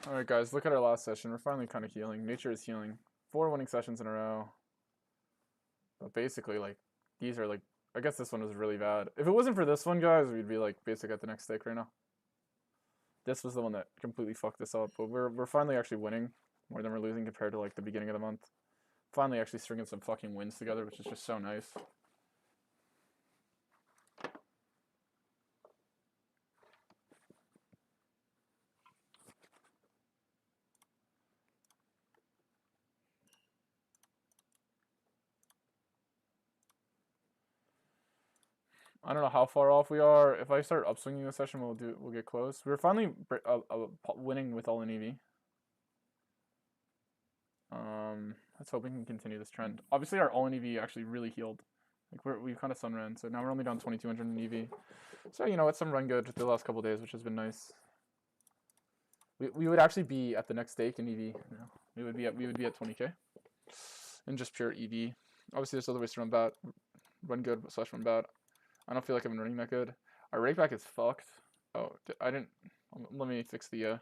Alright guys, look at our last session. We're finally kind of healing. Nature is healing. 4 winning sessions in a row. But basically, like, these are like, I guess this one was really bad. If it wasn't for this one, guys, we'd be like basic at the next stake right now. This was the one that completely fucked us up. But we're finally actually winning more than we're losing compared to like the beginning of the month. Finally actually stringing some fucking wins together, which is just so nice. I don't know how far off we are. If I start upswinging this session, we'll get close. We're finally winning with all in EV. Let's hope we can continue this trend. Obviously, our all in EV actually really healed. Like we've kind of sunran, so now we're only down 2,200 in EV. So you know, it's some run good the last couple days, which has been nice. We would actually be at the next stake in EV. You know, we would be at 20k in just pure EV. Obviously, there's other ways to run good / run bad. I don't feel like I've been running that good. Our rakeback is fucked. Oh, I didn't. Let me fix the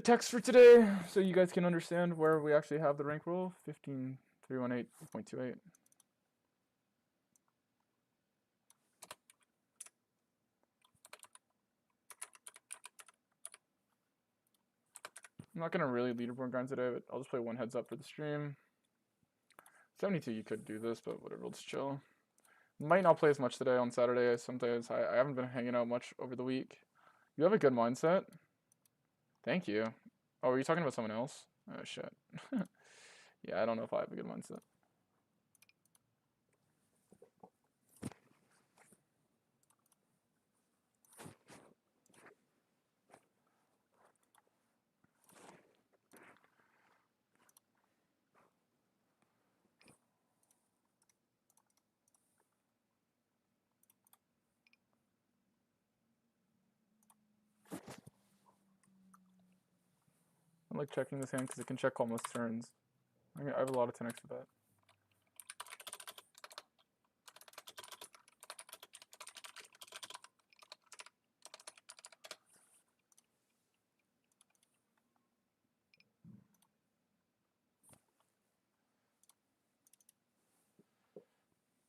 text for today so you guys can understand where we actually have the rank rule. 15.318.28. I'm not gonna really leaderboard grind today, but I'll just play one heads up for the stream. 72, you could do this, but whatever, let's chill. Might not play as much today on Saturday. Some days I haven't been hanging out much over the week. You have a good mindset. Thank you. Oh, are you talking about someone else? Oh, shit. Yeah, I don't know if I have a good mindset. I like checking this hand because it can check almost turns. I have a lot of 10x for that.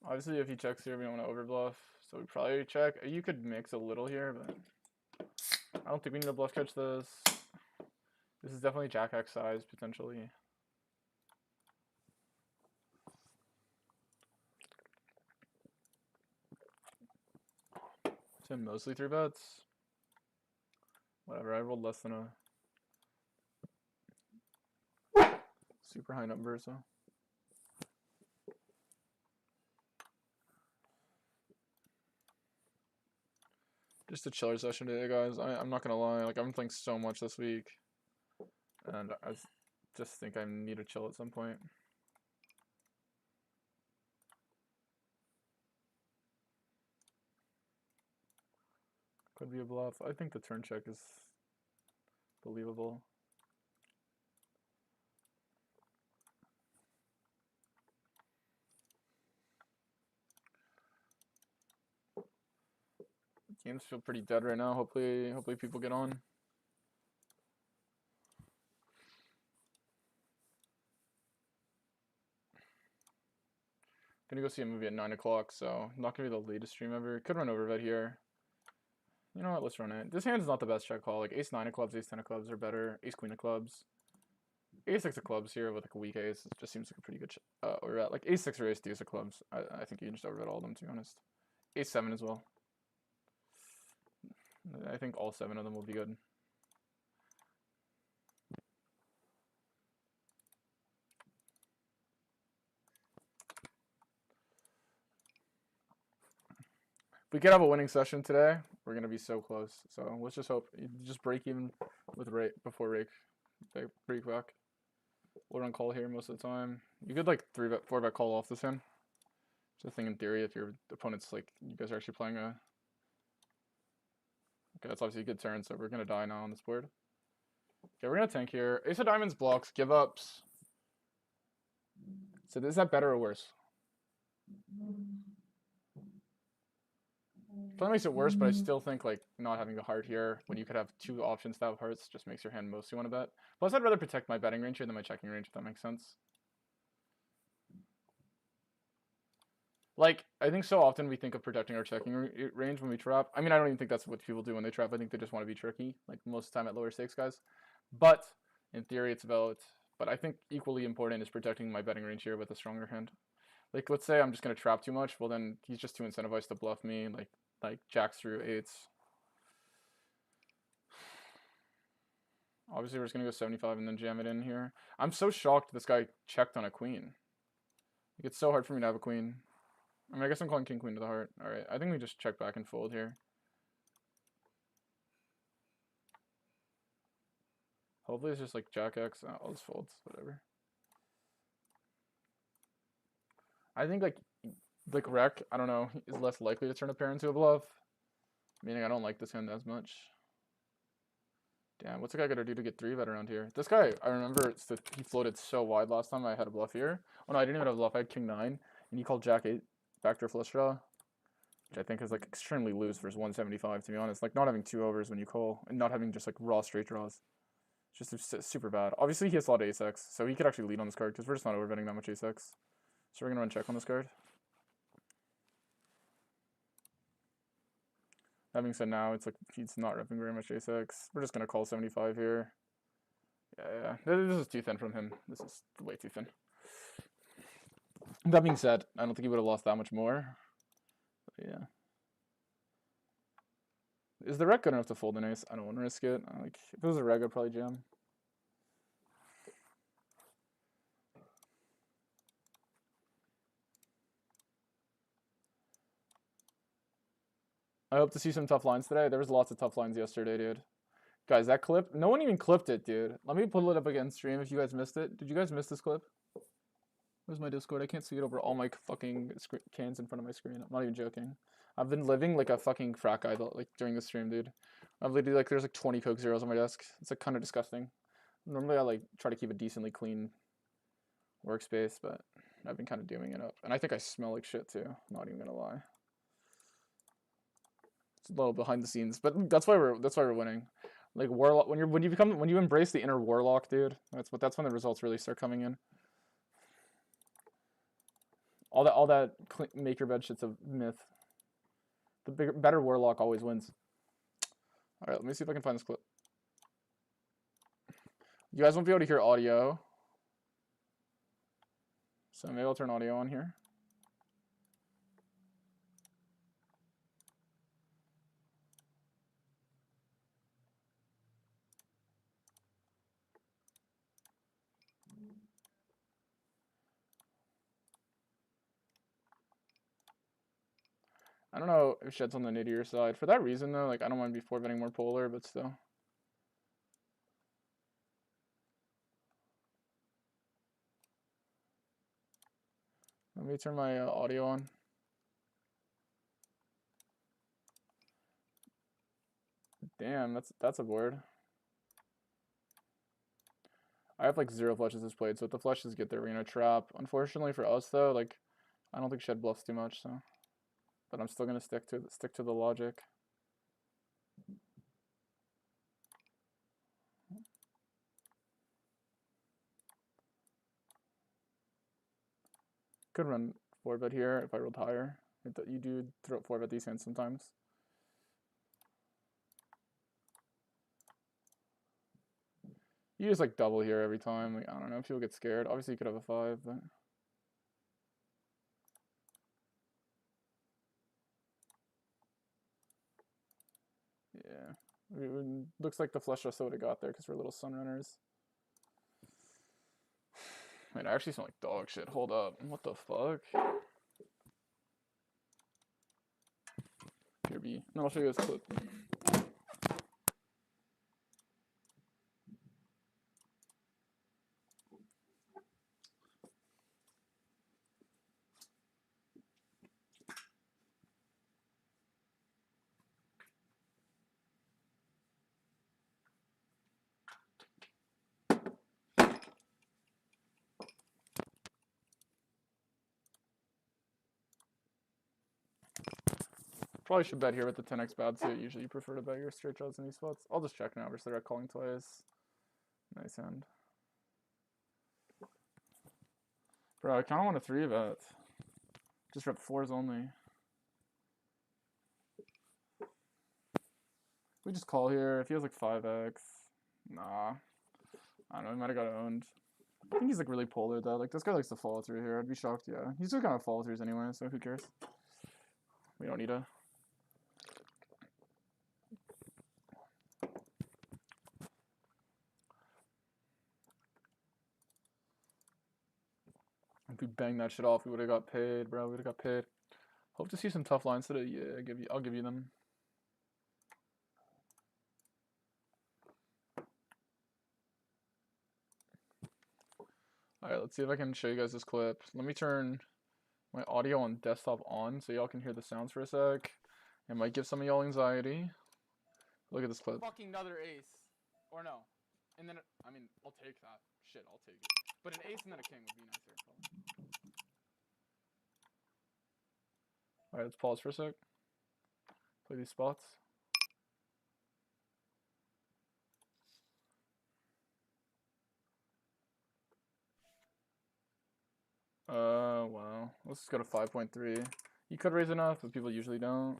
Obviously, if he checks here, we don't want to overbluff, so we probably check. You could mix a little here, but I don't think we need to bluff catch this. This is definitely Jack X size, potentially. So mostly 3 bets. Whatever, I rolled less than a super high number, so. Just a chiller session today, guys. I'm not gonna lie, like I've been playing so much this week, and I just think I need to chill at some point. Could be a bluff. I think the turn check is believable. Games feel pretty dead right now. Hopefully people get on. Gonna go see a movie at 9 o'clock, so not gonna be the latest stream ever. Could run overbet here. You know what? Let's run it. This hand is not the best check call. Like ace 9 of clubs, ace 10 of clubs are better. Ace queen of clubs. Ace 6 of clubs here with like a weak ace. It just seems like a pretty good overbet. Like ace 6 or ace deuce of clubs. I think you can just overbet all of them, to be honest. Ace 7 as well. I think all 7 of them will be good. If we could have a winning session today, we're gonna be so close. So let's just hope. Just break even with rake before rake back. We'll run call here most of the time. You could like 3-bet, 4-bet call off this hand. Just a thing in theory if your opponent's like you guys are actually playing a. Okay, that's obviously a good turn, so we're gonna die now on this board. Okay, we're gonna tank here. Ace of diamonds blocks, give ups. So is that better or worse? Probably makes it worse, but I still think like not having a heart here when you could have two options to have hearts just makes your hand mostly want to bet. Plus, I'd rather protect my betting range here than my checking range, if that makes sense. Like, I think so often we think of protecting our checking range when we trap. I mean, I don't even think that's what people do when they trap. I think they just want to be tricky, like most of the time at lower stakes guys. But in theory, it's about. But I think equally important is protecting my betting range here with a stronger hand. Like, let's say I'm just gonna trap too much. Well, then he's just too incentivized to bluff me, like jacks through eights. Obviously, we're just gonna go 75 and then jam it in here. I'm so shocked this guy checked on a queen. Like, it's so hard for me to have a queen. I mean, I guess I'm calling king queen to the heart. All right, I think we just check back and fold here. Hopefully it's just like jack X. I'll just fold, whatever. I think like rec, I don't know, is less likely to turn a pair into a bluff. Meaning I don't like this hand as much. Damn, what's the guy gonna do to get 3-bet around here? This guy, I remember he floated so wide last time I had a bluff here. Oh no, I didn't even have a bluff, I had king 9. And he called jack 8 backdoor flush draw. Which I think is like extremely loose versus 175 to be honest. Like not having 2 overs when you call and not having just like raw straight draws. It's just super bad. Obviously he has a lot of ace-x, so he could actually lead on this card because we're just not overbetting that much ace-x. So we're gonna run check on this card. Having said now, it's like he's not repping very much ace-x. We're just gonna call 75 here. Yeah, this is too thin from him. This is way too thin. That being said, I don't think he would have lost that much more. But yeah. Is the rec good enough to fold an ace? I don't want to risk it. Like if it was a reg, I'd probably jam. I hope to see some tough lines today. There was lots of tough lines yesterday, dude. Guys, that clip, no one even clipped it, dude. Let me pull it up again stream if you guys missed it. Did you guys miss this clip? Where's my Discord? I can't see it over all my fucking cans in front of my screen. I'm not even joking. I've been living like a fucking frat guy like during the stream, dude. I've literally like there's like 20 Coke Zeros on my desk. It's like kind of disgusting. Normally I like try to keep a decently clean workspace, but I've been kind of dooming it up. And I think I smell like shit too. Not even gonna lie. It's a little behind the scenes, but that's why we're winning. Like warlock when you embrace the inner warlock, dude. That's when the results really start coming in. All that make your bed shit's a myth. The better warlock always wins. All right, let me see if I can find this clip. You guys won't be able to hear audio, so maybe I'll turn audio on here. I don't know if Shed's on the nittier side. For that reason, though, like I don't mind be 4-betting more polar, but still. Let me turn my audio on. Damn, that's a board. I have like 0 flushes this played, so if the flushes get there, we're gonna trap. Unfortunately for us, though, like I don't think Shed bluffs too much, so. But I'm still gonna stick to the logic. Could run 4-bet here if I rolled higher. You do throw 4-bet these hands sometimes. You just like double here every time. Like I don't know, people get scared. Obviously you could have a 5, but. Yeah, it looks like the flush just would have got there because we're little sunrunners. Wait, I actually smell like dog shit. Hold up. What the fuck? Here be. No, I'll show you this clip. Probably should bet here with the 10x bad suit. Usually you prefer to bet your straight draws in these spots. I'll just check now versus the red calling twice. Nice hand. Bro, I kind of want a 3-bet. Just rep 4s only. We just call here. If he has like 5x. Nah. I don't know, he might have got owned. I think he's like really polar though. Like this guy likes to follow through here. I'd be shocked, yeah. He's just gonna follow throughs anyway, so who cares? We don't need a. If we bang that shit off, we would have got paid, bro. We would have got paid. Hope to see some tough lines today. Yeah, I'll give you them. Alright, let's see if I can show you guys this clip. Let me turn my audio on desktop on so y'all can hear the sounds for a sec. It might give some of y'all anxiety. Look at this clip. Fucking another ace. Or no. And then, I mean, I'll take that. Shit, I'll take it. But an ace and then a king would be nicer. Alright, let's pause for a sec. Play these spots. Wow. Let's just go to 5.3. You could raise enough, but people usually don't.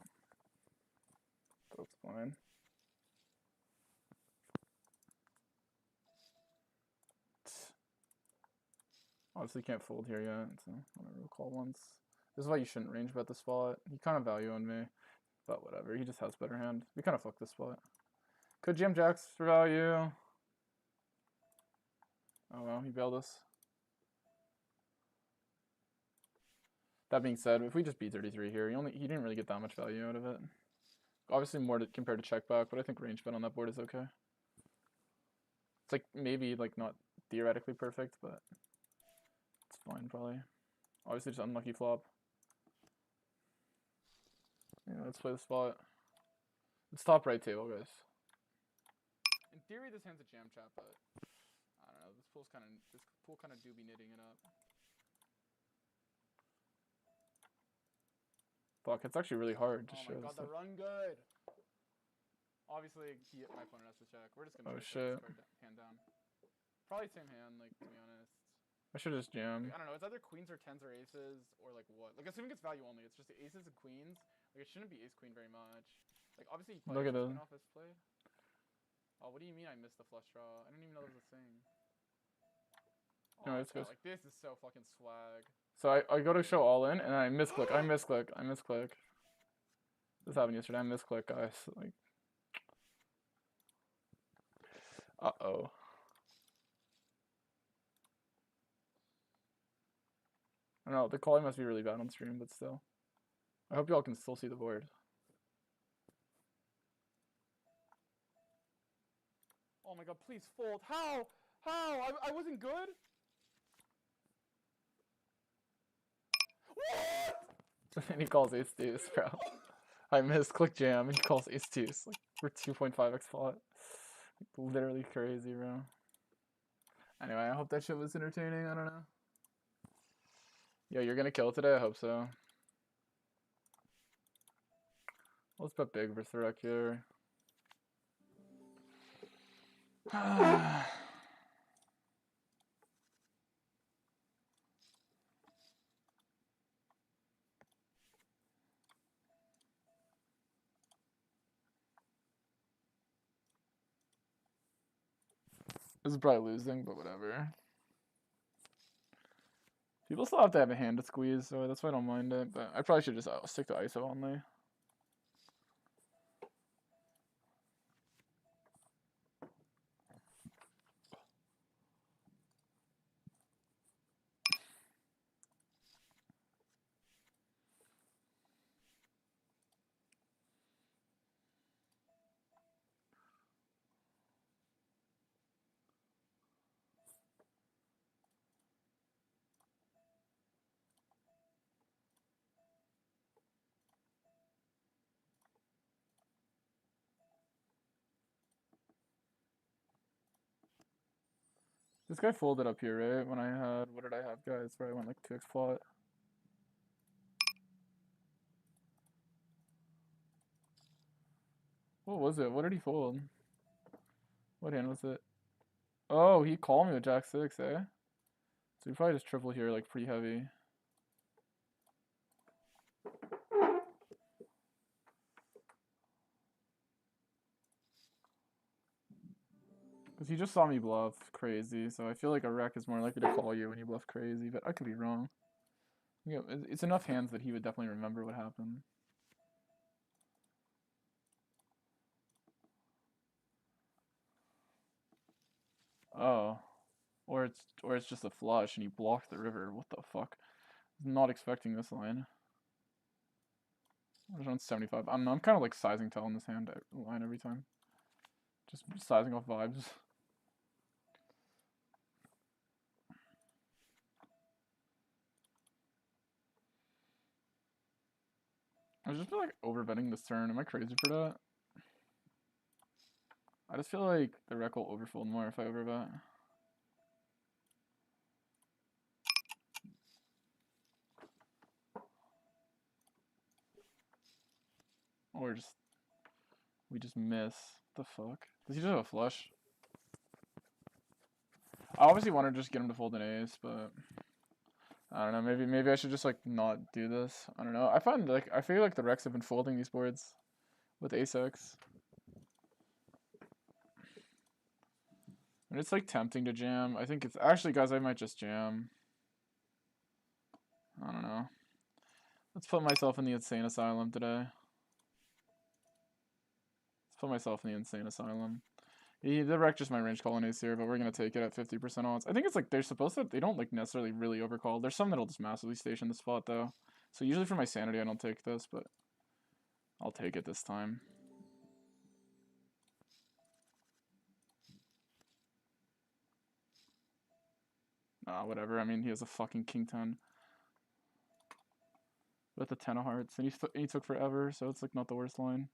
That's fine. Obviously can't fold here yet, so whatever, we'll call once. This is why you shouldn't range bet the spot. He kind of value on me, but whatever. He just has better hand. We kind of fucked this spot. Could jam jacks for value. Oh well, he bailed us. That being said, if we just B33 here, he didn't really get that much value out of it. Obviously more compared to check back, but I think range bet on that board is okay. It's like maybe like not theoretically perfect, but it's fine probably. Obviously just unlucky flop. Yeah, let's play the spot. It's top right table, guys. In theory, this hand's a jam chat, but I don't know. This pool kind of do be knitting it up. Fuck, it's actually really hard to show. Oh my god, the run good. Obviously, my opponent has to check. We're just gonna hand down. Probably same hand, like to be honest. I should just jam. Like, I don't know. It's either queens or tens or aces or like what. Like assuming it's value only, it's just the aces and queens. Like it shouldn't be ace queen very much. Like obviously, look at it. Off is played. Oh, what do you mean I missed the flush draw? I didn't even know there was a thing. Oh, no, it's good. Like this is so fucking swag. So I go to show all in and I misclick. I misclick. This happened yesterday. I misclick, guys. Like, uh-oh. I don't know. The calling must be really bad on stream, but still. I hope y'all can still see the board. Oh my god, please fold. How? I wasn't good? What? And he calls ace deuce, bro. I missed click jam and he calls ace deuce. Like, we're 2.5x pot. Like, literally crazy, bro. Anyway, I hope that shit was entertaining. I don't know. Yo, you're gonna kill today? I hope so. Let's bet big versus the wreck here. This is probably losing, but whatever. People still have to have a hand to squeeze, so that's why I don't mind it. But I probably should just stick to ISO only. This guy folded up here, right? When I had, what did I have, guys? Where I went like 2x pot. What was it? What did he fold? What hand was it? Oh, he called me with Jack 6, eh? So he probably just triple here, like, pretty heavy. Because he just saw me bluff crazy, so I feel like a rec is more likely to call you when you bluff crazy, but I could be wrong. You know, it's enough hands that he would definitely remember what happened. Oh. Or it's just a flush and you blocked the river. What the fuck? Not expecting this line. I was on 75. I'm kind of like sizing tell in this hand line every time. Just sizing off vibes. I just feel like overbetting this turn. Am I crazy for that? I just feel like the rec will overfold more if I overbet. Or just we just miss. What the fuck? Does he just have a flush? I obviously want to just get him to fold an ace, but I don't know. Maybe I should just like not do this. I don't know. I feel like the Rex have been folding these boards with ace X. And it's like tempting to jam. I think it's actually, guys, I might just jam. I don't know. Let's put myself in the insane asylum today. Let's put myself in the insane asylum. The rec just my range calling ace here, but we're gonna take it at 50% odds. I think it's like they're supposed to. They don't like necessarily really overcall. There's some that'll just massively station the spot though. So usually for my sanity, I don't take this, but I'll take it this time. Whatever. I mean, he has a fucking king 10 with the 10 of hearts, and he took forever, so it's like not the worst line.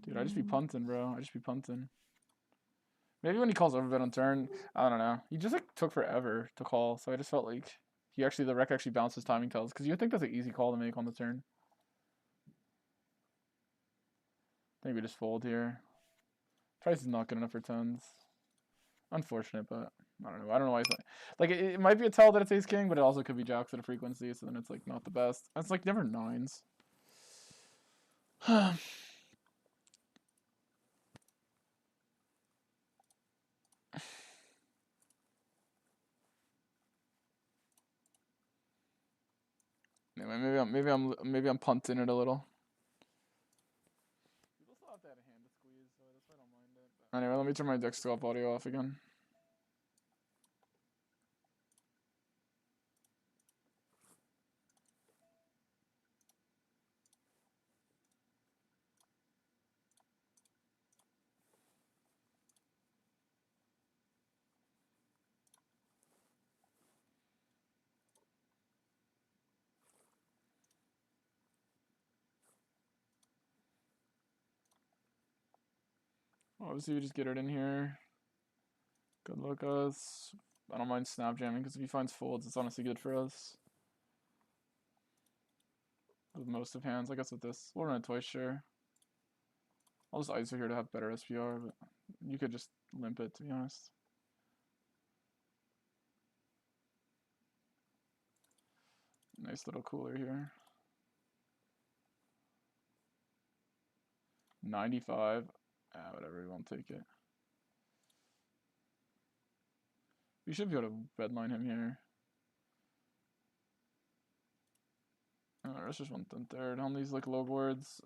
Dude, I just be punting, bro. I just be punting. Maybe when he calls overbet on turn, I don't know. He just like took forever to call, so I just felt like the rec actually bounces timing tells, because you think that's an easy call to make on the turn. I think we just fold here. Price is not good enough for tens. Unfortunate, but I don't know. I don't know why he's like it might be a tell that it's ace king, but it also could be jacks at a frequency, so then it's like not the best. It's like never nines. Anyway, maybe I'm punting it a little. People still have to have a hand to squeeze, so that's why I don't mind it. But anyway, let me turn my desktop audio off again. Obviously, we just get it in here. Good luck, us. I don't mind snap jamming, because if he finds folds, it's honestly good for us. With most of hands, I guess with this. We'll run it twice, sure. I'll just ISO here to have better SPR, but you could just limp it, to be honest. Nice little cooler here. 95. Whatever, we won't take it. We should be able to bedline him here. Let's just 1/3 on these like low boards.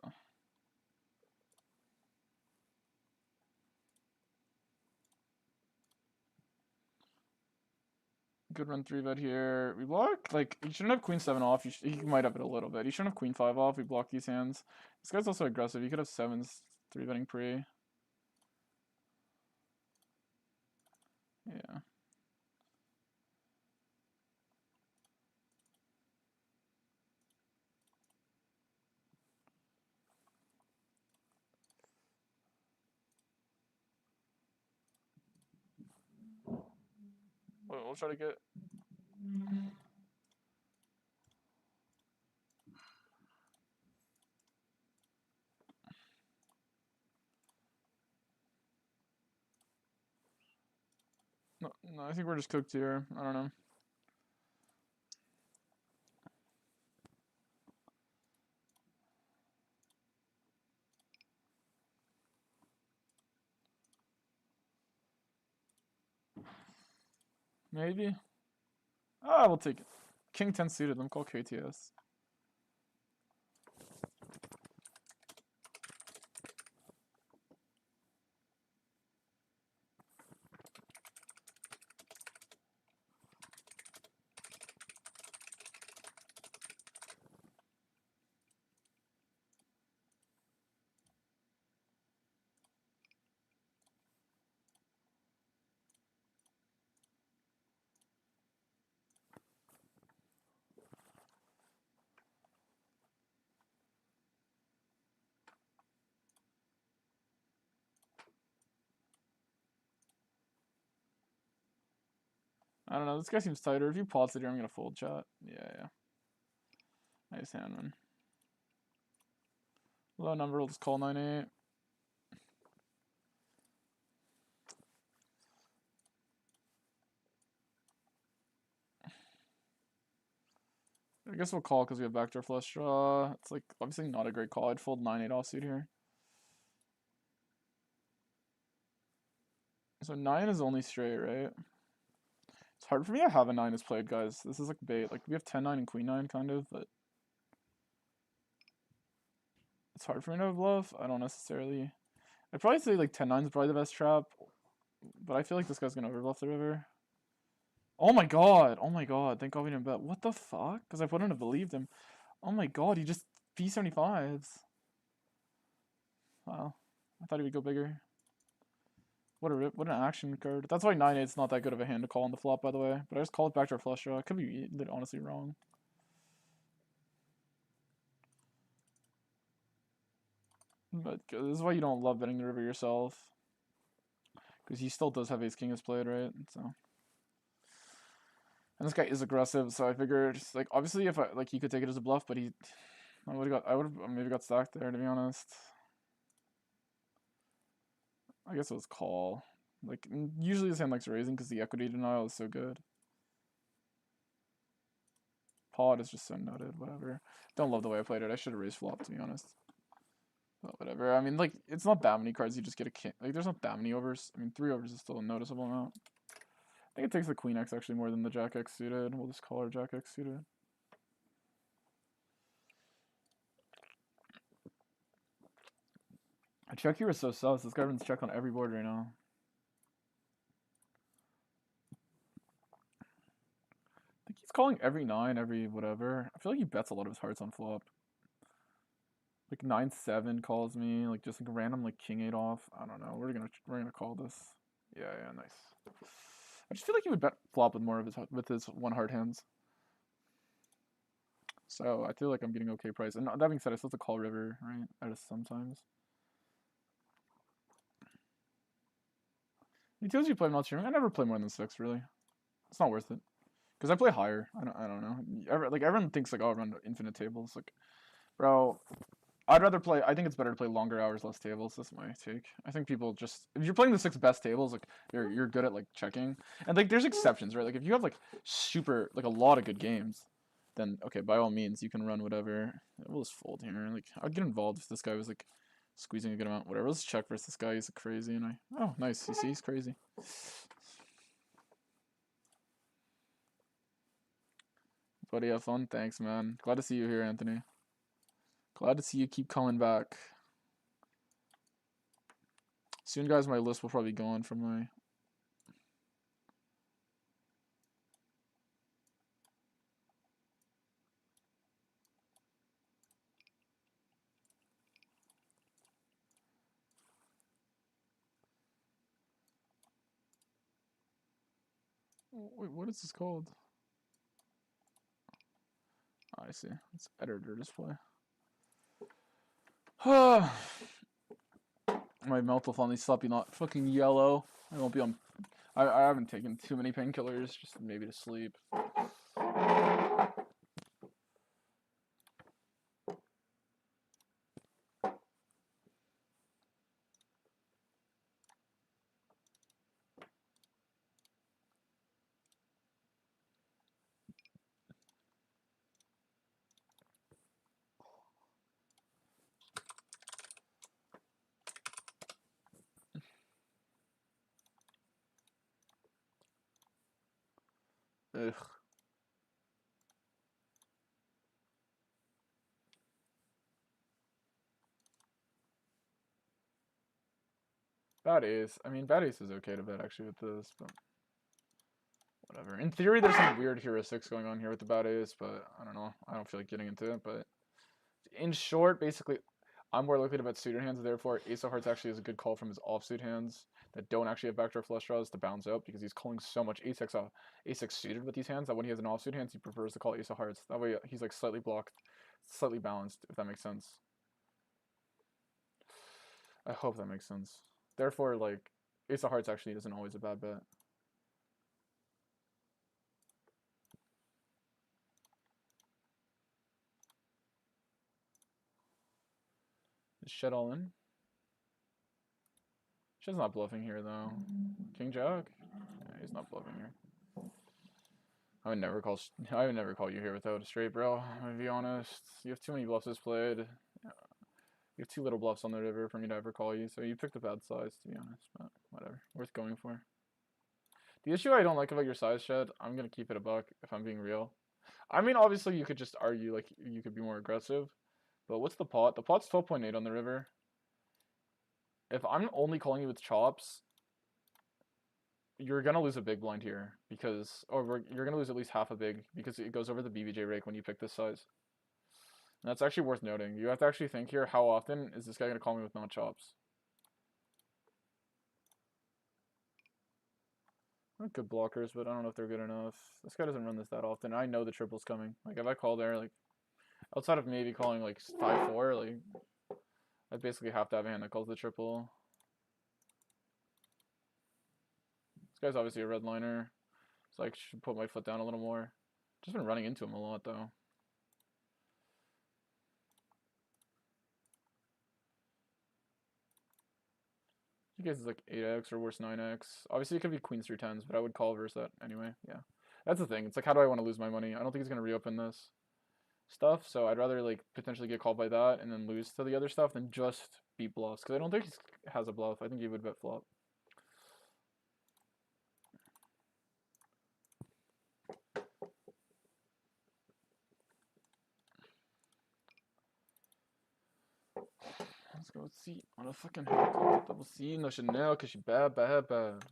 Good run 3-bet here. We block, like, you shouldn't have queen 7 off. He might have it a little bit. You shouldn't have queen 5 off. We block these hands. This guy's also aggressive. You could have 7s 3-betting pre. Yeah. we'll try to get. No, I think we're just cooked here. I don't know. Maybe. Ah, we'll take it. King 10 suited. Let me call KTS. I don't know. This guy seems tighter. If you pots it here, I'm gonna fold chat. Yeah. Nice hand, man. Low number, we'll just call 9-8. I guess we'll call because we have backdoor flush draw. It's like obviously not a great call. I'd fold 9-8 offsuit here. So 9 is only straight, right? It's hard for me to have a 9 as played, guys. This is like bait. Like we have 10-9 and queen 9 kind of, but it's hard for me to bluff. I don't necessarily. I'd probably say like 10-9 is probably the best trap, but I feel like this guy's gonna overbluff the river. Oh my god! Oh my god! Thank God we didn't bet. What the fuck? Because I wouldn't have believed him. Oh my god! He just P75s. Wow. I thought he would go bigger. What an action card. That's why 9-8's not that good of a hand to call on the flop, by the way. But I just call it backdoor flush draw. I could be honestly wrong. But this is why you don't love betting the river yourself. Because he still does have ace king as played, right? So. And this guy is aggressive, so I figured like obviously if he could take it as a bluff, but I would have maybe got stacked there, to be honest. I guess it was call. Like usually this hand likes raising because the equity denial is so good. Pod is just so nutted, whatever. Don't love the way I played it. I should have raised flop, to be honest. But whatever. I mean, like, it's not that many cards. You just get a king. Like, there's not that many overs. I mean, 3 overs is still a noticeable amount. I think it takes the queen X actually more than the jack X suited. We'll just call her jack X suited. Check here is so sus. This guy runs check on every board right now. I think he's calling every 9, every whatever. I feel like he bets a lot of his hearts on flop. Like 9-7 calls me, like just like random like king 8 off. I don't know. We're gonna call this. Yeah, nice. I just feel like he would bet flop with more of his one heart hands. So I feel like I'm getting okay price. And that being said, I still have to call river, right? I just sometimes. Utilities you play, I'm not sure. I never play more than 6, really. It's not worth it. Because I play higher. I don't know. Everyone thinks like, oh, I run infinite tables. Like, bro, I'd rather play. I think it's better to play longer hours, less tables. That's my take. I think people just if you're playing the 6 best tables, like you're good at like checking. And like there's exceptions, right? Like if you have like super like a lot of good games, then okay, by all means you can run whatever. We'll just fold here. Like I'd get involved if this guy was like squeezing a good amount. Whatever. Let's check versus this guy. He's crazy, and oh nice. You see, he's crazy. Buddy, have fun. Thanks, man. Glad to see you here, Anthony. Glad to see you keep coming back. Soon, guys, my list will probably go on from my... Wait, what is this called? Oh, I see. It's editor display. My mouth will finally stop being not fucking yellow. I won't be on I haven't taken too many painkillers, just maybe to sleep. Ugh. Bad ace. I mean, bad ace is okay to bet actually with this, but whatever. In theory, there's some weird heuristics going on here with the bad ace, but I don't know. I don't feel like getting into it, but in short, basically, I'm more likely to bet suited hands, therefore ace of hearts actually is a good call from his offsuit hands that don't actually have backdoor flush draws to bounce out because he's calling so much ace-x suited with these hands that when he has an offsuit hands, he prefers to call ace of hearts. That way he's like slightly blocked, slightly balanced, if that makes sense. I hope that makes sense. Therefore, like, ace of hearts actually isn't always a bad bet. Is Shed all in? Shed's not bluffing here, though. King Jack? Yeah, he's not bluffing here. I would never call you here without a straight, bro. I'm gonna be honest. You have too many bluffs played. You have too little bluffs on the river for me to ever call you, so you picked a bad size, to be honest, but whatever. Worth going for. The issue I don't like about your size, Shed, I'm gonna keep it a buck if I'm being real. I mean, obviously you could just argue, like, you could be more aggressive, but what's the pot? The pot's 12.8 on the river. If I'm only calling you with chops, you're gonna lose a big blind here because, you're gonna lose at least half a big because it goes over the BBJ rake when you pick this size. And that's actually worth noting. You have to actually think here, how often is this guy gonna call me with not chops? Not good blockers, but I don't know if they're good enough. This guy doesn't run this that often. I know the triple's coming. Like if I call there, like outside of maybe calling like 5-4, like I basically have to have a hand that calls the triple. This guy's obviously a red liner, so I should put my foot down a little more. Just been running into him a lot though. You guys is like 8x or worse 9x. Obviously it could be queens through 10s, but I would call versus that anyway. Yeah, that's the thing. It's like, how do I want to lose my money? I don't think he's gonna reopen this stuff, so I'd rather like potentially get called by that and then lose to the other stuff than just beat bluffs, because I don't think he has a bluff. I think he would bet flop. Let's go with C on a fucking haircut. Double C, no Chanel, cause she bad, bad, bad.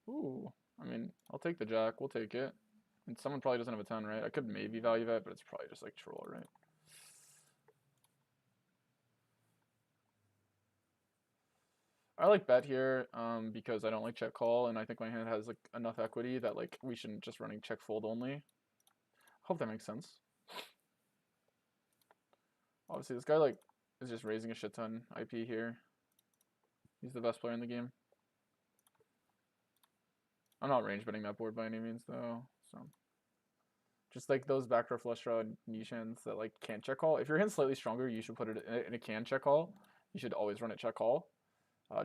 Ooh, I mean, I'll take the jack. We'll take it. And someone probably doesn't have a 10, right? I could maybe value that, but it's probably just like troll, right? I like bet here because I don't like check call, and I think my hand has like enough equity that like we shouldn't just running check fold only. Hope that makes sense. Obviously, this guy like is just raising a shit ton IP here. He's the best player in the game. I'm not range betting that board by any means though, so just like those backdoor flush draw niche hands that like can't check call. If your hand's slightly stronger, you should put it in a can check call. You should always run it check call,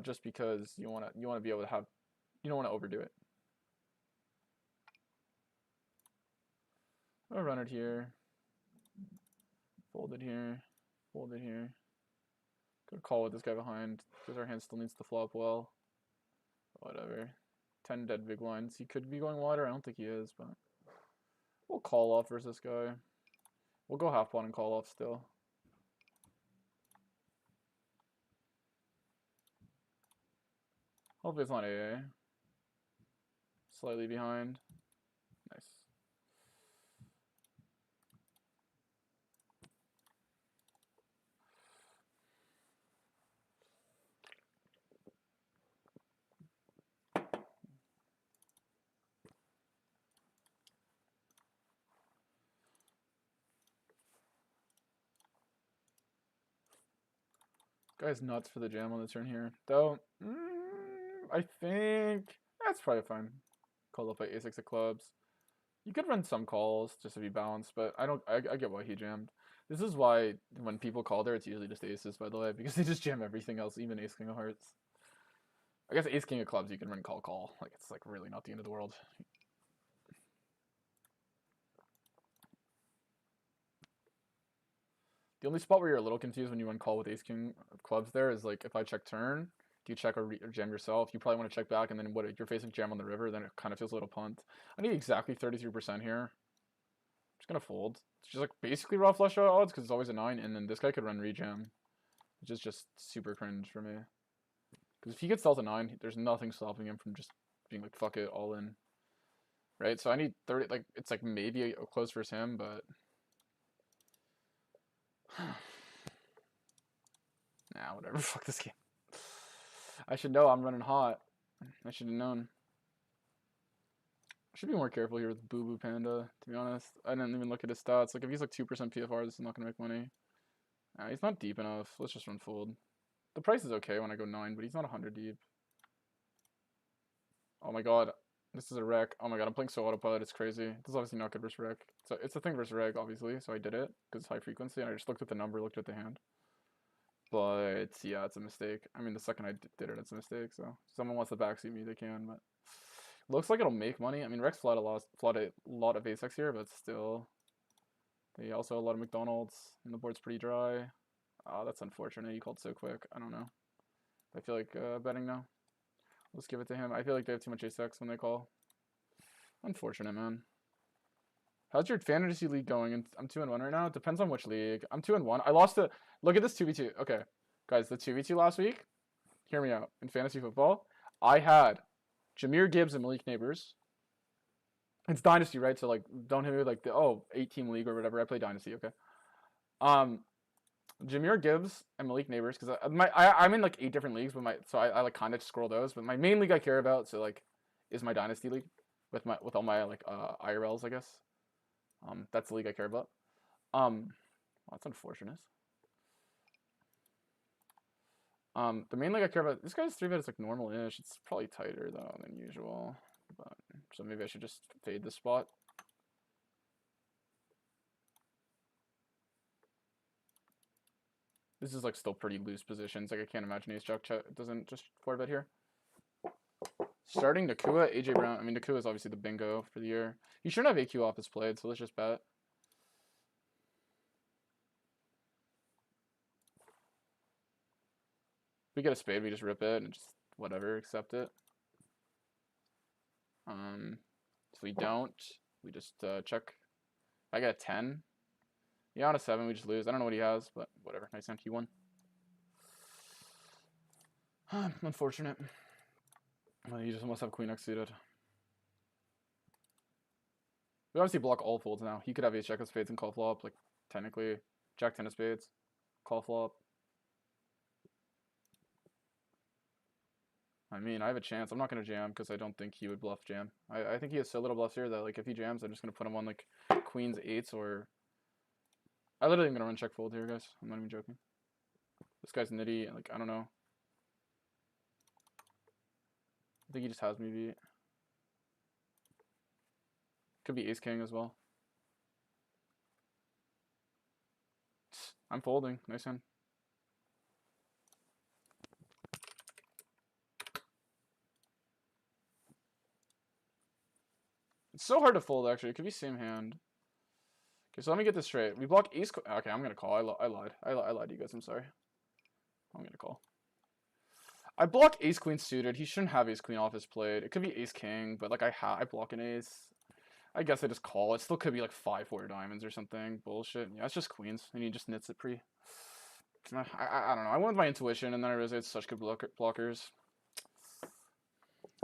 just because you wanna be able to have, you don't want to overdo it. I'll run it here, fold it here, fold it here. Could call with this guy behind because our hand still needs to flop well. Whatever. 10 dead big lines. He could be going wider. I don't think he is, but we'll call off versus this guy. We'll go half pot and call off still. Hopefully it's not AA. Slightly behind. Nice. Guy's nuts for the jam on the turn here. Though, I think that's probably fine. Called up by a6 of clubs. You could run some calls just to be balanced, but I get why he jammed. This is why when people call there, it's usually just aces, by the way, because they just jam everything else, even ace king of hearts. I guess ace king of clubs you can run call. Like, it's like really not the end of the world. The only spot where you're a little confused when you run call with ace king of clubs there is like if I check turn, do you check or jam yourself? You probably want to check back, and then what if you're facing jam on the river, then it kind of feels a little punt. I need exactly 33% here. I'm just gonna fold. It's just like basically raw flush draw odds because it's always a 9, and then this guy could run rejam, which is just super cringe for me. Because if he gets dealt a 9, there's nothing stopping him from just being like fuck it all in, right? So I need 30. Like it's like maybe a close versus him, but. Nah, whatever. Fuck this game. I should know I'm running hot. I should have known. I should be more careful here with Boo Boo Panda, to be honest. I didn't even look at his stats. Like, if he's like 2% PFR, this is not going to make money. Nah, he's not deep enough. Let's just run fold. The price is okay when I go 9, but he's not 100 deep. Oh my god. This is a wreck. Oh my god, I'm playing so autopilot, it's crazy. This is obviously not good versus rec. So it's a thing versus reg, obviously, so I did it, because it's high frequency, and I just looked at the number, looked at the hand. But, yeah, it's a mistake. I mean, the second I did it, it's a mistake, so. If someone wants to backseat me, they can, but. Looks like it'll make money. I mean, Rex flat a lot of ace-x here, but still. They also have a lot of McDonald's, and the board's pretty dry. Oh, that's unfortunate. He called so quick. I don't know. I feel like betting now. Let's give it to him. I feel like they have too much ace-x when they call. Unfortunate, man. How's your fantasy league going? I'm 2-1 right now. It depends on which league. I'm 2-1. I lost to... Look at this 2v2. Okay. Guys, the 2v2 last week. Hear me out. In fantasy football, I had Jahmyr Gibbs and Malik Neighbors. It's Dynasty, right? So, like, don't hit me with, like, the, 8-team league or whatever. I play Dynasty, okay? Jahmyr Gibbs and Malik Neighbors, because I'm in, like, 8 different leagues, but so I like, kind of scroll those. But my main league I care about, so, like, is my Dynasty league with all my, like, IRLs, I guess. That's the league I care about. Well, that's unfortunate. The main league I care about, this guy's 3-bet is like normal-ish. It's probably tighter though than usual. But so maybe I should just fade this spot. This is like still pretty loose positions. Like I can't imagine ace jack doesn't just 4-bet here. Starting Nakua, AJ Brown. I mean Nakua is obviously the bingo for the year. He shouldn't have AQ office played, so let's just bet. If we get a spade, we just rip it and just whatever, accept it. If we don't, we just check. If I get a 10, yeah, on a 7, we just lose. I don't know what he has, but whatever. Nice hand, he won. Unfortunate. Well, he just must have queen x suited. We obviously block all folds now. He could have ace jack of spades and call flop, like technically jack 10 of spades, call flop. I mean, I have a chance. I'm not going to jam because I don't think he would bluff jam. I think he has so little bluffs here that, like, if he jams, I'm just going to put him on, like, queens, 8s, or... I literally am going to run check fold here, guys. I'm not even joking. This guy's nitty, and, like, I don't know. I think he just has me beat. Could be ace-king as well. I'm folding. Nice hand. It's so hard to fold, actually. It could be same hand. Okay, so let me get this straight. We block ace... Okay, I'm going to call. I lied. I lied to you guys. I'm sorry. I'm going to call. I block ace-queen suited. He shouldn't have ace-queen office played. It could be ace-king, but, like, I block an ace. I guess I just call. It still could be, like, 5-4 diamonds or something. Bullshit. Yeah, it's just queens. And he just nits it pre. I don't know. I went with my intuition, and then I realized it's such good blockers.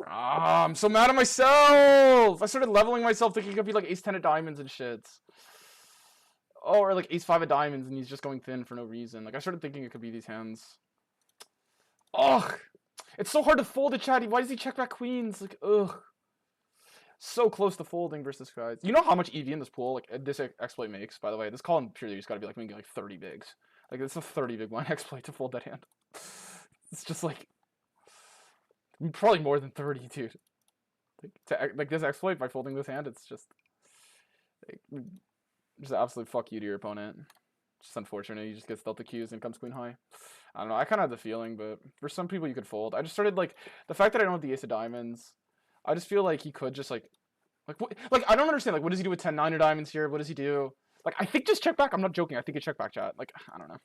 Ah, I'm so mad at myself! I started leveling myself thinking it could be like ace 10 of diamonds and shit. Oh, or like ace 5 of diamonds and he's just going thin for no reason. Like I started thinking it could be these hands. Ugh! It's so hard to fold it, chatty. Why does he check back queens? Like, ugh. So close to folding versus guys. You know how much EV in this pool, like this exploit makes, by the way. This call in purely just gotta be like making like 30 bigs. Like it's a 30 big blind exploit to fold that hand. It's just like probably more than 30, dude. Like this exploit by folding this hand, it's just like, just absolute fuck you to your opponent. Just unfortunate. He just gets dealt the Qs and comes queen high. I don't know. I kind of had the feeling, but for some people you could fold. I just started like the fact that I don't have the ace of diamonds. I just feel like he could just like what, like I don't understand. Like what does he do with 10-9 of diamonds here? What does he do? Like I think just check back. I'm not joking. I think a check back, chat. Like I don't know.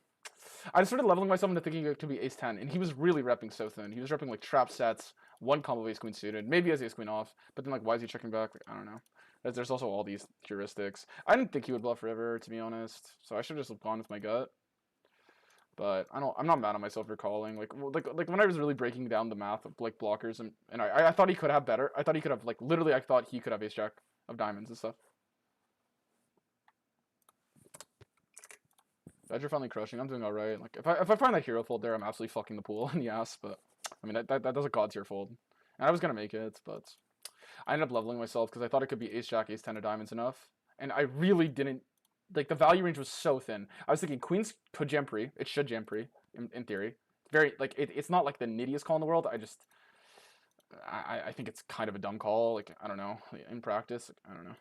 I just started leveling myself into thinking it could be ace 10, and he was really repping so thin. He was repping like trap sets, one combo of ace queen suited, maybe has ace queen off, but then like why is he checking back? Like, I don't know. There's also all these heuristics. I didn't think he would bluff river, to be honest, so I should have just gone with my gut. But I'm not mad at myself for calling. Like when I was really breaking down the math of like blockers, and I thought he could have better. I thought he could have like literally. I thought he could have ace jack of diamonds and stuff. Badger finally crushing. I'm doing all right. Like if I find that hero fold there, I'm absolutely fucking the pool in the ass. But I mean that does a god tier fold, and I was gonna make it, but I ended up leveling myself because I thought it could be ace jack, ace 10 of diamonds enough, and I really didn't. Like the value range was so thin. I was thinking queens could jam pre. It should jam pre in theory. Very like it's not like the nittiest call in the world. I think it's kind of a dumb call. Like I don't know. In practice, I don't know.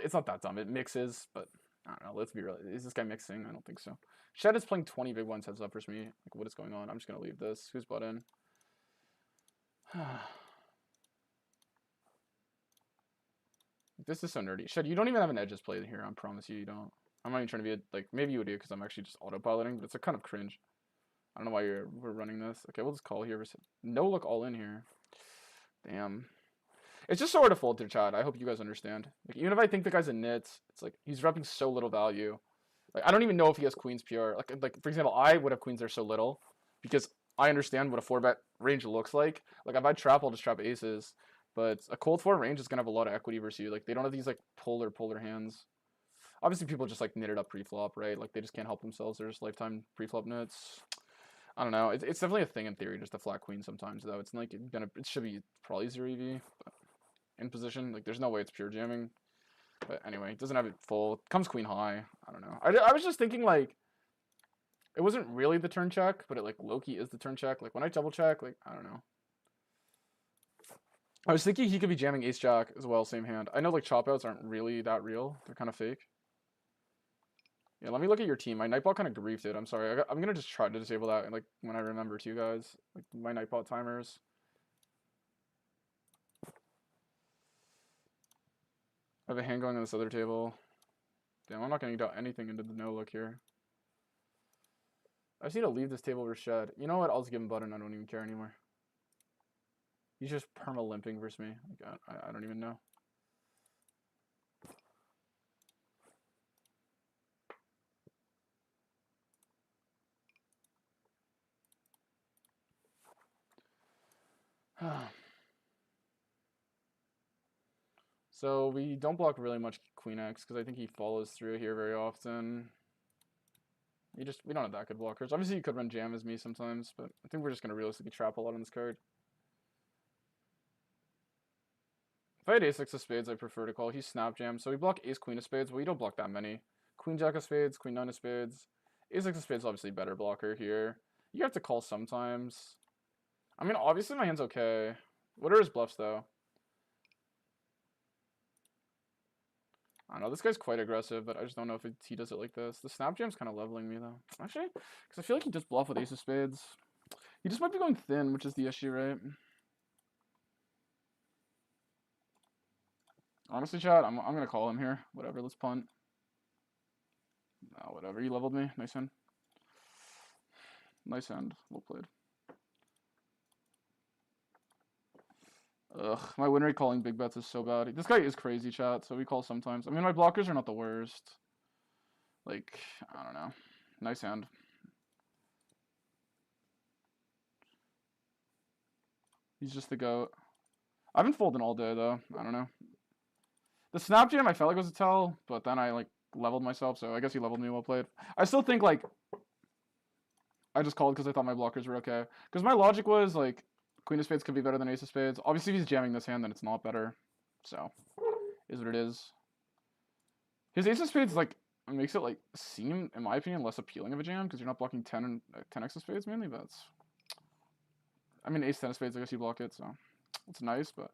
It's not that dumb. It mixes, but I don't know. Let's be real. Is this guy mixing? I don't think so. Shed is playing 20 big ones heads up for me. Like what is going on? I'm just gonna leave this. Who's button? This is so nerdy. Shed, you don't even have an edges play here. I promise you, you don't. I'm not even trying to be like maybe you would do because I'm actually just autopiloting, but it's a kind of cringe. I don't know why we're running this. Okay, we'll just call here. No look all in here. Damn. It's just so hard to fold to chat. I hope you guys understand. Like even if I think the guy's a nit, it's like he's repping so little value. Like I don't even know if he has queens pure. Like for example, I would have queens there so little because I understand what a 4-bet range looks like. Like if I trap, I'll just trap aces. But a cold 4 range is gonna have a lot of equity versus you. Like they don't have these like polar hands. Obviously, people just like knit it up pre-flop, right? Like they just can't help themselves. There's lifetime pre-flop knits. I don't know. It's definitely a thing in theory, just a flat queen sometimes. Though it's like it should be probably 0 EV, but in position. Like there's no way it's pure jamming. But anyway, it doesn't have it full. Comes queen high. I don't know. I was just thinking like it wasn't really the turn check, but it like low-key is the turn check. Like when I double check, like I don't know. I was thinking he could be jamming ace jack as well, same hand. I know like chop outs aren't really that real. They're kind of fake. Yeah, let me look at your team. My nightbot kind of griefed it. I'm sorry. I'm gonna just try to disable that like when I remember to, guys. Like my nightbot timers. I have a hand going on this other table. Damn, I'm not gonna get anything into the no look here. I just need to leave this table over shed. You know what? I'll just give him button. I don't even care anymore. He's just perma-limping versus me. Like, I don't even know. So we don't block really much queen X because I think he follows through here very often. We don't have that good blockers. Obviously you could run jam as me sometimes, but I think we're just gonna realistically trap a lot on this card. If I had ace 6 of spades, I prefer to call. He's snap jam, so we block ace queen of spades. Well, we don't block that many. Queen jack of spades, queen 9 of spades. Ace 6 of spades is obviously a better blocker here. You have to call sometimes. I mean, obviously my hand's okay. What are his bluffs though? I don't know, this guy's quite aggressive, but I just don't know if he does it like this. The snap jam's kind of leveling me though. Actually, because I feel like he does bluff with ace of spades. He just might be going thin, which is the issue, right? Honestly, chat, I'm gonna call him here. Whatever, let's punt. No, whatever. You leveled me. Nice hand. Nice hand. Well played. Ugh, my win rate calling big bets is so bad. This guy is crazy, chat, so we call sometimes. I mean, my blockers are not the worst. Like, I don't know. Nice hand. He's just the goat. I've been folding all day, though. I don't know. The snap jam, I felt like was a tell, but then I, like, leveled myself, so I guess he leveled me. Well played. I still think, like, I just called because I thought my blockers were okay. Because my logic was, like, queen of spades could be better than ace of spades. Obviously, if he's jamming this hand, then it's not better. So, is what it is. His ace of spades, like, It makes it like seem, in my opinion, less appealing of a jam because you're not blocking 10 and 10x of spades mainly. But it's, I mean, ace 10 of spades, I guess you block it, so it's nice, but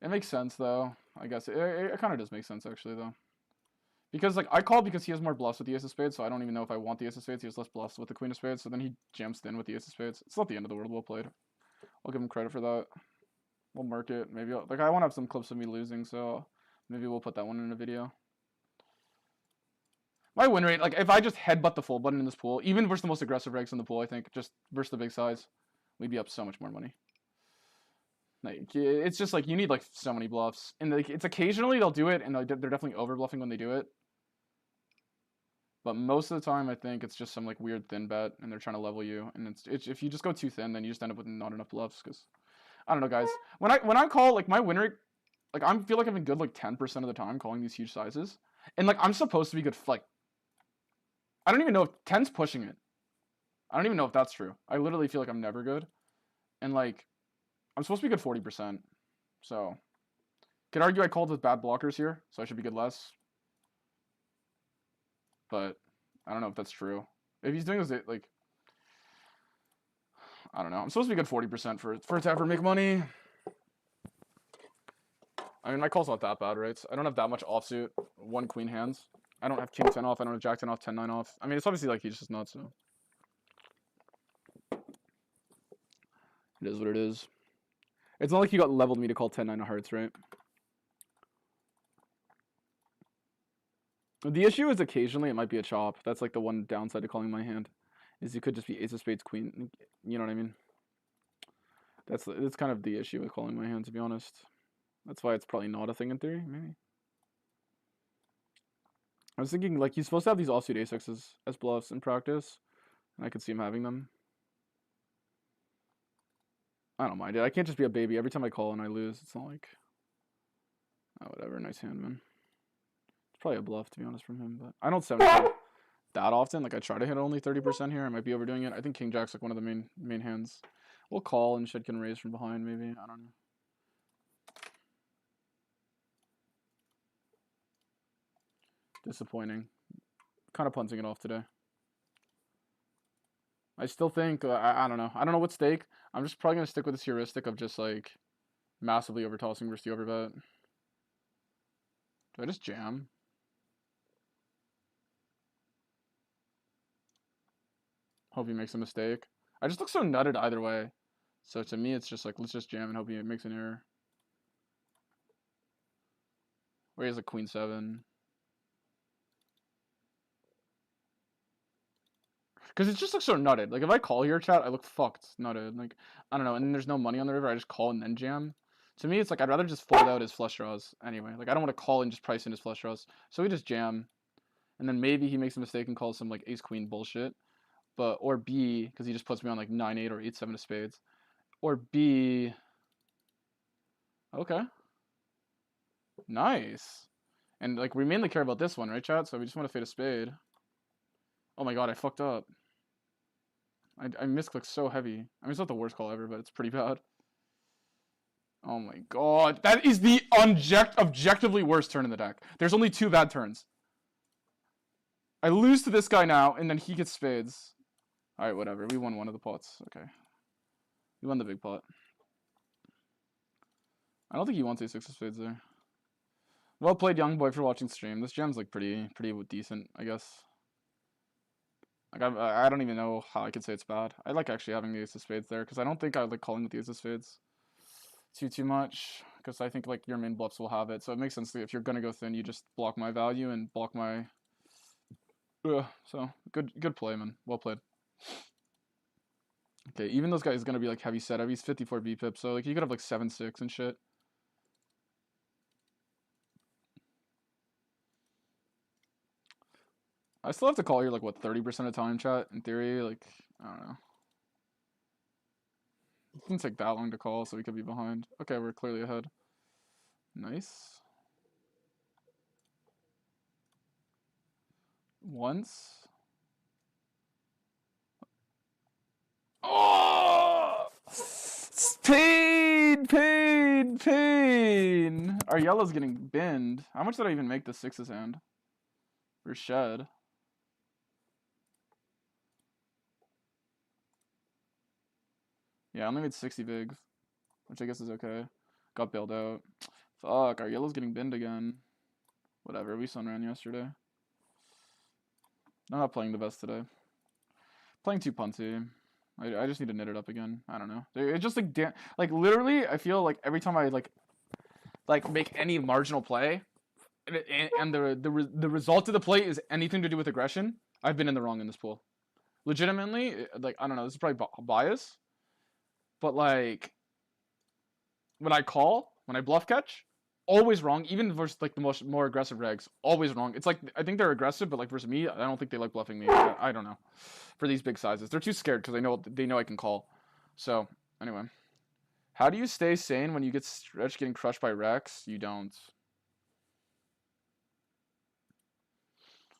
it makes sense though. I guess it kind of does make sense actually though, because like I call because he has more bluffs with the ace of spades, so I don't even know if I want the ace of spades. He has less bluffs with the queen of spades, so then he jams thin with the ace of spades. It's not the end of the world. Well played. I'll give him credit for that. We'll mark it. Maybe like I want to have some clips of me losing, so maybe we'll put that one in a video. My win rate, like if I just headbutt the full button in this pool, even versus the most aggressive regs in the pool, I think just versus the big size, we'd be up so much more money. Like it's just like you need like so many bluffs, and like it's occasionally they'll do it, and they're definitely over bluffing when they do it. But most of the time, I think it's just some like weird thin bet, and they're trying to level you. And it's if you just go too thin, then you just end up with not enough bluffs. Because I don't know, guys. When I call, like my win rate, like I feel like I've been good like 10% of the time calling these huge sizes, and like I'm supposed to be good. Like I don't even know if 10's pushing it. I don't even know if that's true. I literally feel like I'm never good, and like I'm supposed to be good 40%. So could argue I called with bad blockers here, so I should be good less. But I don't know if that's true. If he's doing this, like, I don't know. I'm supposed to be good 40% for it to ever make money. I mean, my call's not that bad, right? I don't have that much offsuit. 1 queen hands. I don't have king 10 off. I don't have jack 10 off, 10 9 off. I mean, it's obviously like he's just nuts. So it is what it is. It's not like he got leveled me to call 10 9 of hearts, right? The issue is occasionally it might be a chop. That's like the one downside to calling my hand, is you could just be ace of spades queen. You know what I mean? That's kind of the issue with calling my hand, to be honest. That's why it's probably not a thing in theory, maybe. I was thinking like he's supposed to have these offsuit ace x's as bluffs in practice, and I could see him having them. I don't mind it. I can't just be a baby every time I call and I lose. It's not like, oh, whatever. Nice hand, man. It's probably a bluff, to be honest, from him, but I don't 70 that often. Like I try to hit only 30% here. I might be overdoing it. I think king jack's like one of the main hands. We'll call and Shed can raise from behind, maybe. I don't know. Disappointing. Kind of punting it off today. I still think, I don't know. I don't know what's stake. I'm just probably going to stick with this heuristic of just like massively overtossing versus the overbet. Do I just jam? Hope he makes a mistake. I just look so nutted either way. So to me, it's just like, let's just jam and hope he makes an error. Or he has a queen 7. Because it just looks so nutted. Like, if I call here, chat, I look fucked nutted. Like, I don't know. And then there's no money on the river. I just call and then jam. To me, it's like, I'd rather just fold out his flush draws anyway. Like, I don't want to call and just price in his flush draws. So we just jam. And then maybe he makes a mistake and calls some, like, ace-queen bullshit. But, or B, because he just puts me on, like, 9-8 or 8-7 of spades. Or B... Okay. Nice. And, like, we mainly care about this one, right, chat? So we just want to fade a spade. Oh my god, I fucked up. I misclicked so heavy. I mean, it's not the worst call ever, but it's pretty bad. Oh my god. That is the objectively worst turn in the deck. There's only 2 bad turns. I lose to this guy now, and then he gets spades. Alright, whatever. We won one of the pots. Okay. We won the big pot. I don't think he wants a 6 of spades there. Well played, young boy, for watching stream. This jam's like pretty decent, I guess. Like I don't even know how I could say it's bad. I like actually having the ace of spades there because I don't think I like calling with the ace of spades too much because I think like your main bluffs will have it. So it makes sense that if you're gonna go thin, you just block my value and block my. So good play, man. Well played. Okay, even those guys gonna be like heavy setup. He's 54 bpip, so like you could have like 7-6 and shit. I still have to call here like what 30% of time, chat. In theory, like I don't know. It doesn't take that long to call, so we could be behind. Okay, we're clearly ahead. Nice. Once. Oh! Paid! pain. Our yellow's getting binned. How much did I even make the sixes hand? For shed. Yeah, I only made 60 bigs, which I guess is okay. Got bailed out. Fuck, our yellow's getting binned again. Whatever, we sunran yesterday. I'm not playing the best today. Playing too punty. I just need to knit it up again. I don't know. It's just like literally, I feel like every time I like make any marginal play, and the result of the play is anything to do with aggression, I've been in the wrong in this pool. Legitimately, like I don't know. This is probably bias. But like, when I bluff catch, always wrong. Even versus like the more aggressive regs, always wrong. It's like I think they're aggressive, but like versus me, I don't think they like bluffing me. I don't know. For these big sizes, they're too scared because they know I can call. So anyway, how do you stay sane when you get stretched getting crushed by Rex? You don't.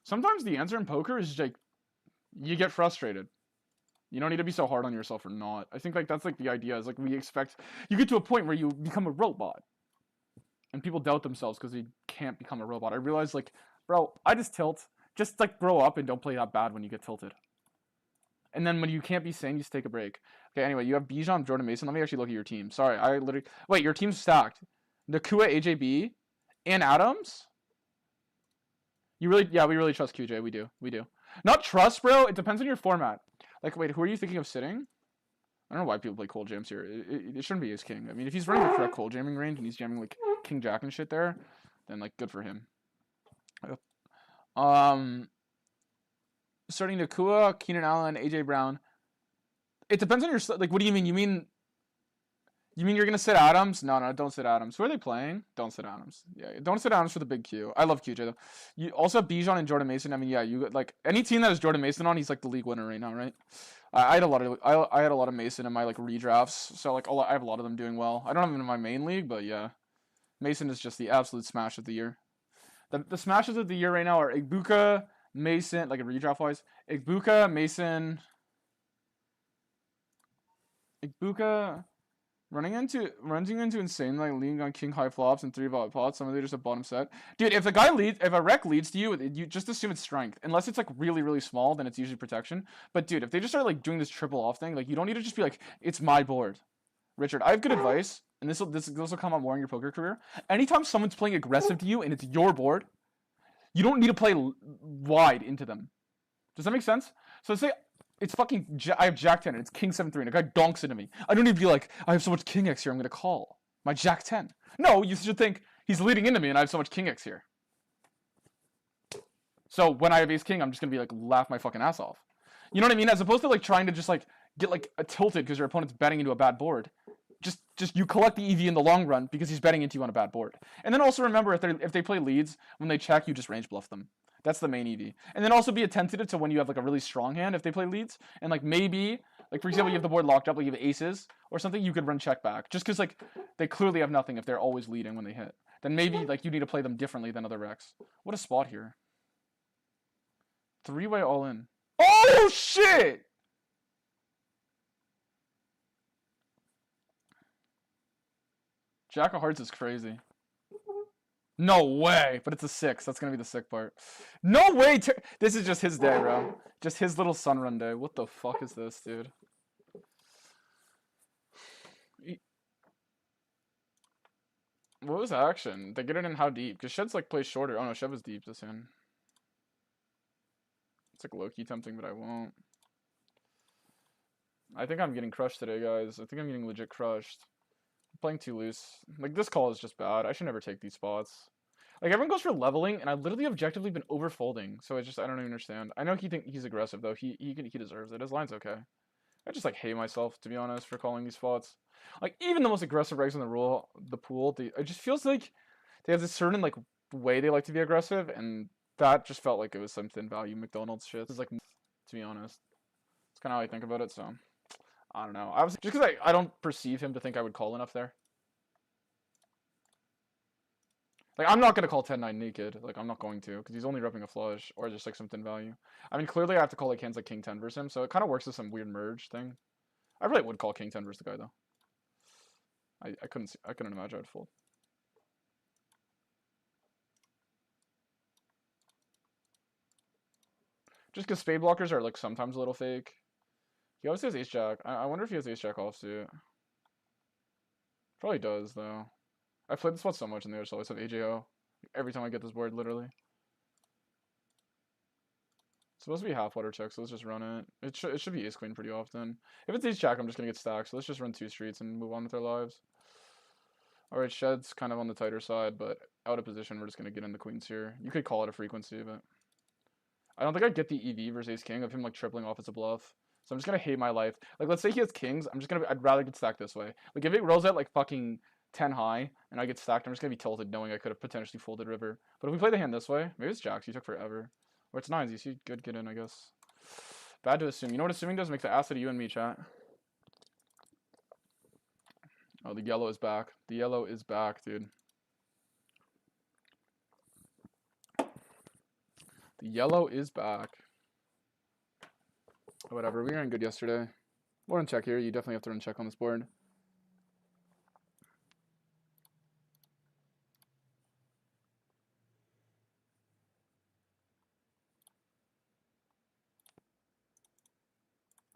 Sometimes the answer in poker is like you get frustrated. You don't need to be so hard on yourself or not. I think like that's like the idea is like we expect you get to a point where you become a robot. And people doubt themselves because they can't become a robot. I realize like, bro, I just tilt. Just like grow up and don't play that bad when you get tilted. And then when you can't be sane, you just take a break. Okay, anyway, you have Bijan, Jordan Mason. Let me actually look at your team. Sorry, I literally wait, your team's stacked. Nakua, AJB, and Adams? We really trust QJ. We do. Not trust, bro. It depends on your format. Like, wait, who are you thinking of sitting? I don't know why people play cold jams here. It shouldn't be ace king. I mean, if he's running the correct cold jamming range and he's jamming like king jack and shit there, then like good for him. Starting Nakua, Keenan Allen, AJ Brown. It depends on your like. What do you mean? You mean you're gonna sit Adams? No, don't sit Adams. Who are they playing? Don't sit Adams. Yeah, don't sit Adams for the big Q. I love QJ though. You also have Bijan and Jordan Mason. I mean, yeah, you like any team that has Jordan Mason on, he's like the league winner right now, right? I had a lot of Mason in my like redrafts, so like I have a lot of them doing well. I don't have him in my main league, but yeah, Mason is just the absolute smash of the year. The smashes of the year right now are Igbuka, Mason, like a redraft wise, Igbuka, Mason, Igbuka. Running into insane like leaning on king high flops and 3 volley pots. Some of them just a bottom set. Dude, if a rec leads to you, you just assume it's strength. Unless it's like really, really small, then it's usually protection. But dude, if they just start like doing this triple off thing, like you don't need to just be like, it's my board. Richard, I have good advice, and this will come out more in your poker career. Anytime someone's playing aggressive to you and it's your board, you don't need to play wide into them. Does that make sense? So say it's fucking, I have Jack 10 and it's King 7-3 and a guy donks into me. I don't need to be like, I have so much King X here, I'm going to call my Jack 10. No, you should think, he's leading into me and I have so much King X here. So when I have Ace King, I'm just going to be like, laugh my fucking ass off. You know what I mean? As opposed to like trying to just like, get like a tilted because your opponent's betting into a bad board. Just you collect the EV in the long run because he's betting into you on a bad board. And then also remember, if they play leads, when they check, you just range bluff them. That's the main EV. And then also be attentive to when you have like a really strong hand if they play leads. And like maybe, like for example, you have the board locked up, like you have aces or something, you could run check back. Just because like they clearly have nothing if they're always leading when they hit. Then maybe like you need to play them differently than other Recs. What a spot here. 3-way all in. Oh shit! Jack of Hearts is crazy. No way, but it's a 6. That's gonna be the sick part. No way. This is just his day, bro. Just his little sunrun day. What the fuck is this, dude? What was action? They get it in how deep? Because Shed's like plays shorter. Oh no, Shed was deep this hand. It's like low-key tempting, but I won't. I think I'm getting crushed today, guys. I think I'm getting legit crushed. Playing too loose. Like, this call is just bad. I should never take these spots. Like, everyone goes for leveling, and I've literally objectively been overfolding. So it's just, I don't even understand. I know he's aggressive, though. He deserves it. His line's okay. I just, like, hate myself, to be honest, for calling these spots. Like, even the most aggressive regs in the pool, it just feels like they have this certain, like, way they like to be aggressive, and that just felt like it was some thin value McDonald's shit. It's like, to be honest. It's kind of how I think about it, so... I don't know. Just because I don't perceive him to think I would call enough there. Like, I'm not going to call 10-9 naked. Like, I'm not going to, because he's only repping a flush, or just, like, some thin value. I mean, clearly I have to call, like, hands like King 10 versus him, so it kind of works as some weird merge thing. I really would call King 10 versus the guy, though. I couldn't imagine I'd fold. Just because spade blockers are like sometimes a little fake. He always has ace jack. I wonder if he has ace jack offsuit. Probably does though. I've played this spot so much in the other, so I always have AJO. Every time I get this board, literally. It's supposed to be half water check, so let's just run it. It should be ace queen pretty often. If it's ace jack, I'm just gonna get stacked. So let's just run 2 streets and move on with our lives. All right, Shed's kind of on the tighter side, but out of position. We're just gonna get in the queens here. You could call it a frequency, but I don't think I'd get the EV versus ace king of him like tripling off as a bluff. So I'm just gonna hate my life. Like, let's say he has kings. I'd rather get stacked this way. Like, if it rolls out like fucking 10 high and I get stacked, I'm just gonna be tilted knowing I could have potentially folded river. But if we play the hand this way, maybe it's jacks. You took forever. Or it's nines. You see, good get in, I guess. Bad to assume. You know what assuming does? Make the ass out of you and me, chat. Oh, the yellow is back. The yellow is back, dude. The yellow is back. Whatever, we were in good yesterday. We'll run check here. You definitely have to run check on this board.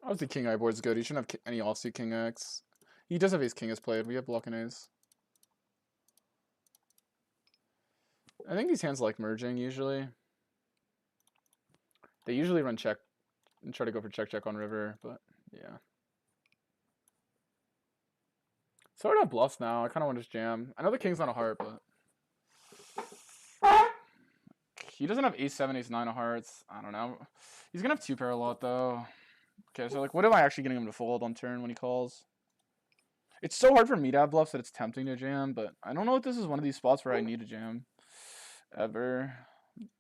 Obviously, king I board's good. He shouldn't have any offsuit king X. He does have ace king as played. We have blocking ace. I think these hands like merging usually. They usually run check and try to go for check on river, but yeah. It's hard to have bluffs now. I kind of want to just jam. I know the king's not a heart, but he doesn't have ace 7, ace 9 of hearts. I don't know. He's gonna have 2 pair a lot though. Okay, so like, what am I actually getting him to fold on turn when he calls? It's so hard for me to have bluffs that it's tempting to jam, but I don't know if this is one of these spots where I need to jam ever.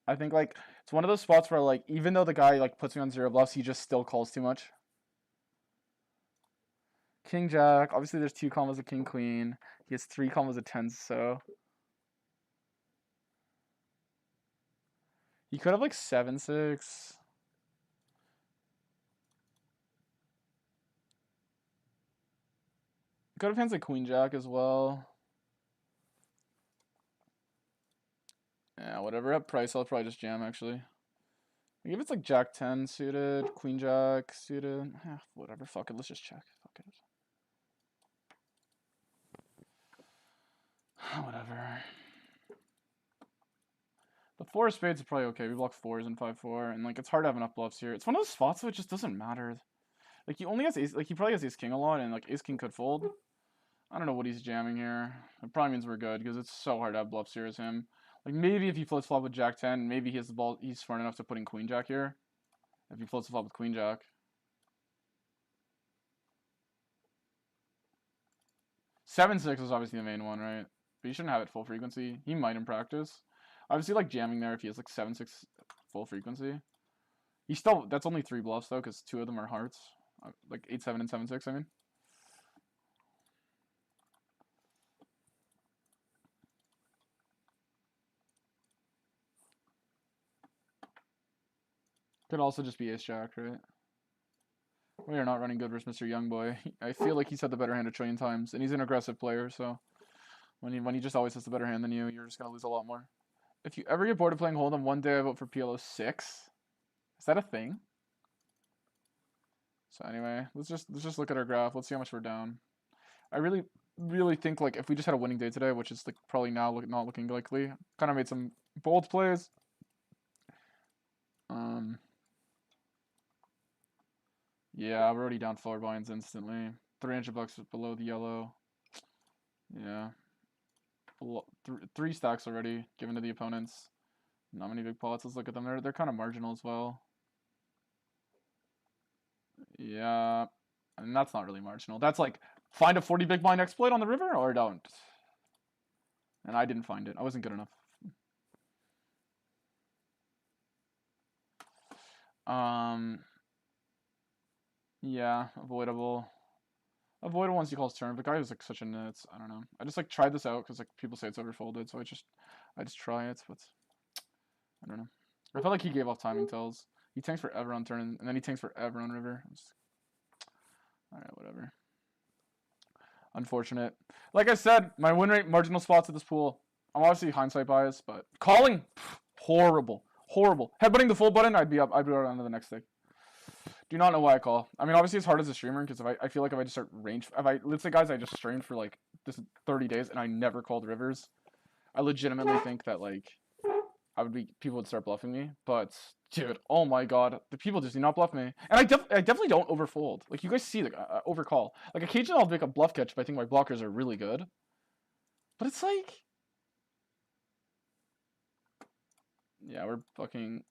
I think like it's one of those spots where like even though the guy like puts me on 0 bluffs, he just still calls too much. King jack. Obviously, there's 2 combos of king queen. He has 3 combos of tens, so he could have like 7-6. Could have hands like queen jack as well. Yeah, whatever. At price, I'll probably just jam actually. Like if it's like jack 10 suited, queen jack suited, whatever. Fuck it. Let's just check. Fuck it. Whatever. The 4 of spades is probably okay. We block 4s and 5-4, and like it's hard to have enough bluffs here. It's one of those spots where it just doesn't matter. Like he only has ace, like he probably has ace king a lot, and like ace king could fold. I don't know what he's jamming here. It probably means we're good because it's so hard to have bluffs here as him. Like maybe if he floats flop with jack 10, maybe he has the ball. He's smart enough to put in queen jack here. If he floats the flop with queen jack. 7-6 is obviously the main one, right? But you shouldn't have it full frequency. He might in practice. Obviously, like jamming there if he has like 7-6 full frequency. He still, that's only 3 bluffs though, because 2 of them are hearts. Like 8-7 and 7-6, I mean. Could also just be ace jack, right? We are not running good versus Mr. Youngboy. I feel like he's had the better hand a trillion times, and he's an aggressive player, so when he just always has the better hand than you, you're just gonna lose a lot more. If you ever get bored of playing Hold'em, one day I vote for PLO 6. Is that a thing? So anyway, let's just look at our graph. Let's see how much we're down. I really think like if we just had a winning day today, which is like probably now not looking likely, kind of made some bold plays. Yeah, we're already down 4 binds instantly. $300 below the yellow. Yeah. 3 stacks already given to the opponents. Not many big pots. Let's look at them. They're kind of marginal as well. Yeah. And that's not really marginal. That's like find a 40 big blind exploit on the river or don't. And I didn't find it. I wasn't good enough. Yeah, avoidable. Avoidable once he calls turn. The guy was like such a nuts. I don't know. I just like tried this out because like people say it's overfolded, so I just try it. But I don't know. I felt like he gave off timing tells. He tanks forever on turn, and then he tanks forever on river. All right, whatever. Unfortunate. Like I said, my win rate marginal spots at this pool. I'm obviously hindsight bias, but calling, horrible, horrible. Headbutting the full button, I'd be up. I'd be on to the next thing. Do not know why I call. I mean, obviously it's hard as a streamer because I feel like if I just start range, let's say guys, I just streamed for like this 30 days and I never called rivers. I legitimately think that like people would start bluffing me. But dude, oh my god, the people just do not bluff me, and I definitely don't overfold. Like you guys see, like overcall. Like occasionally I'll make a bluff catch if I think my blockers are really good. But it's like, yeah, we're fucking.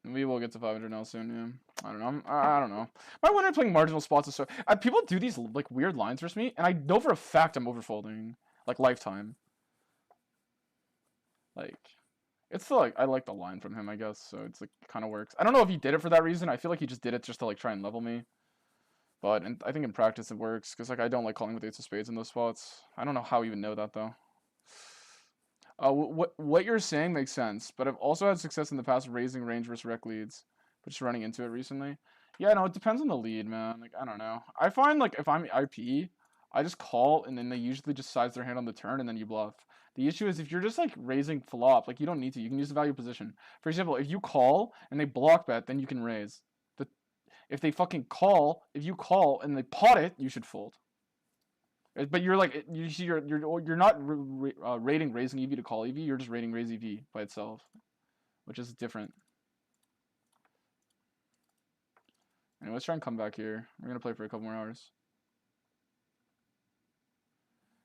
We will get to 500 now soon. Yeah, I don't know. I don't know. My win rate playing marginal spots is so. People do these like weird lines versus me, and I know for a fact I'm overfolding. Like lifetime. Like, it's still like I like the line from him, I guess. So it's like kind of works. I don't know if he did it for that reason. I feel like he just did it just to like try and level me. But I think in practice it works because like I don't like calling with ace of spades in those spots. I don't know how you even know that though. What you're saying makes sense, but I've also had success in the past raising range versus rec leads, but just running into it recently. Yeah, no, it depends on the lead, man. Like I don't know. I find like if I'm IP, I just call and then they usually just size their hand on the turn and then you bluff. The issue is if you're just like raising flop, like you don't need to. You can use the value position. For example, if you call and they block bet, then you can raise. If they fucking call, if you call and they pot it, you should fold. But you're like you're not rating raising EV to call EV. You're just rating raise EV by itself, which is different. Anyway, let's try and come back here. We're gonna play for a couple more hours.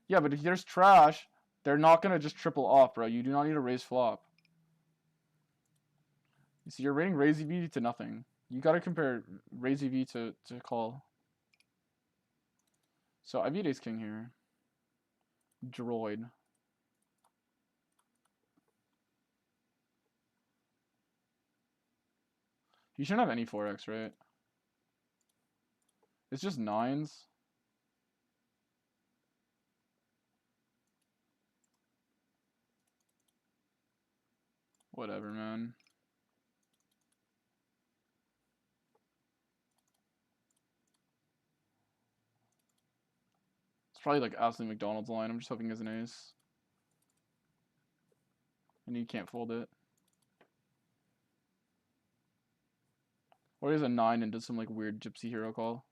Yeah, but if there's trash, they're not gonna just triple off, bro. You do not need to raise flop. You see, you're rating raise EV to nothing. You gotta compare raise EV to call. So I beat ace king here. Droid. You shouldn't have any 4x, right? It's just 9s. Whatever, man. It's probably like Ashley McDonald's line. I'm just hoping as an ace. And you can't fold it. Or he has a 9 and does some like weird gypsy hero call.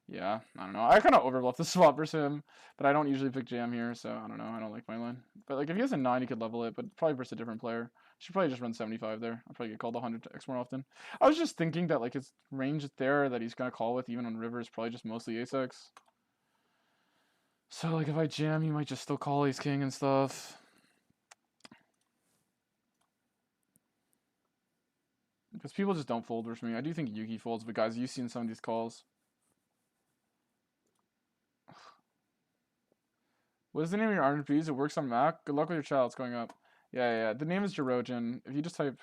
Yeah, I don't know. I kind of overbluff the swap versus him, but I don't usually pick jam here, so I don't know. I don't like my line. But like if he has a 9, he could level it, but probably versus a different player. Should probably just run 75 there. I'll probably get called 100x more often. I was just thinking that like his range there that he's gonna call with even on river is probably just mostly ace-x. So like if I jam, he might just still call ace king and stuff. Because people just don't fold versus me. I do think Yuki folds, but guys, you've seen some of these calls. What is the name of your RNPs? It works on Mac? Good luck with your child. It's going up. Yeah. The name is Jirogen. If you just type...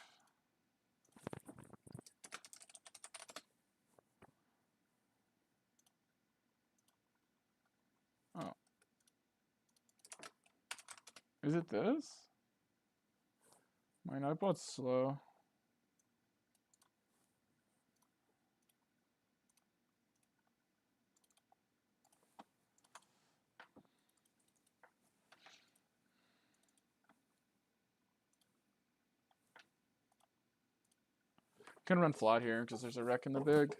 Oh. Is it this? My notebook's slow. Can run flat here because there's a wreck in the big.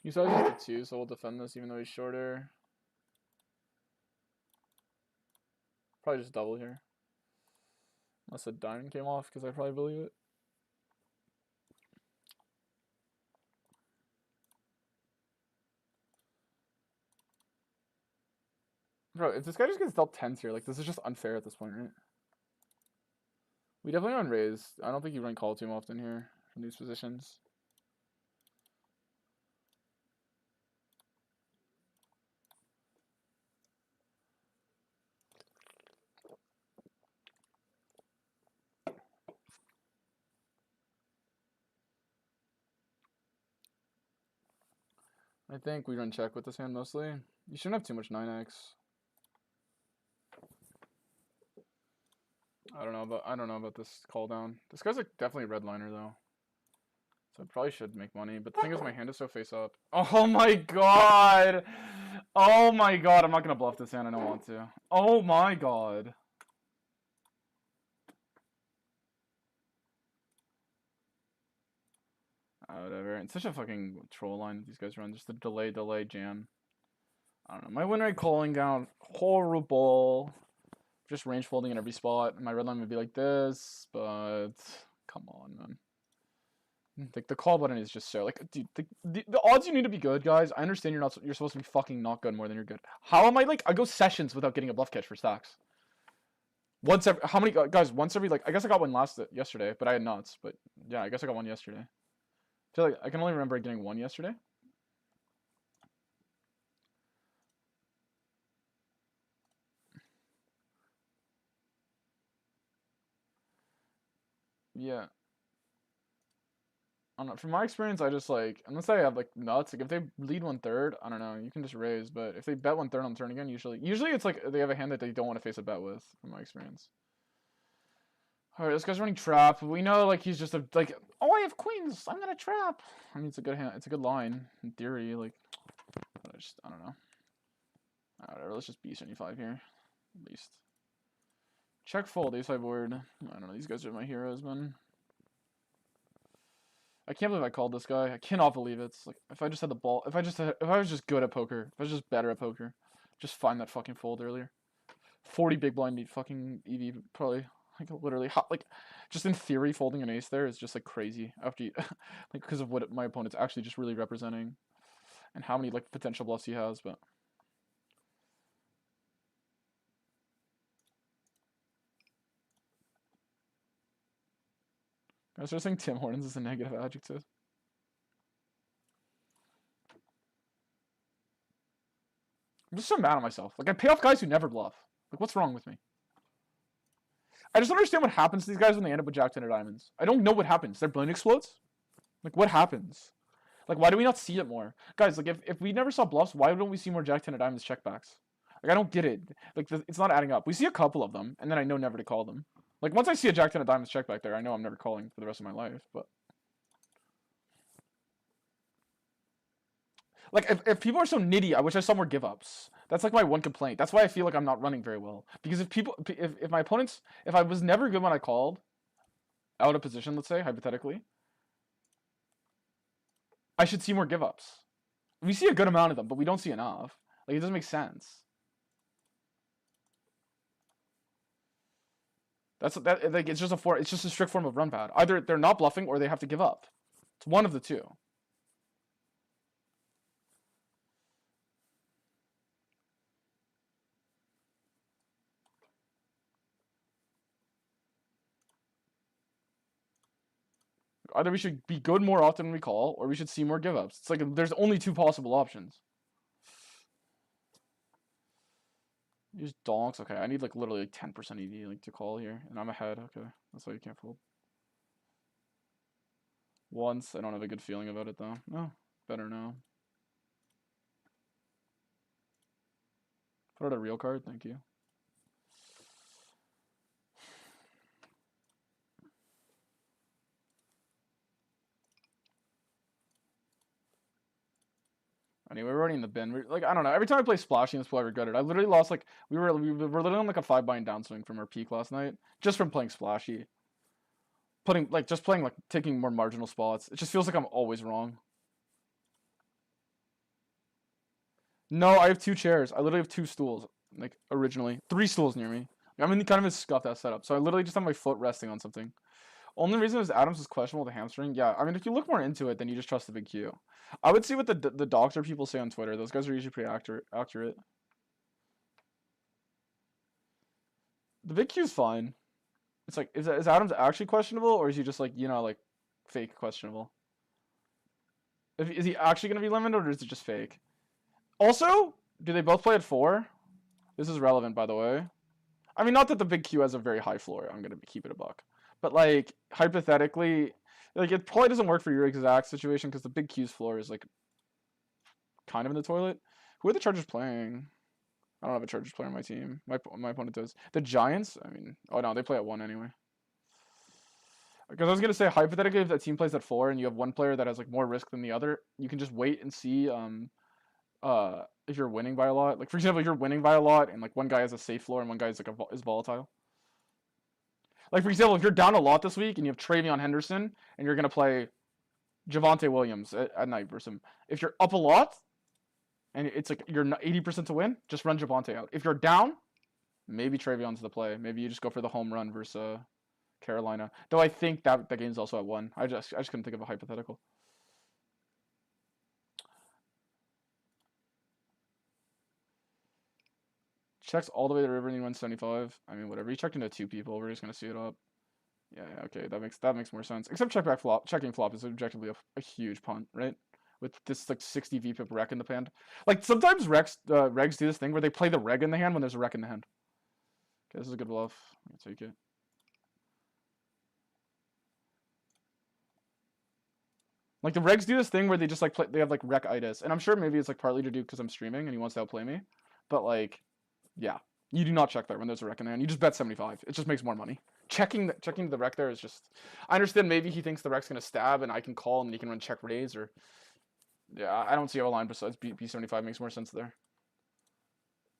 He saw just the 2, so we'll defend this even though he's shorter. Probably just double here. Unless the diamond came off, because I probably believe it. Bro, if this guy just gets dealt 10s here, like, this is just unfair at this point, right? We definitely run raise. I don't think you run call too often here from these positions. I think we run check with this hand mostly. You shouldn't have too much 9x. I don't know about this call down. This guy's like definitely a redliner though. So I probably should make money. But the thing is my hand is so face up. Oh my god! Oh my god, I'm not gonna bluff this hand, I don't want to. Oh my god. Whatever. It's such a fucking troll line that these guys run. Just the delay, jam. I don't know. My win rate calling down, horrible. Just range folding in every spot. My red line would be like this, but come on, man. Like the call button is just so like, dude. The odds you need to be good, guys. I understand you're supposed to be fucking not good more than you're good. How am I like? I go sessions without getting a bluff catch for stacks. Once every how many guys? Once every like I guess I got one yesterday, but I had nuts. But yeah, I guess I got one yesterday. I feel like I can only remember getting one yesterday. Yeah. I don't know. From my experience, I just like unless I have like nuts, like if they lead 1/3, I don't know, you can just raise. But if they bet 1/3 on the turn again, usually it's like they have a hand that they don't want to face a bet with. From my experience. All right, this guy's running trap. We know like he's just a like. Oh, I have queens. I'm gonna trap. I mean, it's a good hand. It's a good line in theory. Like, but I don't know. Whatever. Let's just B75 here, at least. Check fold, ace-5 board. I don't know. These guys are my heroes, man. I can't believe I called this guy. I cannot believe it. It's like if I just had the ball, if I was just good at poker, if I was just better at poker, just find that fucking fold earlier. 40 big blind fucking EV probably like literally like just in theory folding an ace there is just like crazy after you like because of what my opponent's actually just really representing and how many like potential bluffs he has, but. I was just saying Tim Hortons is a negative adjective. I'm just so mad at myself. Like, I pay off guys who never bluff. Like, what's wrong with me? I just don't understand what happens to these guys when they end up with Jack-10 of diamonds. I don't know what happens. Their brain explodes? Like, what happens? Like, why do we not see it more? Guys, like, if we never saw bluffs, why don't we see more Jack-10 of diamonds checkbacks? Like, I don't get it. Like, it's not adding up. We see a couple of them, and then I know never to call them. Like, once I see a Jack-10 of diamonds check back there, I know I'm never calling for the rest of my life, but... Like, if people are so nitty, I wish I saw more give-ups. That's like my one complaint. That's why I feel like I'm not running very well. Because if my opponents, if I was never good when I called, out of position, let's say, hypothetically, I should see more give-ups. We see a good amount of them, but we don't see enough. Like, it doesn't make sense. Like it's just a strict form of run pad. Either they're not bluffing or they have to give up. It's one of the two. Either we should be good more often when we call, or we should see more give ups. It's like there's only two possible options. Use donks. Okay, I need like literally like 10% EV like to call here, and I'm ahead. Okay, that's why you can't fold. Once, I don't have a good feeling about it though. No, better now. Put out a real card, thank you. Anyway, we're already in the bin. Like, I don't know. Every time I play Splashy in this pool, I regret it. I literally lost, like, we were literally on, like, a 5-bind downswing from our peak last night. Just from playing Splashy. Just playing, like, taking more marginal spots. It just feels like I'm always wrong. No, I have 2 chairs. I literally have 2 stools. Like, originally. 3 stools near me. I'm in kind of a scuffed ass setup. So I literally just have my foot resting on something. Only reason is Adams is questionable with the hamstring. Yeah, I mean, if you look more into it, then you just trust the big Q. I would see what the doctor people say on Twitter. Those guys are usually pretty accurate. The big Q's fine. It's like, is Adams actually questionable, or is he just like, you know, like, fake questionable? Is he actually going to be limited, or is it just fake? Also, do they both play at 4? This is relevant, by the way. I mean, not that the big Q has a very high floor. I'm going to keep it a buck. But, like, hypothetically, like, it probably doesn't work for your exact situation because the big Q's floor is, like, kind of in the toilet. Who are the Chargers playing? I don't have a Chargers player on my team. My opponent does. The Giants, I mean, oh no, they play at 1 anyway. Because I was gonna say, hypothetically, if that team plays at 4 and you have one player that has like more risk than the other, you can just wait and see if you're winning by a lot. Like for example, if you're winning by a lot and like one guy has a safe floor and one guy is like is volatile. Like for example, if you're down a lot this week and you have Travion Henderson and you're gonna play Javonte Williams at night versus him. If you're up a lot and it's like you're 80% to win, just run Javonte out. If you're down, maybe Travion's the play. Maybe you just go for the home run versus Carolina. Though I think that the game's also at 1. I just couldn't think of a hypothetical. Checks all the way to the river and he wins 75. I mean, whatever. He checked into 2 people. We're just gonna see it up. Yeah, okay, that makes more sense. Except checking flop is objectively a huge punt, right? With this like 60 VPIP rec in the hand. Like sometimes regs do this thing where they play the reg in the hand when there's a rec in the hand. Okay, this is a good bluff. I'll take it. Like the regs do this thing where they just like they have like rec-itis, and I'm sure maybe it's like partly to do because I'm streaming and he wants to outplay me, but like, yeah, you do not check there when there's a rec in the hand. You just bet 75. It just makes more money. Checking the rec there is just. I understand maybe he thinks the rec's gonna stab and I can call and he can run check raise or. Yeah, I don't see how a line besides B75 makes more sense there.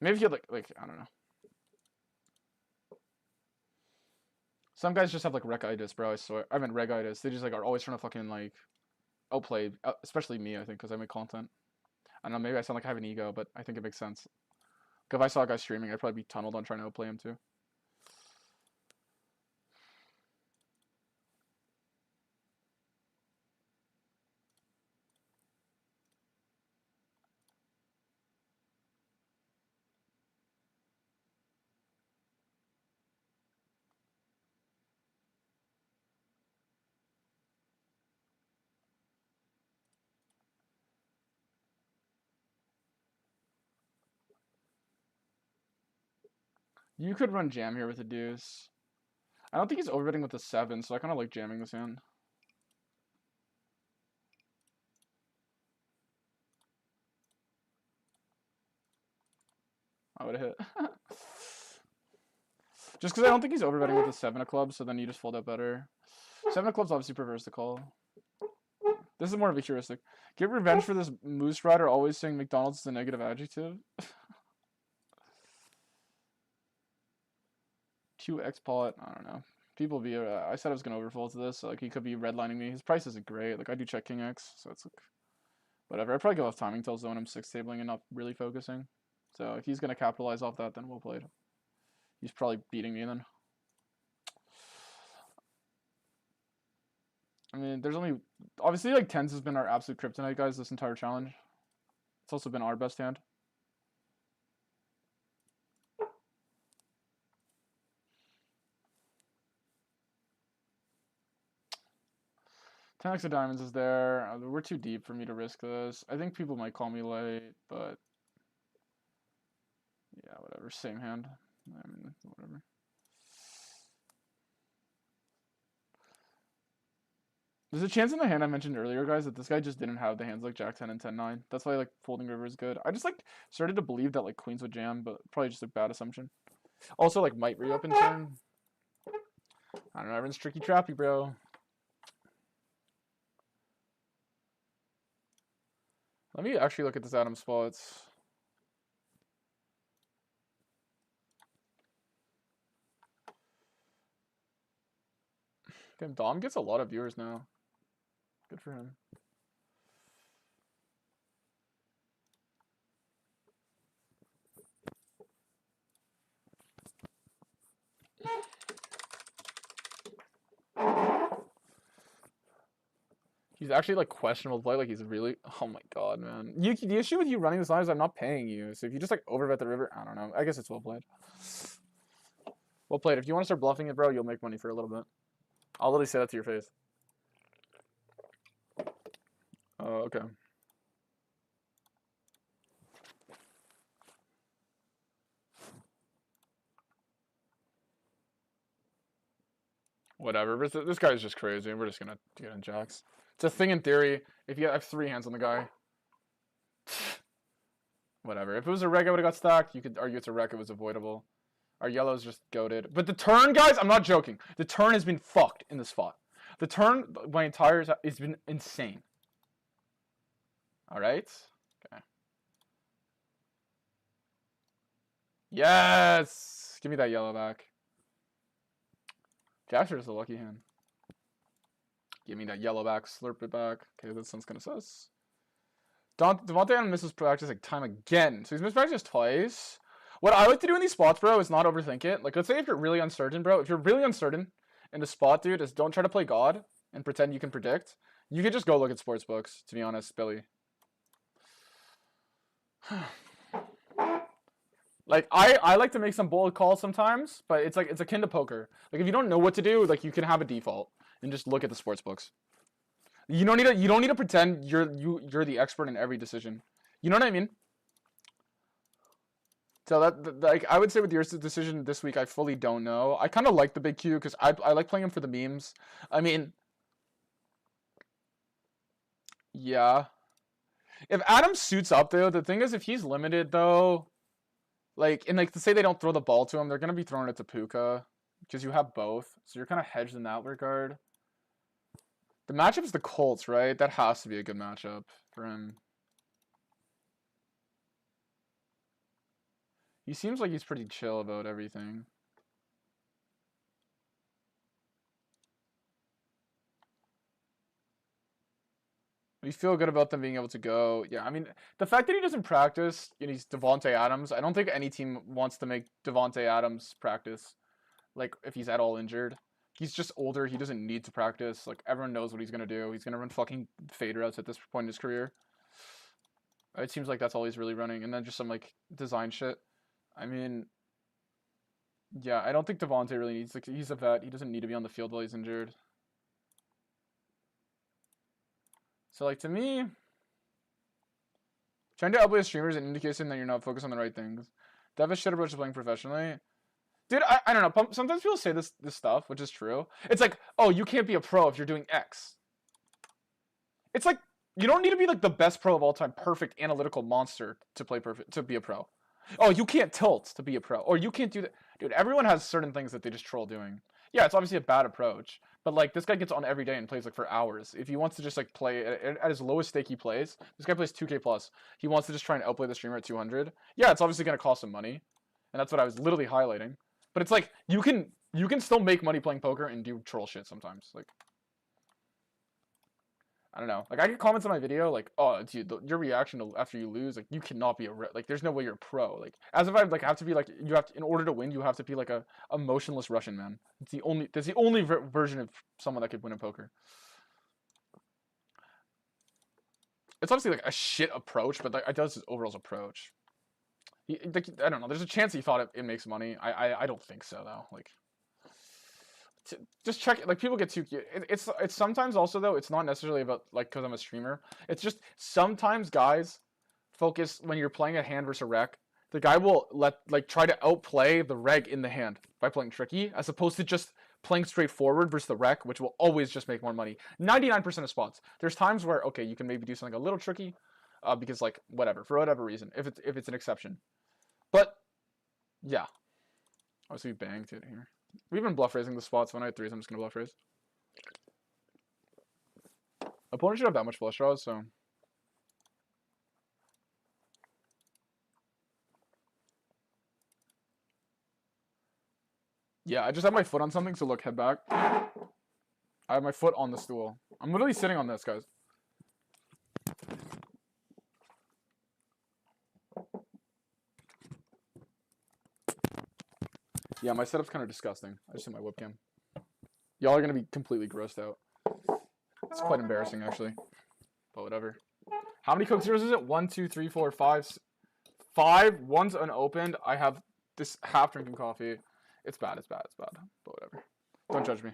Maybe he had like I don't know. Some guys just have like rec-itis, bro. I swear. I meant reg-itis. They just like are always trying to fucking like outplay, especially me. I think because I make content. I don't know. Maybe I sound like I have an ego, but I think it makes sense. If I saw a guy streaming, I'd probably be tunneled on trying to outplay him too. You could run jam here with a deuce. I don't think he's overbetting with a 7, so I kind of like jamming this hand. I would have hit. Just because I don't think he's overbetting with a 7 of clubs, so then you just fold out better. 7 of clubs obviously prefers the call. This is more of a heuristic. Get revenge for this Moose Rider always saying McDonald's is a negative adjective. 2x pot. I don't know. People be. I said I was gonna overfold to this. So like he could be redlining me. His price isn't great. Like I do check king x, so it's like whatever. I'd probably go off timing tells when I'm 6 tabling and not really focusing. So if he's gonna capitalize off that, then well played. He's probably beating me then. I mean, there's only obviously like 10s has been our absolute kryptonite, guys. This entire challenge. It's also been our best hand. 10x of diamonds is there. We're too deep for me to risk this. I think people might call me late, but yeah, whatever. Same hand. I mean, whatever. There's a chance in the hand I mentioned earlier, guys, that this guy just didn't have the hands like Jack 10 and 10-9. That's why like folding river is good. I just like started to believe that like queens would jam, but probably just a bad assumption. Also like might re-up in turn. I don't know, everyone's tricky trappy, bro. Let me actually look at this Adam spots. Damn, Dom gets a lot of viewers now. Good for him. He's actually like questionable play. Like he's really. Oh my god, man. The issue with you running this line is I'm not paying you. So if you just like overbet the river, I don't know. I guess it's well played. Well played. If you want to start bluffing it, bro, you'll make money for a little bit. I'll literally say that to your face. Oh, okay. Whatever. But this guy's just crazy. We're just gonna get in jacks. It's a thing in theory. If you have 3 hands on the guy. Whatever. If it was a reg, I would have got stacked. You could argue it's a rec, it was avoidable. Our yellow's just goated. But the turn, guys, I'm not joking. The turn has been fucked in this spot. The turn, my entire, has been insane. Alright. Okay. Yes! Give me that yellow back. Jasher is a lucky hand. Give me that yellow back, slurp it back. Okay, this one's kind of sus. Devontae Adams misses practice like time again. So he's missed practice twice. What I like to do in these spots, bro, is not overthink it. Like, let's say if you're really uncertain, bro. If you're really uncertain in the spot, dude, is don't try to play God and pretend you can predict. You could just go look at sports books, to be honest, Billy. Like, I like to make some bold calls sometimes, but it's like, it's akin to poker. Like, if you don't know what to do, like, you can have a default and just look at the sports books. You don't need to pretend you're the expert in every decision. You know what I mean? So that like I would say with your decision this week, I fully don't know. I kind of like the big Q because I like playing him for the memes. I mean, yeah. If Adam suits up though, the thing is if he's limited though, like and like to say they don't throw the ball to him, they're gonna be throwing it to Puka because you have both, so you're kind of hedged in that regard. The matchup is the Colts, right? That has to be a good matchup for him. He seems like he's pretty chill about everything. We feel good about them being able to go. Yeah, I mean, the fact that he doesn't practice, and he's Devontae Adams, I don't think any team wants to make Devontae Adams practice, like, if he's at all injured. He's just older. He doesn't need to practice. Like, everyone knows what he's going to do. He's going to run fucking fade routes at this point in his career. It seems like that's all he's really running. And then just some, like, design shit. I mean, yeah, I don't think Devontae really needs, like, he's a vet. He doesn't need to be on the field while he's injured. So, like, to me, trying to outplay streamers and indicating that you're not focused on the right things. Dev is shit about just playing professionally. Dude, I don't know. Sometimes people say this stuff, which is true. It's like, oh, you can't be a pro if you're doing X. It's like, you don't need to be like the best pro of all time, perfect analytical monster to be a pro. Oh, you can't tilt to be a pro, or you can't do that. Dude, everyone has certain things that they just troll doing. Yeah, it's obviously a bad approach, but like this guy gets on every day and plays like for hours. If he wants to just like play at his lowest stake he plays, this guy plays 2K plus. He wants to just try and outplay the streamer at 200. Yeah, it's obviously gonna cost him money, and that's what I was literally highlighting. But it's like you can still make money playing poker and do troll shit sometimes. Like I don't know. Like I get comments on my video like, "Oh, dude, your reaction to after you lose, like you cannot be like there's no way you're a pro." Like as if I like have to be like you have to, in order to win, you have to be like a motionless Russian man. That's the only version of someone that could win in poker. It's obviously like a shit approach, but like I does his overall approach. Like, I don't know. There's a chance he thought it makes money. I don't think so though. Like, just check. Like people get too cute. It's sometimes also though. It's not necessarily about like because I'm a streamer. It's just sometimes guys focus when you're playing a hand versus a rec. The guy will try to outplay the reg in the hand by playing tricky, as opposed to just playing straightforward versus the rec, which will always just make more money. 99% of spots. There's times where okay, you can maybe do something a little tricky, because like whatever for whatever reason, if it's an exception. But yeah, obviously we banged it here. We've been bluff raising the spots. When I had threes, I'm just gonna bluff raise. Opponent should have that much flush draws, so. Yeah, I just have my foot on something, so look, head back. I have my foot on the stool. I'm literally sitting on this, guys. Yeah, my setup's kind of disgusting. I just hit my webcam. Y'all are going to be completely grossed out. It's quite embarrassing, actually. But whatever. How many Coke Zeros is it? 1, 2, 3, 4, 5. 5. One's unopened. I have this half drinking coffee. It's bad, it's bad, it's bad. But whatever. Don't judge me.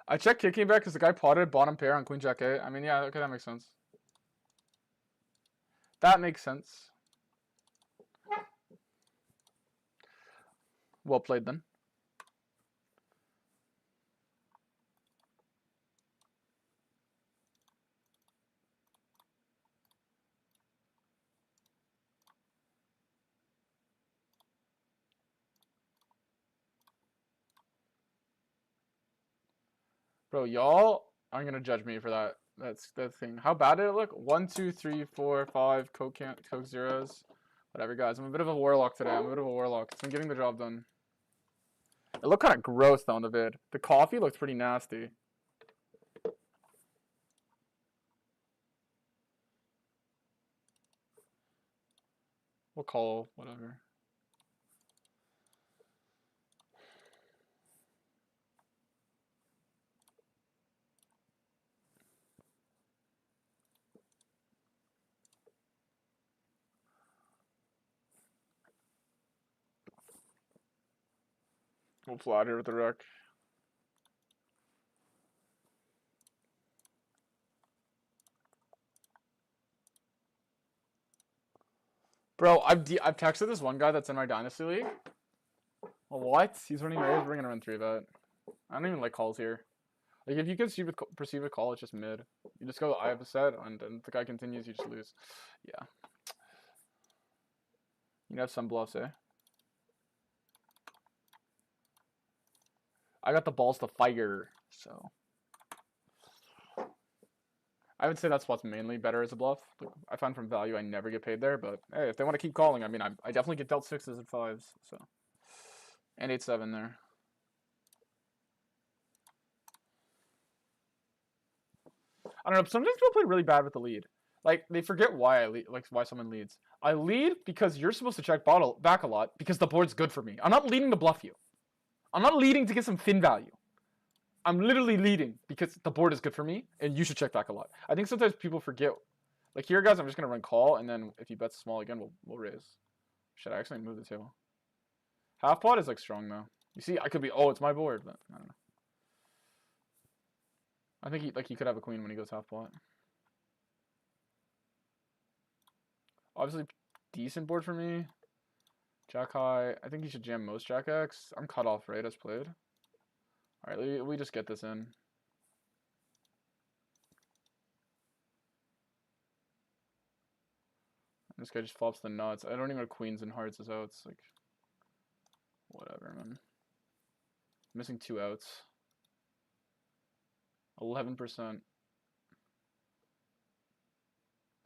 I checked kicking back because the guy potted bottom pair on Queen Jack 8. I mean, yeah, okay, that makes sense. That makes sense. Well played then. Bro, y'all aren't gonna judge me for that. That's that thing. How bad did it look? 1, 2, 3, 4, 5 Coke zeros. Whatever, guys. I'm a bit of a warlock today. I'm a bit of a warlock. So I'm getting the job done. It looked kind of gross though in the vid. The coffee looked pretty nasty. We'll call whatever. We'll flat here with the wreck. Bro, I've texted this one guy that's in my Dynasty League. Well, what? He's running raise. We're gonna run 3-bet. I don't even like calls here. Like, if you can perceive a call, it's just mid. You just go, I have a set, and if the guy continues, you just lose. Yeah. You have some bluffs, eh? I got the balls to fire, so. I would say that spot's mainly better as a bluff. Like, I find from value I never get paid there, but hey, if they want to keep calling, I mean, I definitely get dealt 6s and 5s, so. And 8-7 there. I don't know, sometimes people play really bad with the lead. Like, they forget why I lead, like, why someone leads. I lead because you're supposed to check back a lot because the board's good for me. I'm not leading to bluff you. I'm not leading to get some fin value. I'm literally leading because the board is good for me, and you should check back a lot. I think sometimes people forget. Like here, guys, I'm just going to run call, and then if he bets small again, we'll raise. Should I actually move the table? Half pot is, like, strong, though. You see, I could be, oh, it's my board, but I don't know. I think he could have a queen when he goes half pot. Obviously, decent board for me. Jack high. I think he should jam most Jack X. I'm cut off right as played. All right, we just get this in. This guy just flops the nuts. I don't even have queens and hearts as outs. Like, whatever, man. Missing 2 outs. 11%.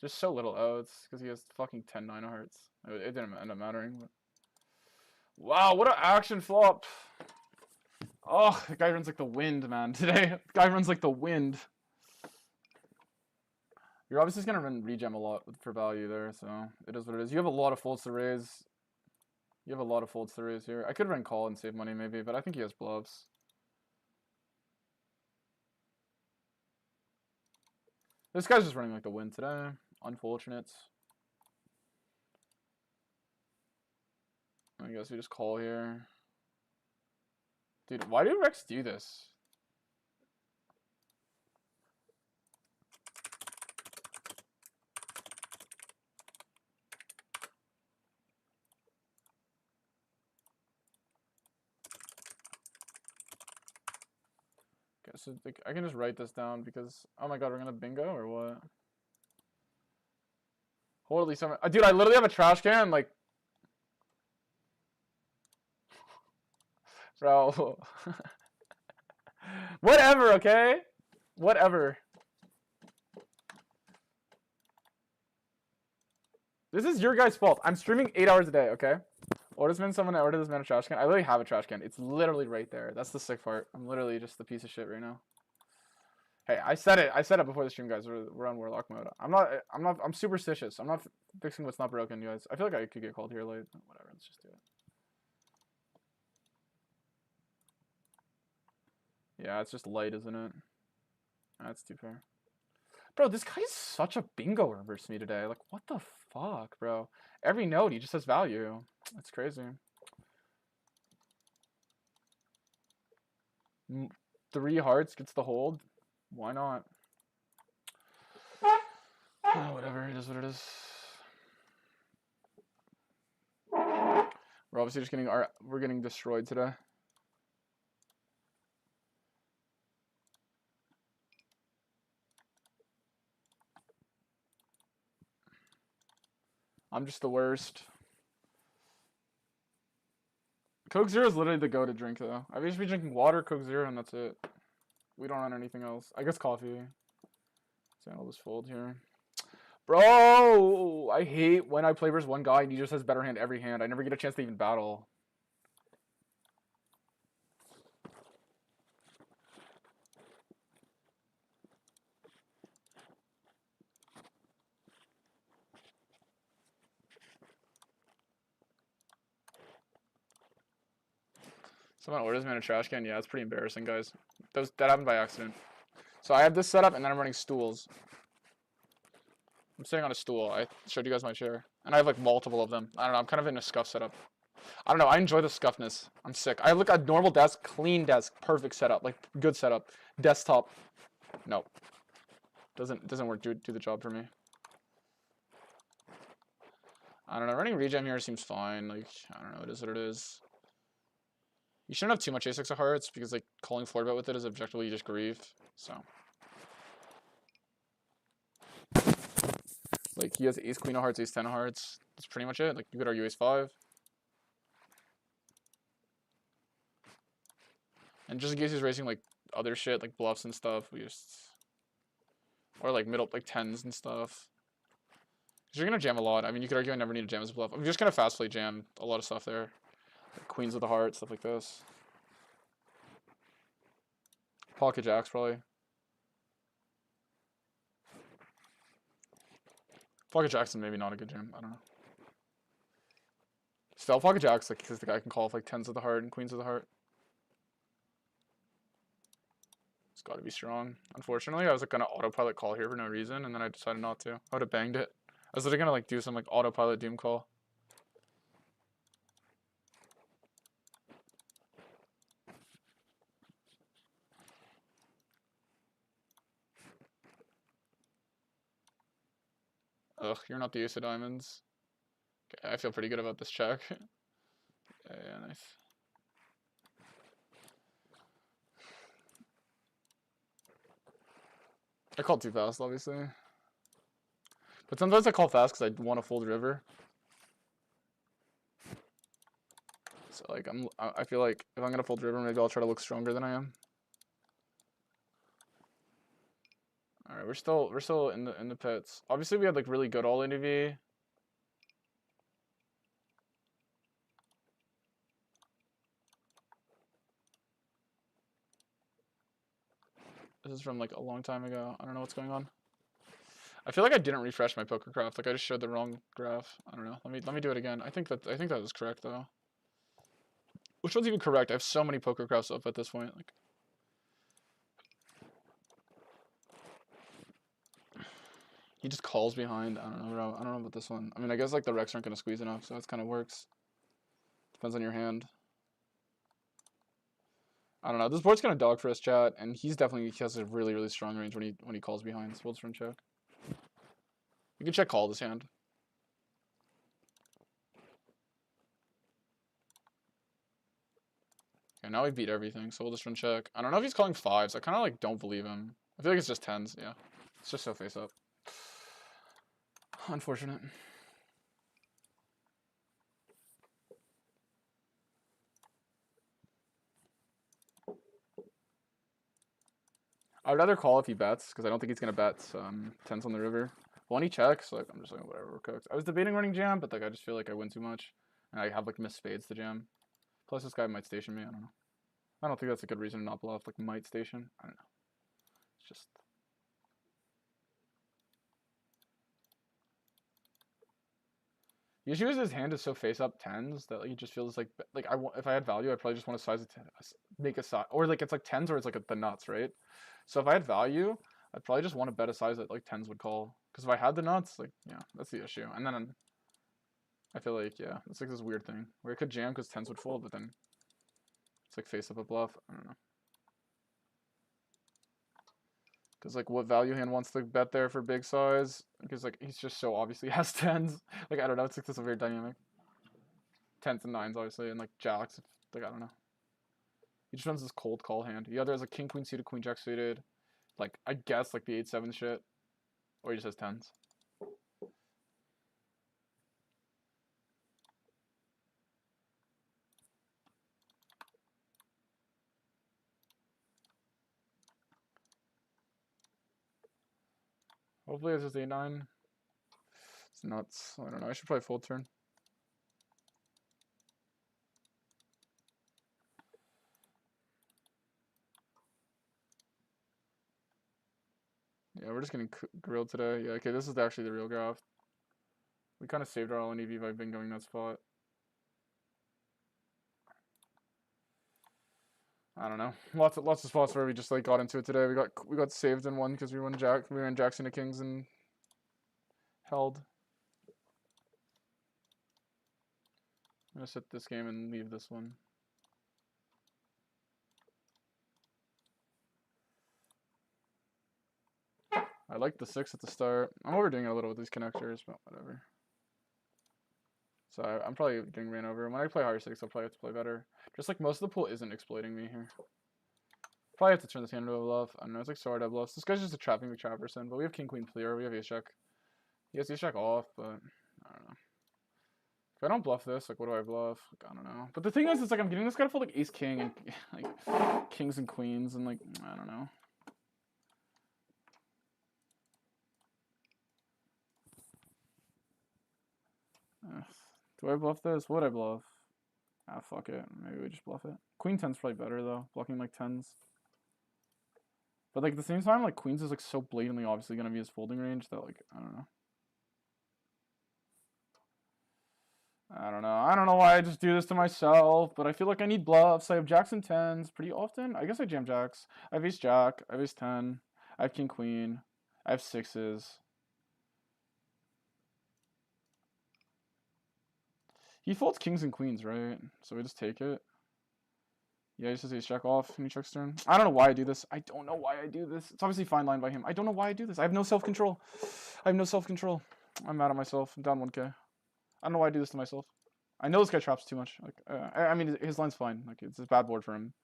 Just so little outs because he has fucking 10-9 of hearts. It didn't end up mattering. But... Wow, what an action flop. Oh, the guy runs like the wind, man. Today, the guy runs like the wind. You're obviously going to run regem a lot for value there, so it is what it is. You have a lot of folds to raise. You have a lot of folds to raise here. I could run call and save money maybe, but I think he has bluffs. This guy's just running like the wind today. Unfortunate. I guess we just call here. Dude, why do Rex do this? Okay, so I can just write this down because, oh my god, we're gonna bingo or what? Holy summer. Dude, I literally have a trash can, like. Bro. Whatever, okay? Whatever. This is your guys' fault. I'm streaming 8 hours a day, okay? Order this man a trash can. I literally have a trash can. It's literally right there. That's the sick part. I'm literally just the piece of shit right now. Hey, I said it before the stream, guys. We're on warlock mode. I'm superstitious. I'm not fixing what's not broken, guys. I feel like I could get called here late. Whatever, let's just do it. Yeah, it's just light, isn't it? That's too fair. Bro, this guy's such a bingoer versus me today. Like, what the fuck, bro? Every note, he just has value. That's crazy. 3 hearts gets the hold. Why not? Oh, whatever, it is what it is. We're obviously just we're getting destroyed today. I'm just the worst. Coke Zero is literally the go-to drink, though. I used to be drinking water, Coke Zero, and that's it. We don't run anything else. I guess coffee. So I'll just fold here. Bro, I hate when I play versus one guy and he just has better hand every hand. I never get a chance to even battle. Someone orders me in a trash can. Yeah, it's pretty embarrassing, guys. That happened by accident. So I have this setup, and then I'm running stools. I'm sitting on a stool. I showed you guys my chair. And I have, like, multiple of them. I don't know. I'm kind of in a scuff setup. I don't know. I enjoy the scuffness. I'm sick. I look at normal desk, clean desk, perfect setup. Like, good setup. Desktop. No. Doesn't work. Do the job for me. I don't know. Running regen here seems fine. Like, I don't know. It is what it is. You shouldn't have too much A6 of hearts because, like, calling forward bet with it is objectively just grief. So. Like, he has ace queen of hearts, ace 10 of hearts. That's pretty much it. Like, you could argue ace 5. And just in case he's racing, like, other shit, like bluffs and stuff, we just... Or, like, middle, like, 10s and stuff. Because you're going to jam a lot. I mean, you could argue I never need to jam as a bluff. I'm just going to fast play jam a lot of stuff there. Like queens with the heart, stuff like this. Pocket jacks, probably. Pocket Jackson, maybe not a good jam. I don't know. Still, Pocket Jacks, like, because the guy can call off, like, 10s of the heart and queens of the heart. It's got to be strong. Unfortunately, I was, like, going to autopilot call here for no reason, and then I decided not to. I would have banged it. I was literally going to, like, do some, like, autopilot doom call. Ugh, you're not the ace of diamonds. Okay, I feel pretty good about this check. Yeah, nice. I called too fast, obviously. But sometimes I call fast because I want to fold river. So, like, I feel like if I'm going to fold river, maybe I'll try to look stronger than I am. Alright, we're still in the pits. Obviously we had like really good all NAV. This is from like a long time ago. I don't know what's going on. I feel like I didn't refresh my poker craft. Like I just showed the wrong graph. I don't know. Let me do it again. I think that was correct though. Which one's even correct? I have so many poker crafts up at this point. Like he just calls behind. I don't know, bro. I don't know about this one. I mean, I guess like the Rex aren't gonna squeeze enough, so that kind of works. Depends on your hand. I don't know. This board's kind of dog for us, chat, and he has a really strong range when he calls behind. So we'll just run check. You can check call this hand. Okay, now we beat everything, so we'll just run check. I don't know if he's calling 5s. I kind of like don't believe him. I feel like it's just 10s. Yeah, it's just so face up. Unfortunate. I'd rather call if he bets, because I don't think he's going to bet 10s on the river. But when he checks, like, I'm just like, whatever, we're cooked. I was debating running jam, but like I just feel like I win too much. And I have like missed spades to jam. Plus this guy might station me, I don't know. I don't think that's a good reason to not bluff, like might station. I don't know. It's just... The issue is his hand is so face up 10s that like, he just feels like if I had value, I'd probably just want to size it to make a size, or like it's like 10s or it's like the nuts, right? So if I had value, I'd probably just want to bet a size that like 10s would call. Because if I had the nuts, like yeah, that's the issue. And then I feel like yeah, it's like this weird thing where it could jam because 10s would fold, but then it's like face up a bluff. I don't know. Because, like, what value hand wants to bet there for big size? Because, like, he's just so obviously has 10s. Like, I don't know. It's like this weird dynamic. 10s and 9s, obviously, and, like, jacks. Like, I don't know. He just runs this cold call hand. He either has, like, king, queen suited, queen, jack suited. Like, I guess, like, the 8-7 shit. Or he just has 10s. Hopefully it's just 8-9. It's nuts. I don't know. I should probably fold turn. Yeah, we're just getting grilled today. Yeah, okay, this is actually the real graph. We kind of saved our all in EV by bingoing that spot. I don't know. Lots of spots where we just like got into it today. We got saved in one because we ran jacks into kings and held. I'm gonna sit this game and leave this one. I like the 6 at the start. I'm overdoing it a little with these connectors, but whatever. So I'm probably getting ran over. When I play higher 6, I'll probably have to play better. Just like most of the pool isn't exploiting me here. Probably have to turn this hand into a bluff. I don't know, it's like so hard to bluffs. This guy's just a trapping McTrapperson, but we have king queen clear. We have ace jack. He has ace jack off, but I don't know. If I don't bluff this, like what do I bluff? Like, I don't know. But the thing is, it's like I'm getting this guy to fold like ace king and like kings and queens and like I don't know. Do I bluff this? What would I bluff? Ah, fuck it. Maybe we just bluff it. Queen 10's probably better though. Blocking like 10s. But like at the same time, like queens is like so blatantly obviously gonna be his folding range that like I don't know. I don't know why I just do this to myself, but I feel like I need bluffs. I have jacks and 10s pretty often. I guess I jam jacks. I have ace jack. I have ace 10. I have king queen. I have 6s. He folds kings and queens, right? So we just take it. Yeah, he just says ace jack off and he checks turn. I don't know why I do this. I don't know why I do this. It's obviously fine line by him. I don't know why I do this. I have no self-control. I have no self-control. I'm mad at myself. I'm down 1k. I don't know why I do this to myself. I know this guy traps too much. Like, I mean, his line's fine. Like, it's a bad board for him.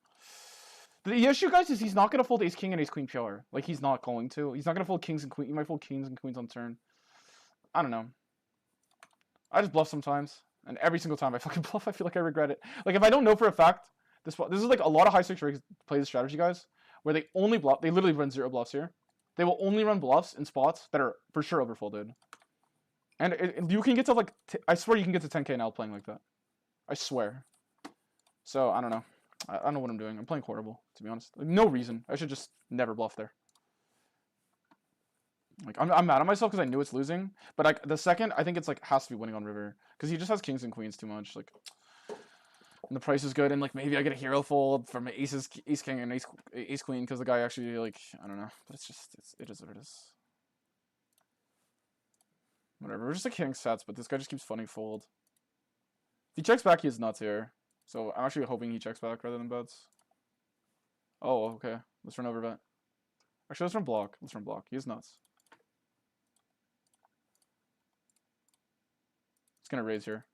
The issue, guys, is he's not gonna fold ace king and ace queen pure. Like, he's not going to. He's not gonna fold kings and queens. He might fold kings and queens on turn. I don't know. I just bluff sometimes, and every single time I fucking bluff, I feel like I regret it. Like, if I don't know for a fact, this is like a lot of high stakes rigs play this strategy, guys, where they only bluff. They literally run 0 bluffs here. They will only run bluffs in spots that are for sure overfolded. And you can get to like, I swear you can get to 10k now playing like that. I swear. So, I don't know. I don't know what I'm doing. I'm playing horrible, to be honest. Like, no reason. I should just never bluff there. Like, I'm mad at myself because I knew it's losing. But like the second, I think it's like has to be winning on river. Because he just has kings and queens too much. Like, and the price is good. And like maybe I get a hero fold from ace king and ace queen because the guy actually like, I don't know. But it's just, it is what it is. Whatever, we're just like hitting sets, but this guy just keeps funding fold. If he checks back, he is nuts here. So I'm actually hoping he checks back rather than bets. Oh, okay. Let's run over bet. Actually, let's run block. Let's run block. He is nuts. It's gonna raise here.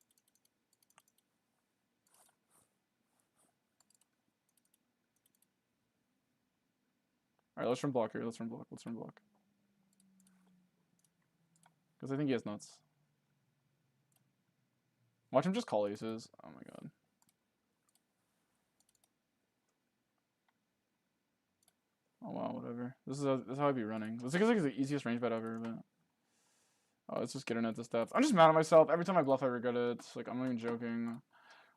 Alright, let's run block here. Let's run block. Let's run block. Because I think he has nuts. Watch him just call aces. Oh my god. Oh wow, whatever. This is how I'd be running. This is like the easiest range bet ever, but oh, it's just getting at the steps. I'm just mad at myself. Every time I bluff, I regret it. It's like I'm not even joking.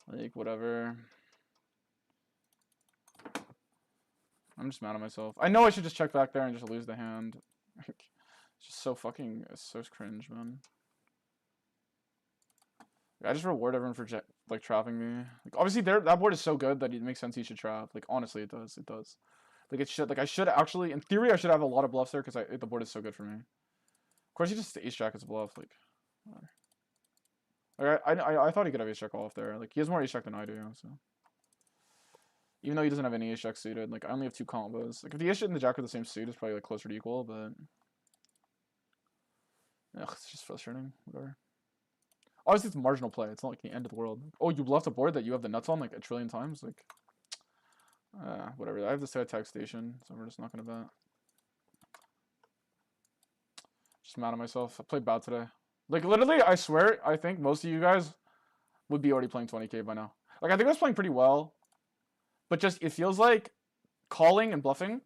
Like whatever. I'm just mad at myself. I know I should just check back there and just lose the hand. It's just so fucking, it's so cringe, man. I just reward everyone for like trapping me. Like obviously that board is so good that it makes sense he should trap. Like honestly, it does. It does. Like it should. Like I should actually, in theory, I should have a lot of bluffs there because the board is so good for me. Of course, he just ace jack as a bluff. Like, I thought he could have ace jack off there. Like he has more ace jack than I do. So even though he doesn't have any ace jack suited, like I only have 2 combos. Like if the ace and the jack are the same suit, it's probably like closer to equal. But ugh, it's just frustrating. Whatever. Obviously, it's marginal play. It's not like the end of the world. Oh, you bluffed a board that you have the nuts on like a trillion times. Like, whatever. I have this attack station, so we're just not gonna bet. Just mad at myself. I played bad today. Like literally, I swear, I think most of you guys would be already playing 20k by now. Like I think I was playing pretty well, but just it feels like calling and bluffing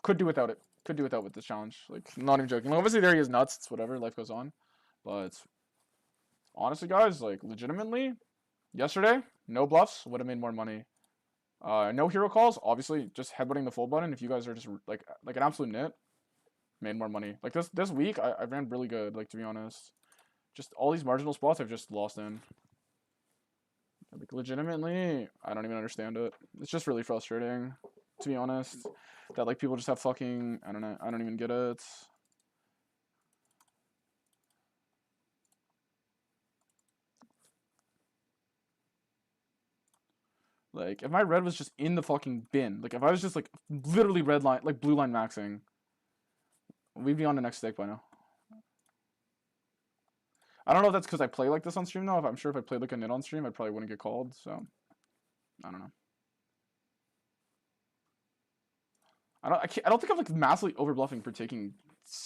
could do without it. Could do without with this challenge. Like, not even joking. Like, obviously, there he is nuts. It's whatever. Life goes on. But honestly, guys, like, legitimately, yesterday, no bluffs would have made more money. No hero calls. Obviously, just headbutting the full button. If you guys are just like an absolute nit, made more money. Like this week, I ran really good. Like, to be honest, just all these marginal spots I've just lost in. Like, legitimately, I don't even understand it. It's just really frustrating, to be honest, that like people just have fucking, I don't know, I don't even get it. Like, if my red was just in the fucking bin, like if I was just like literally red line, like blue line maxing, we'd be on the next stake by now. I don't know if that's because I play like this on stream though. I'm sure if I played like a nit on stream, I probably wouldn't get called. So, I don't know. I don't think I'm like massively over bluffing for taking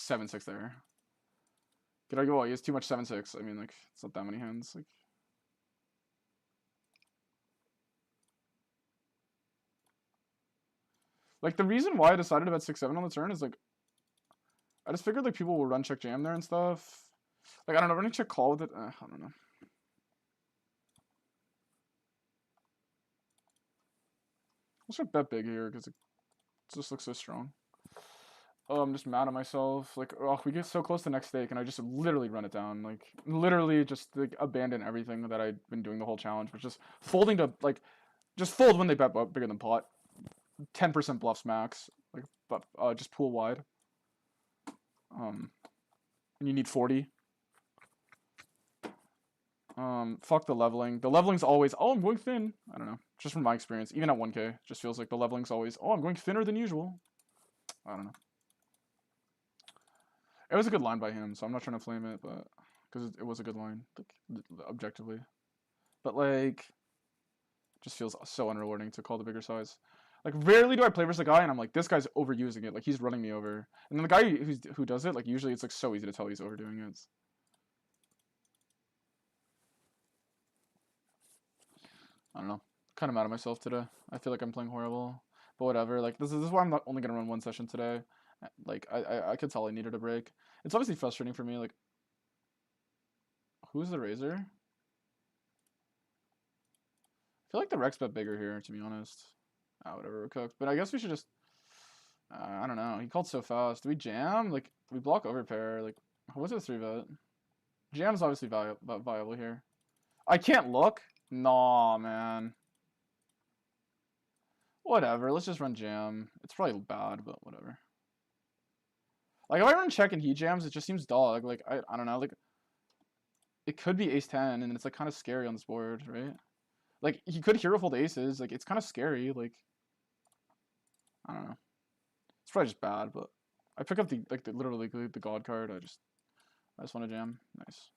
7-6 there. Could I go? Oh, he has too much 7-6. I mean, like, it's not that many hands. Like the reason why I decided to bet 6-7 on the turn is like, I just figured like people will run check jam there and stuff. Like, I don't know, running check call with it. I don't know. Let's just bet big here because it just looks so strong. Oh, I'm just mad at myself. Like, oh, we get so close to next stake, and I just literally run it down. Like, literally just like abandon everything that I'd been doing the whole challenge, which just folding to like, just fold when they bet bigger than pot. 10% bluffs max. Like, but just pool wide. And you need 40. Fuck the leveling. The leveling's always, oh, I'm going thin. I don't know. Just from my experience, even at 1K, just feels like the leveling's always, oh, I'm going thinner than usual. I don't know. It was a good line by him, so I'm not trying to flame it, but because it was a good line, like, objectively. But like, just feels so unrewarding to call the bigger size. Like, rarely do I play versus a guy and I'm like, this guy's overusing it. Like, he's running me over. And then the guy who does it, like, usually it's like so easy to tell he's overdoing it. I don't know. Kind of mad at myself today. I feel like I'm playing horrible, but whatever. Like, this is why I'm not only gonna run one session today. Like, I could tell I needed a break. It's obviously frustrating for me. Like, who's the Razor? I feel like the Rex bet bigger here, to be honest. Whatever, we're cooked. But I guess we should just, I don't know. He called so fast. Do we jam? Like, do we block overpair? Like, what's a 3-bet? Jam's obviously viable here. I can't look? Nah, man. Whatever, let's just run jam. It's probably bad, but whatever. Like, if I run check and he jams, it just seems dog. Like, I don't know, like, it could be ace-10, and it's, like, kind of scary on this board, right? Like, he could hero fold aces. Like, it's kind of scary. Like, I don't know. It's probably just bad, but I pick up the, like, literally the god card. I just want to jam. Nice.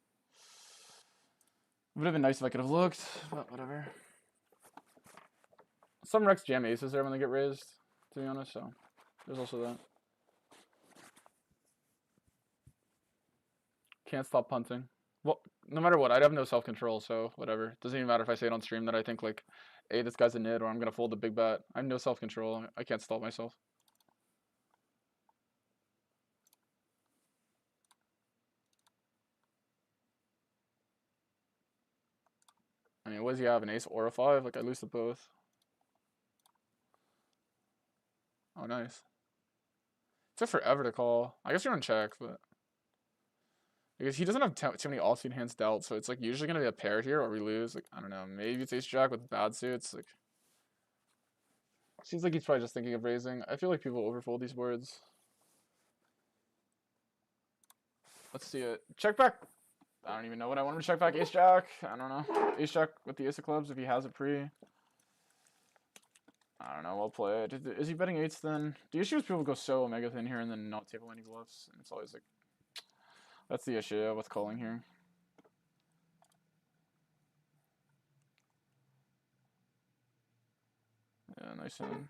It would have been nice if I could have looked, but whatever. Some Rex jam aces there when they get raised, to be honest, so there's also that. Can't stop punting. Well, no matter what, I'd have no self-control, so whatever. Doesn't even matter if I say it on stream that I think, like, hey, this guy's a nit, or I'm going to fold a big bet. I have no self-control. I can't stop myself. I mean, what does he have, an ace or a 5? Like, I lose to both. Oh, nice. It took forever to call. I guess you're on check, but... Because he doesn't have too many offsuit hands dealt, so it's like usually going to be a pair here or we lose. Like, I don't know, maybe it's ace-jack with bad suits. Like, seems like he's probably just thinking of raising. I feel like people overfold these boards. Let's see it. Check back. I don't even know what I want to check back. Ace-jack. I don't know. Ace-jack with the ace of clubs if he has it pre. I don't know. We'll play it. Is he betting eights then? The issue is people go so omega thin here and then not table any bluffs. And it's always like... That's the issue with calling here. Yeah, nice hand.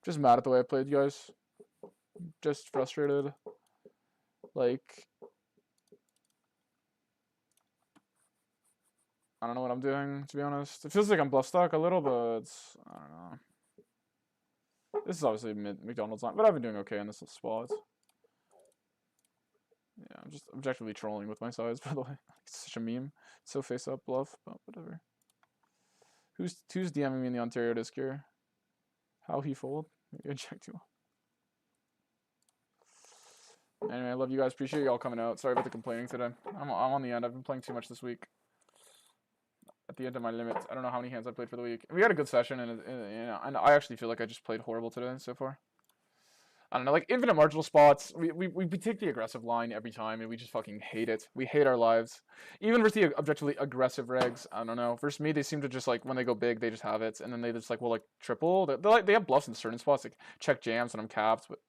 Just mad at the way I played, guys. Just frustrated. Like... I don't know what I'm doing, to be honest. It feels like I'm bluff stuck a little, but I don't know. This is obviously McDonald's line, but I've been doing okay in this spot. Yeah, I'm just objectively trolling with my size, by the way. It's such a meme. It's so face up bluff, but whatever. Who's DMing me in the Ontario disc here? How he fold? Maybe I checked you. Anyway, I love you guys. Appreciate you all coming out. Sorry about the complaining today. I'm on the end. I've been playing too much this week. At the end of my limits. I don't know how many hands I played for the week. We had a good session, and you know, and I actually feel like I just played horrible today so far. I don't know, like infinite marginal spots. We take the aggressive line every time, and we just fucking hate it. We hate our lives. Even with the objectively aggressive regs, I don't know. Versus me, they seem to just like when they go big, they just have it, and then they just like will like triple. They have bluffs in certain spots, like check jams, and I'm capped, but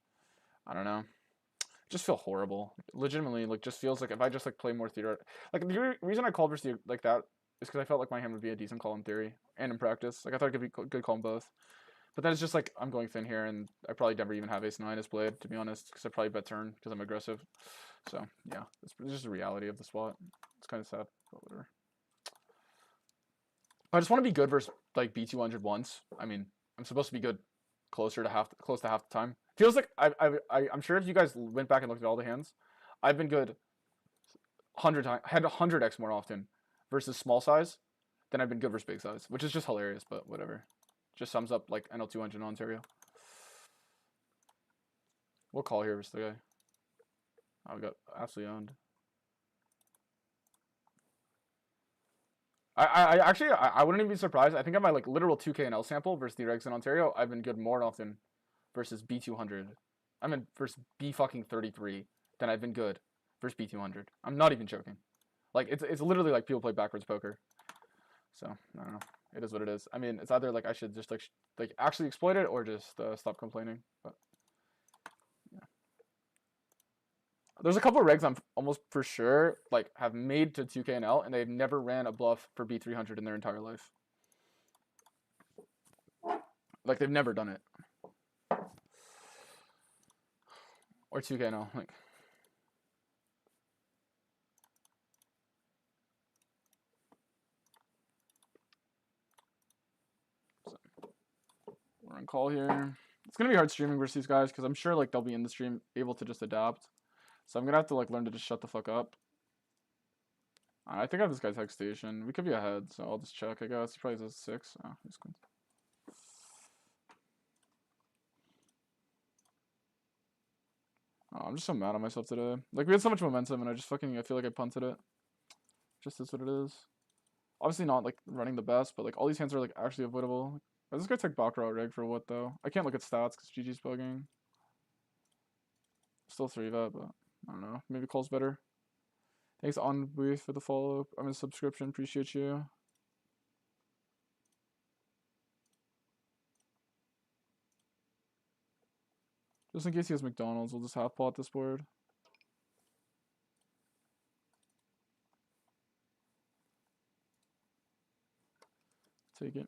I don't know. Just feel horrible. Legitimately, like just feels like if I just like play more theater, like the reason I called versus like that is because I felt like my hand would be a decent call in theory and in practice. Like I thought it could be good call in both. But then it's just like I'm going thin here, and I probably never even have ace 9 as played, to be honest, because I probably bet turn because I'm aggressive. So yeah, it's just the reality of the spot. It's kind of sad, but whatever. I just want to be good versus like B200 once. I mean, I'm supposed to be good close to half the time. Feels like I'm sure if you guys went back and looked at all the hands, I've been good 100 times, had 100x more often versus small size than I've been good versus big size, which is just hilarious, but whatever. Just sums up like NL 200 in Ontario. We'll call here versus the guy. Oh, we got absolutely owned. I actually I wouldn't even be surprised. I think on my like literal 2K and L sample versus the regs in Ontario, I've been good more often versus B200. I'm in versus B fucking 33 than I've been good versus B200. I'm not even joking. Like it's literally like people play backwards poker. So I don't know. It is what it is. I mean, it's either like I should just like actually exploit it or just stop complaining. But yeah, there's a couple of regs I'm almost for sure like have made to 2K and L, and they've never ran a bluff for B300 in their entire life. Like they've never done it. Or 2K and L, like. We're on call here. It's gonna be hard streaming versus these guys because I'm sure like they'll be in the stream able to just adapt. So I'm gonna have to like learn to just shut the fuck up. I think I have this guy's hex station. We could be ahead, so I'll just check. I guess he probably has 6. Oh, he's good. Oh, I'm just so mad at myself today. Like we had so much momentum, and I feel like I punted it. Just is what it is. Obviously not like running the best, but like all these hands are like actually avoidable. This guy took Baccarat rig for what though? I can't look at stats because GG's bugging. Still 3-bet, but I don't know. Maybe call's better. Thanks on Booth for the follow. I'm a subscription. Appreciate you. Just in case he has McDonald's, we'll just half pot this board. Take it.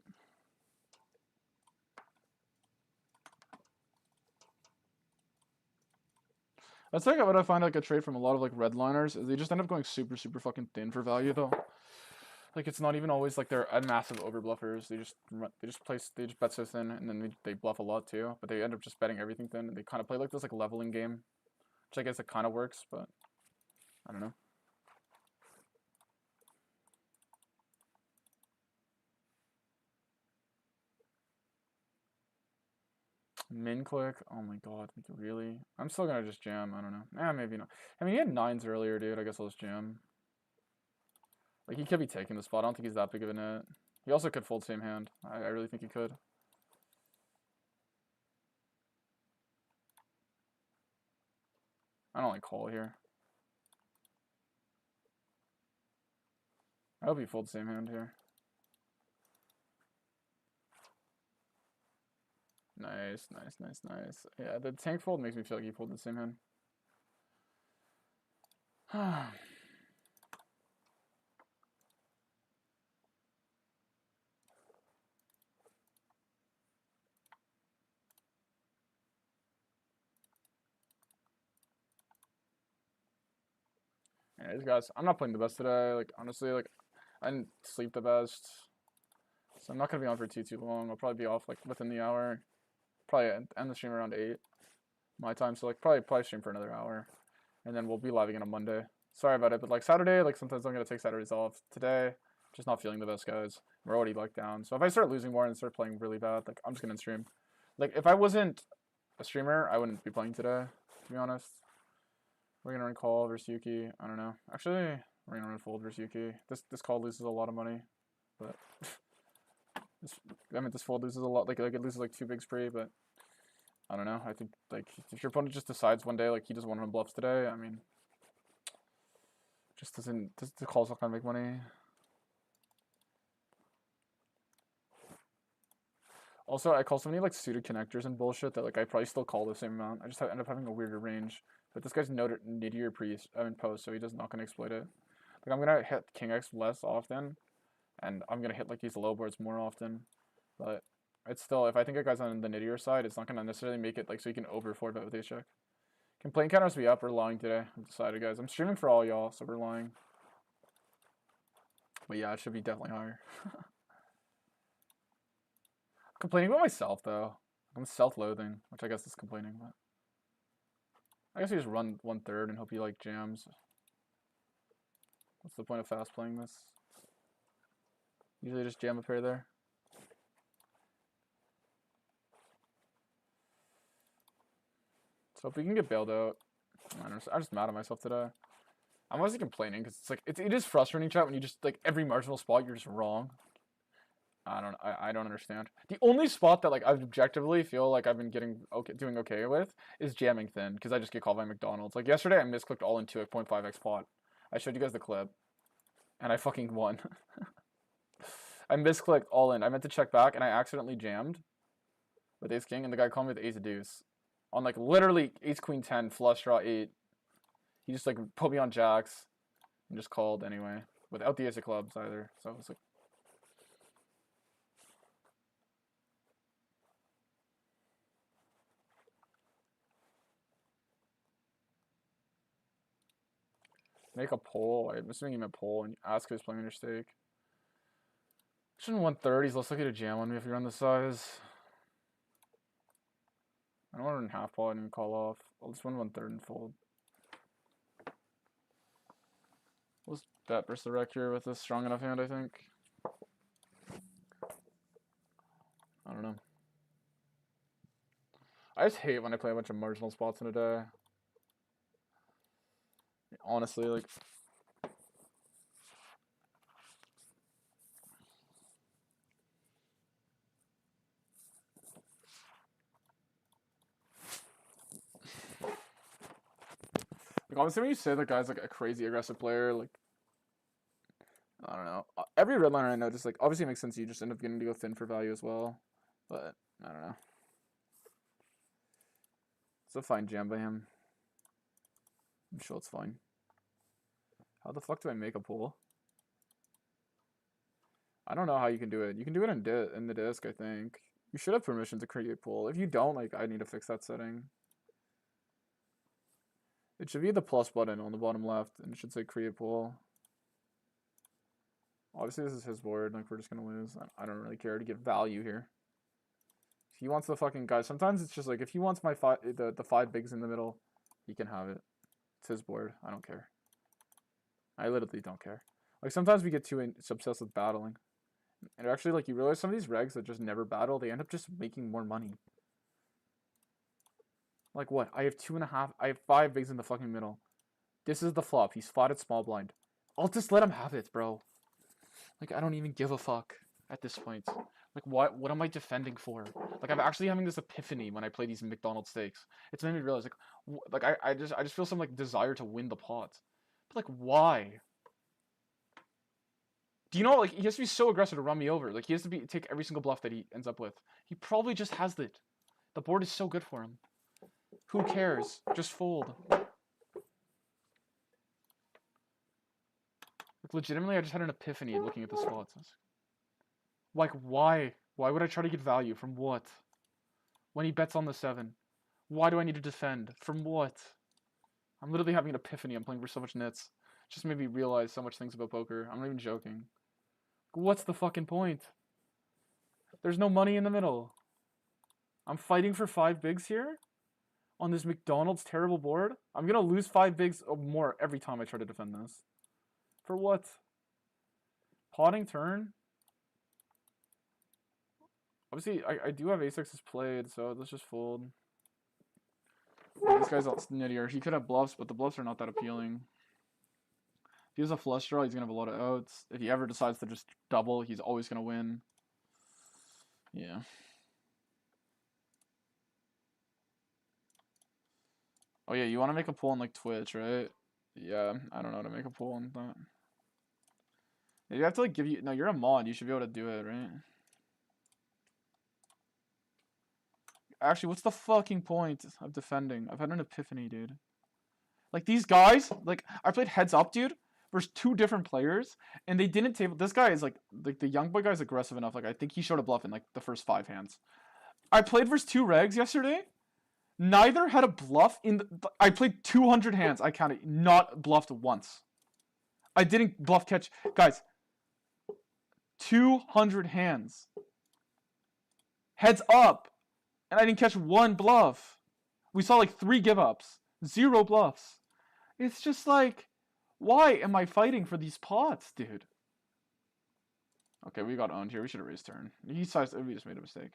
That's like what I find like a trait from a lot of like redliners is they just end up going super fucking thin for value though. Like it's not even always like they're massive overbluffers. They just bet so thin, and then they bluff a lot too. But they end up just betting everything thin, and they kind of play like this like leveling game, which I guess it kind of works, but I don't know. Min click. Oh my god, really? I'm still gonna just jam. I don't know. Maybe not. I mean, he had 9s earlier, dude. I guess I'll just jam. Like he could be taking the spot. I don't think he's that big of a net. He also could fold same hand. I really think he could. I don't like call here. I hope he folds same hand here. Nice. Yeah, the tank fold makes me feel like he folded the same hand. Anyways, guys, I'm not playing the best today. Like honestly, like I didn't sleep the best. So I'm not going to be on for too long. I'll probably be off like within the hour. Probably end the stream around 8 my time. So like probably stream for another hour. And then we'll be live again on Monday. Sorry about it, but like Saturday, like sometimes I'm going to take Saturdays off. Today, just not feeling the best, guys. We're already like down. So if I start losing more and start playing really bad, like I'm just going to stream. Like if I wasn't a streamer, I wouldn't be playing today, to be honest. We're going to run call versus Yuki. I don't know. Actually, we're going to run fold versus Yuki. This call loses a lot of money, but this fold loses a lot. Like it loses like 2 big spree, but I don't know. I think like if your opponent just decides one day like he doesn't want to run bluffs today, I mean, just doesn't. The call's not gonna make money. Also, I call so many like suited connectors and bullshit that like I probably still call the same amount. I just end up having a weirder range. But this guy's nittier post, so he's not gonna exploit it. Like I'm gonna hit King X less often, and I'm gonna hit like these low boards more often. But it's still, if I think a guy's on the nittier side, it's not gonna necessarily make it like so you can over 4-bet with ace check. Can playing counters be up or lying today? I've decided, guys. I'm streaming for all y'all, so we're lying. But yeah, it should be definitely higher. Complaining about myself though. I'm self-loathing, which I guess is complaining, but I guess you just run 1/3 and hope he like jams. What's the point of fast playing this? Usually just jam a pair there. So if we can get bailed out, I'm just mad at myself today. I'm mostly complaining because it's like it is frustrating, chat, when you just like every marginal spot you're just wrong. I don't understand. The only spot that like I objectively feel like I've been doing okay with is jamming thin, because I just get called by McDonald's. Like yesterday I misclicked all into a 0.5x pot. I showed you guys the clip, and I fucking won. I misclicked all in. I meant to check back and I accidentally jammed with ace king, and the guy called me with ace deuce on like literally ace queen 10 flush draw 8. He just like put me on jacks and just called anyway without the ace of clubs either. So it was like. Make a poll. I'm assuming you meant poll, and ask who's playing your stake. Shouldn't 130s. Let's look at a jam on me if you run the size. I don't want to run half pot and call off. I'll just run 1/3 and fold. Let's bet versus the wreck here with a strong enough hand, I think. I don't know. I just hate when I play a bunch of marginal spots in a day. Honestly, like. Like, honestly, when you say that guy's like a crazy aggressive player, like, I don't know. Every redliner I know just like obviously it makes sense. You just end up getting to go thin for value as well, but I don't know. It's a fine jam by him. I'm sure it's fine. How the fuck do I make a pool? I don't know how you can do it. You can do it in the disc, I think. You should have permission to create a pool. If you don't, like, I need to fix that setting. It should be the plus button on the bottom left, and it should say create pool. Obviously, this is his board. Like, we're just gonna lose. I don't really care to get value here. If he wants the fucking guy, sometimes it's just like if he wants my the 5 bigs in the middle, he can have it. It's his board. I don't care. I literally don't care. Like sometimes we get too obsessed with battling, and actually, like you realize some of these regs that just never battle, they end up just making more money. Like what? I have 2.5. I have 5 bigs in the fucking middle. This is the flop. He's spotted small blind. I'll just let him have it, bro. Like I don't even give a fuck at this point. Like what am I defending for? Like I'm actually having this epiphany when I play these McDonald's stakes. It's made me realize like I just feel some like desire to win the pot. But like why? Do you know like he has to be so aggressive to run me over? Like he has to take every single bluff that he ends up with. He probably just has it. The board is so good for him. Who cares? Just fold. Like legitimately, I just had an epiphany looking at the spots. Like, why? Why would I try to get value? From what? When he bets on the 7. Why do I need to defend? From what? I'm literally having an epiphany. I'm playing for so much nits. It just made me realize so much things about poker. I'm not even joking. What's the fucking point? There's no money in the middle. I'm fighting for 5 bigs here on this McDonald's terrible board. I'm gonna lose 5 bigs or more every time I try to defend this. For what? Potting turn? Obviously, I do have ace-x's played, so let's just fold. This guy's all snittier. He could have bluffs, but the bluffs are not that appealing. If he has a flush draw, he's going to have a lot of outs. If he ever decides to just double, he's always going to win. Yeah. Oh, yeah, you want to make a poll on, like, Twitch, right? Yeah, I don't know how to make a poll on that. You have to, like, give you... No, you're a mod. You should be able to do it, right? Actually, what's the fucking point of defending? I've had an epiphany, dude. Like, these guys, like, I played heads up, dude, versus 2 different players, and they didn't table. This guy is, like the young boy guy's aggressive enough. Like, I think he showed a bluff in, like, the first 5 hands. I played versus 2 regs yesterday. Neither had a bluff in the... I played 200 hands. I counted. Not bluffed once. I didn't bluff catch. Guys, 200 hands. Heads up. And I didn't catch 1 bluff. We saw like 3 give-ups. 0 bluffs. It's just like, why am I fighting for these pots, dude? Okay, we got owned here. We should have raised turn. We just made a mistake.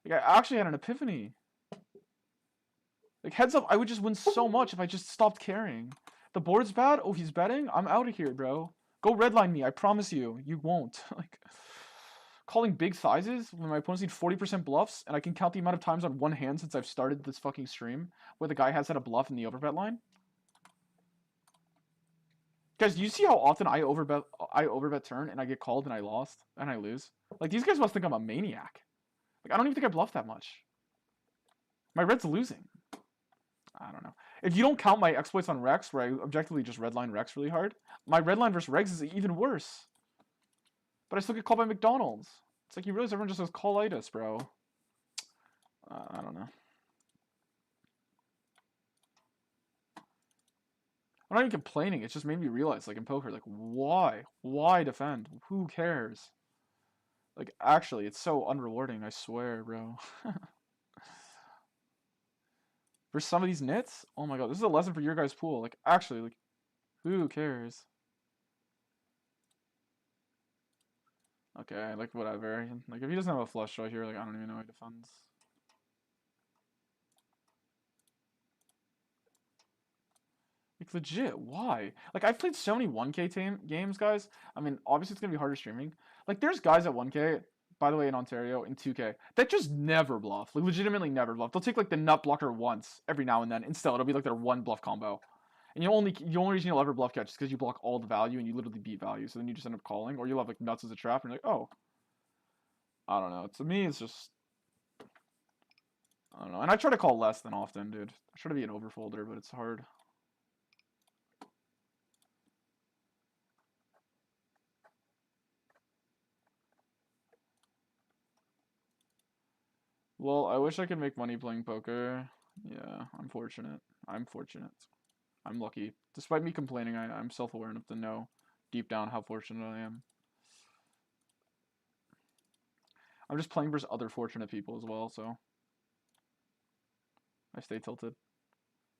Like, I actually had an epiphany. Like, heads up, I would just win so much if I just stopped caring. The board's bad? Oh, he's betting? I'm out of here, bro. Go redline me. I promise you. You won't. Like... Calling big sizes when my opponents need 40% bluffs, and I can count the amount of times on 1 hand since I've started this fucking stream where the guy has had a bluff in the overbet line. Guys, do you see how often I overbet turn and I get called and I lost and I lose? Like, these guys must think I'm a maniac. Like, I don't even think I bluffed that much. My red's losing. I don't know. If you don't count my exploits on Rex, where I objectively just redline Rex really hard, my redline versus Regs is even worse. But I still get called by McDonald's. It's like you realize everyone just says call-itis, bro. I don't know. I'm not even complaining. It just made me realize, like, in poker, like, why? Why defend? Who cares? Like, actually, it's so unrewarding, I swear, bro. For some of these nits, oh my god, this is a lesson for your guys' pool. Like, actually, like, who cares? Okay, like, whatever. Like, if he doesn't have a flush draw here, like, I don't even know how he defends. Like, legit, why? Like, I've played so many 1K games, guys. I mean, obviously it's gonna be harder streaming. Like, there's guys at 1K, by the way, in Ontario, in 2K, that just never bluff. Like, legitimately never bluff. They'll take, like, the nut blocker once, every now and then, and still, it'll be, like, their 1 bluff combo. And the only reason you'll ever bluff catch is because you block all the value and you literally beat value. So then you just end up calling, or you'll have, like, nuts as a trap, and you're like, oh. I don't know. To me, it's just... I don't know. And I try to call less than often, dude. I try to be an overfolder, but it's hard. Well, I wish I could make money playing poker. Yeah, I'm fortunate. I'm fortunate. I'm lucky. Despite me complaining, I'm self-aware enough to know deep down how fortunate I am. I'm just playing versus other fortunate people as well, so I stay tilted.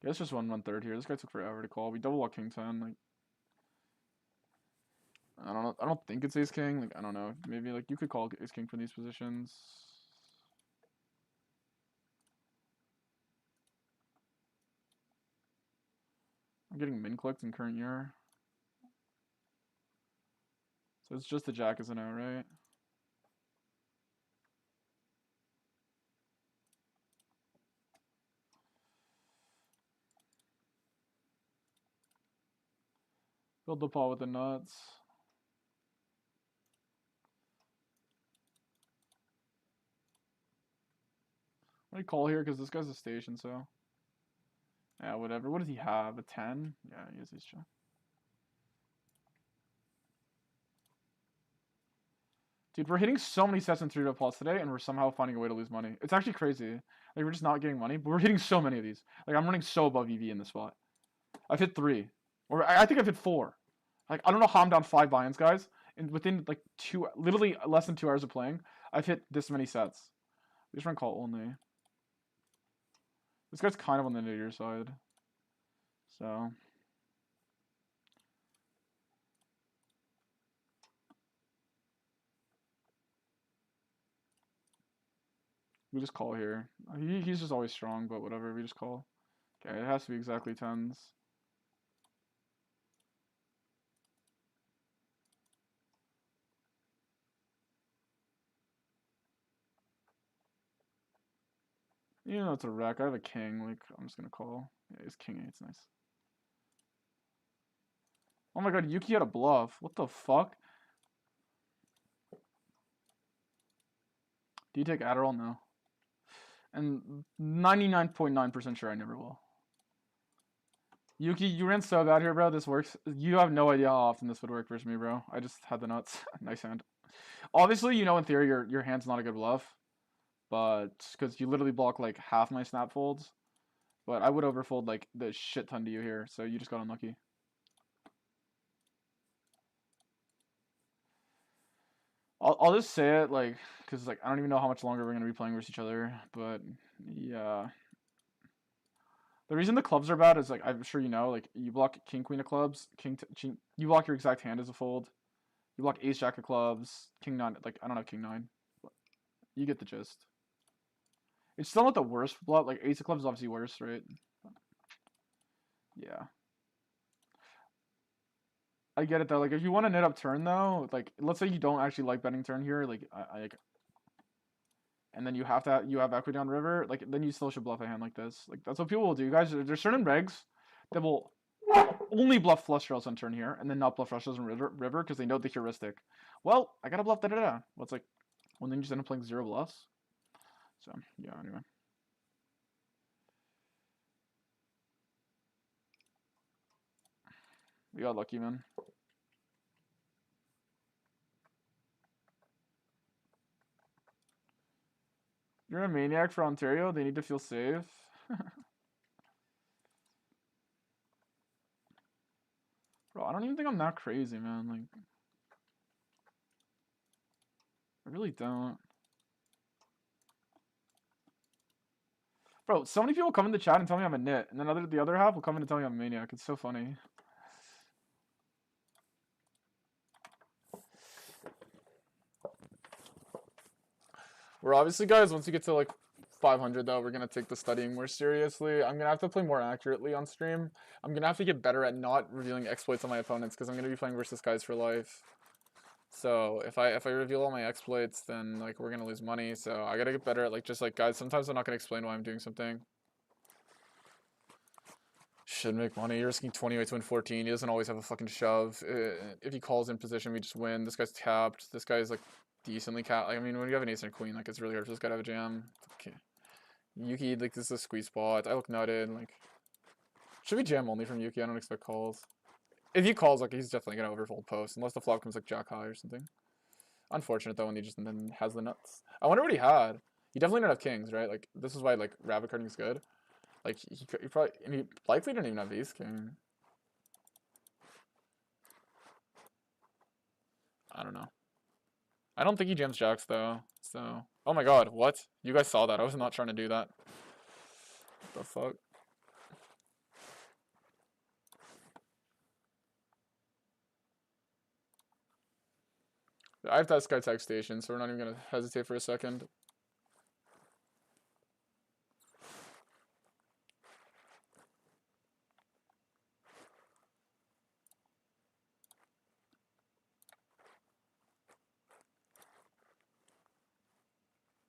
Yeah, it's just 1/3 here. This guy took forever to call. We double lock king 10. Like, I don't know. I don't think it's ace king. Like, I don't know. Maybe like you could call ace king for these positions. I'm getting min clicked in current year. So it's just the jack, isn't it, right? Build the pot with the nuts. I'm gonna call here because this guy's a station, so. Yeah, whatever. What does he have? A 10? Yeah, he has his jack. Dude, we're hitting so many sets in 3-bet pots today, and we're somehow finding a way to lose money. It's actually crazy. Like, we're just not getting money, but we're hitting so many of these. Like, I'm running so above EV in this spot. I've hit 3. Or I think I've hit 4. Like, I don't know how I'm down 5 buy-ins, guys. And within, like, literally less than 2 hours of playing, I've hit this many sets. We just run call only. This guy's kind of on the nadir side. So. We just call here. He's just always strong, but whatever, we just call. Okay, it has to be exactly 10s. You know it's a wreck. I have a king, like, I'm just gonna call. Yeah, he's king 8's nice. Oh my god, Yuki had a bluff. What the fuck? Do you take Adderall? No. And 99.9% sure I never will. Yuki, you ran so bad here, bro. This works. You have no idea how often this would work versus me, bro. I just had the nuts. Nice hand. Obviously, you know, in theory, your hand's not a good bluff. But, because you literally block, like, half my snap folds. But I would overfold, like, the shit ton to you here. So you just got unlucky. I'll just say it, like, because, like, I don't even know how much longer we're going to be playing versus each other. But, yeah. The reason the clubs are bad is, like, I'm sure you know, like, you block king, queen of clubs, you block your exact hand as a fold. You block ace, jack of clubs, king 9, like, I don't have king 9. But you get the gist. It's still not the worst bluff, like, ace of clubs is obviously worse, right? Yeah. I get it, though. Like, if you want to net up turn, though, like, let's say you don't actually like betting turn here, like, and then you have equity on river, like, then you still should bluff a hand like this. Like, that's what people will do, guys. There's certain regs that will only bluff flush draws on turn here, and then not bluff flush draws on river, because they know the heuristic. Well, I gotta bluff da-da-da. Well, it's like, well, then you just end up playing 0 bluffs. So, yeah, anyway. We got lucky, man. You're a maniac for Ontario? They need to feel safe? Bro, I don't even think I'm that crazy, man. Like, I really don't. Bro, so many people come in the chat and tell me I'm a nit, and then the other half will come in and tell me I'm a maniac. It's so funny. We're obviously, guys, once you get to, like, 500, though, we're going to take the studying more seriously. I'm going to have to play more accurately on stream. I'm going to have to get better at not revealing exploits on my opponents, because I'm going to be playing versus guys for life. So if I reveal all my exploits, then, like, we're going to lose money. So I got to get better at, like, just, like, guys, sometimes I'm not going to explain why I'm doing something. Should make money. You're risking 28 to win 14. He doesn't always have a fucking shove. If he calls in position, we just win. This guy's tapped. This guy's, like, decently capped. Like, I mean, when you have an ace and a queen, like, it's really hard for this guy to have a jam. Okay. Yuki, like, this is a squeeze spot. I look nutted. Like, should be jam only from Yuki. I don't expect calls. If he calls, like, he's definitely gonna overfold post, unless the flop comes, like, jack high or something. Unfortunate, though, when he just then has the nuts. I wonder what he had. He definitely didn't have kings, right? Like, this is why, like, rabbit carding is good. Like, he probably, and he likely didn't even have ace king. I don't know. I don't think he jams jacks, though, so. Oh my god, what? You guys saw that. I was not trying to do that. What the fuck? I have to ask guy tech station, so we're not even gonna hesitate for a second.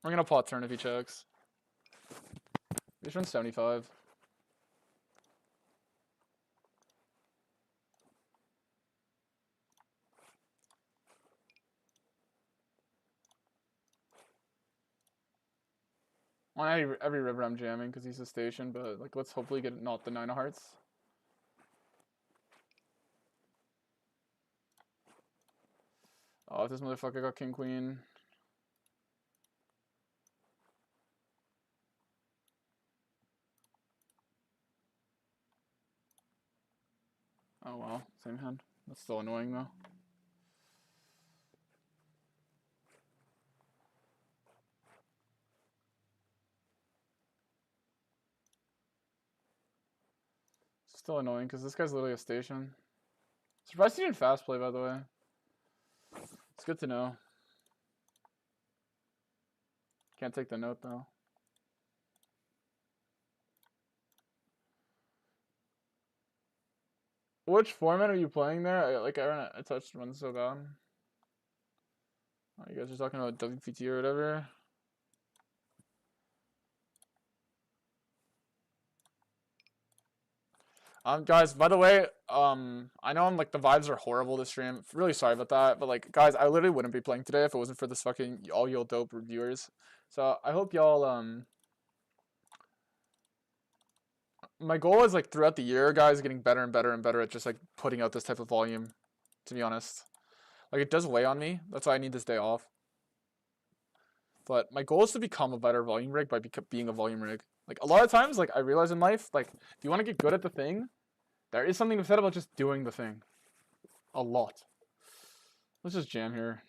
We're gonna pot turn if he checks. He's run 75. On every river I'm jamming because he's a station, but, like, let's hopefully get not the 9 of hearts. Oh, if this motherfucker got king queen. Oh well, same hand. That's still annoying though. Still annoying because this guy's literally a station. Surprised he didn't fast play, by the way. It's good to know. Can't take the note though. Which format are you playing there? I touched one so bad. Oh, you guys are talking about WPT or whatever. Guys, by the way, I know the vibes are horrible this stream. Really sorry about that, but like, guys, I literally wouldn't be playing today if it wasn't for this fucking all y'all dope reviewers. So I hope y'all my goal is like throughout the year, guys, getting better and better and better at just like putting out this type of volume. To be honest, like it does weigh on me. That's why I need this day off. But my goal is to become a better volume rig by being a volume rig. Like a lot of times, like I realize in life, like if you want to get good at the thing, there is something to be said about just doing the thing. A lot. Let's just jam here.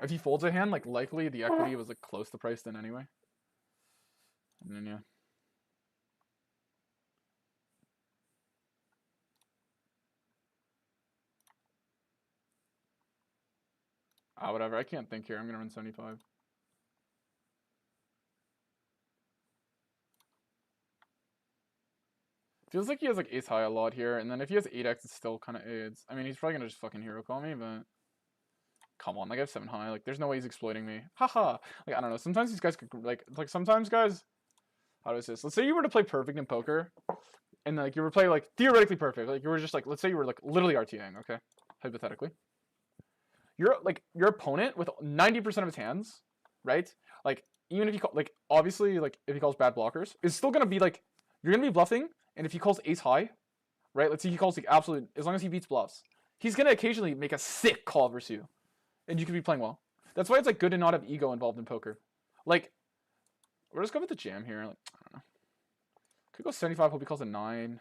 If he folds a hand, like likely the equity was like close to priced in anyway. And then yeah. Whatever. I can't think here. I'm gonna run 75. Feels like he has like ace high a lot here, and then if he has 8x, it still kind of aids. I mean, he's probably gonna just fucking hero call me, but come on, like I have 7 high. Like, there's no way he's exploiting me. Haha. Like, I don't know. Sometimes these guys could like sometimes guys. How do I say this? Let's say you were to play perfect in poker, and like you were playing like theoretically perfect. Like you were just like, let's say you were like literally RTAing, okay, hypothetically. Your opponent with 90% of his hands, right? Like even if he like obviously like if he calls bad blockers, is still gonna be like you're gonna be bluffing. And if he calls ace high, right? Let's say he calls like absolute, as long as he beats bluffs, he's gonna occasionally make a sick call versus you, and you could be playing well. That's why it's like good to not have ego involved in poker. Like, we're just going with the jam here. Like, I don't know. Could go 75. Hope he calls a 9.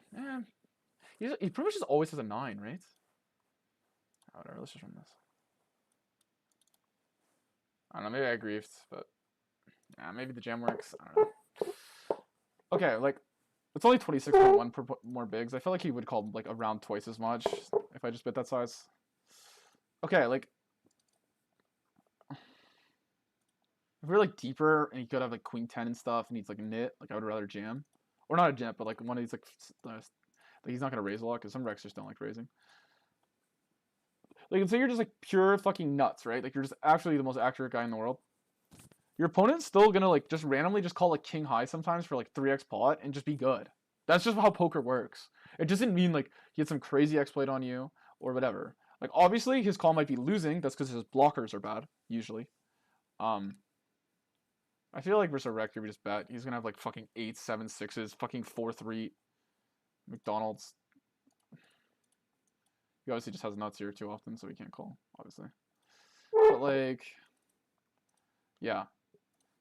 He pretty much just always has a 9, right? Whatever. Let's just run this. I don't know. Maybe I griefed, but yeah, maybe the jam works. I don't know. Okay, like. It's only 26.1 per more bigs. I feel like he would call like around twice as much if I just bit that size. Okay, like if we're like deeper and he could have like queen 10 and stuff and he's like nit, like I would rather jam. Or not a jam, but like one of these like he's not gonna raise a lot because some wrecks just don't like raising. Like let's say you're just like pure fucking nuts, right? Like you're just actually the most accurate guy in the world. Your opponent's still gonna like just randomly just call like king high sometimes for like 3x pot and just be good. That's just how poker works. It doesn't mean like he had some crazy exploit on you or whatever. Like obviously his call might be losing. That's because his blockers are bad usually. I feel like versus a wreck here we just bet he's gonna have like fucking 8, 7, 6s, fucking 4, 3 McDonald's. He obviously just has nuts here too often, so he can't call obviously. But like, yeah.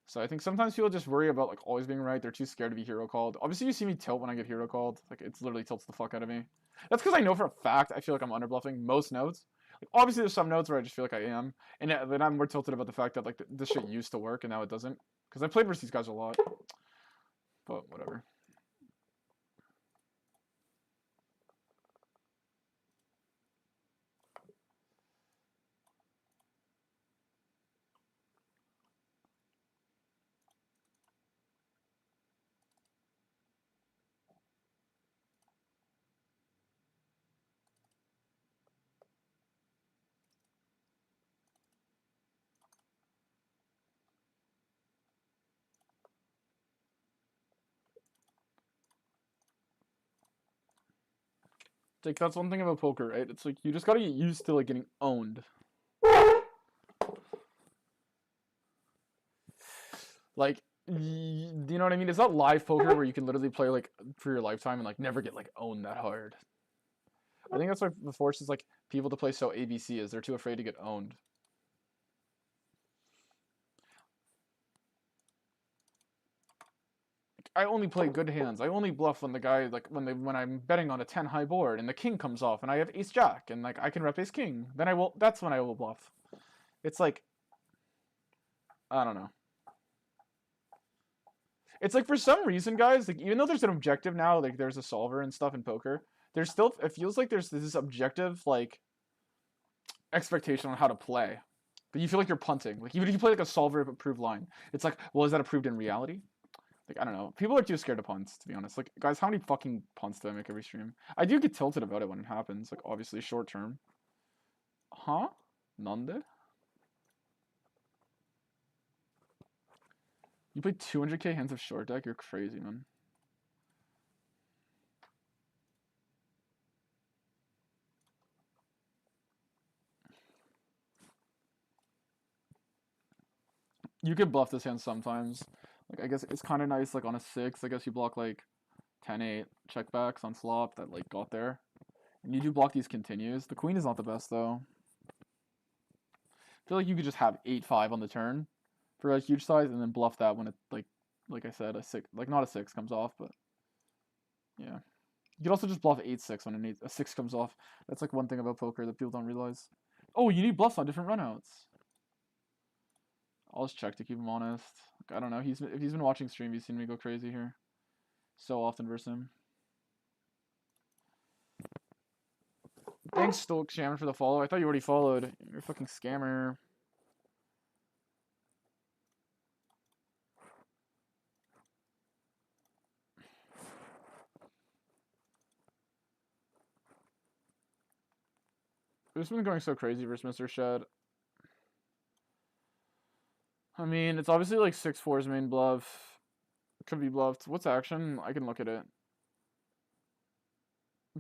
So I think sometimes people just worry about like always being right. They're too scared to be hero called. Obviously you see me tilt when I get hero called. Like it's literally tilts the fuck out of me. That's because I know for a fact I feel like I'm under bluffing most notes. Like obviously there's some notes where I just feel like I am. And then I'm more tilted about the fact that like this shit used to work and now it doesn't. Because I played versus these guys a lot. But whatever. Like that's one thing about poker, right? It's like you just gotta get used to like getting owned. Like, do you know what I mean? It's not live poker where you can literally play like for your lifetime and like never get like owned that hard. I think that's why the forces like people to play so ABC is they're too afraid to get owned. I only play good hands. I only bluff when the guy, like, when I'm betting on a 10 high board and the king comes off and I have ace jack and, like, I can rep ace king. Then that's when I will bluff. It's like, I don't know. It's like, for some reason, guys, like, even though there's an objective now, like, there's a solver and stuff in poker, there's still, it feels like there's this objective, like, expectation on how to play. But you feel like you're punting. Like, even if you play, like, a solver approved line, it's like, well, is that approved in reality? Like, I don't know. People are too scared of punts, to be honest. Like, guys, how many fucking punts do I make every stream? I do get tilted about it when it happens. Like, obviously, short term. Huh? Nande? You play 200k hands of short deck? You're crazy, man. You could bluff this hand sometimes. Like, I guess it's kind of nice, like, on a 6. I guess you block, like, 10-8 checkbacks on flop that, like, got there. And you do block these continues. The queen is not the best, though. I feel like you could just have 8-5 on the turn for a huge size and then bluff that when it, like I said, a 6, like, not a 6 comes off, but yeah. You could also just bluff 8-6 when a 6 comes off. That's, like, one thing about poker that people don't realize. Oh, you need bluffs on different runouts. I'll just check to keep him honest. Like, I don't know. If he's been watching stream, he's seen me go crazy here so often versus him. Thanks, Stoic Shaman, for the follow. I thought you already followed. You're a fucking scammer. This has been going so crazy versus Mr. Shed. I mean, it's obviously like 6-4's main bluff. It could be bluffed. What's action? I can look at it.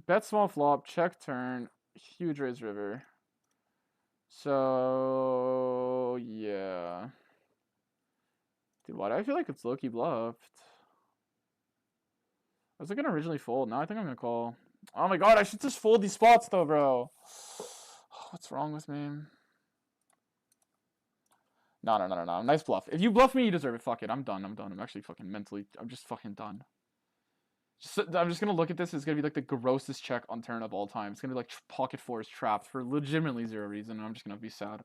Bet small flop, check turn, huge raise river. So, yeah. Dude, why do I feel like it's low-key bluffed? I was gonna originally fold. Now I think I'm gonna call. Oh my god, I should just fold these spots though, bro. What's wrong with me? No. Nice bluff. If you bluff me, you deserve it. Fuck it. I'm done. I'm actually fucking mentally. I'm just fucking done. I'm just gonna look at this. It's gonna be like the grossest check on turn of all time. It's gonna be like pocket fours trapped for legitimately zero reason. And I'm just gonna be sad.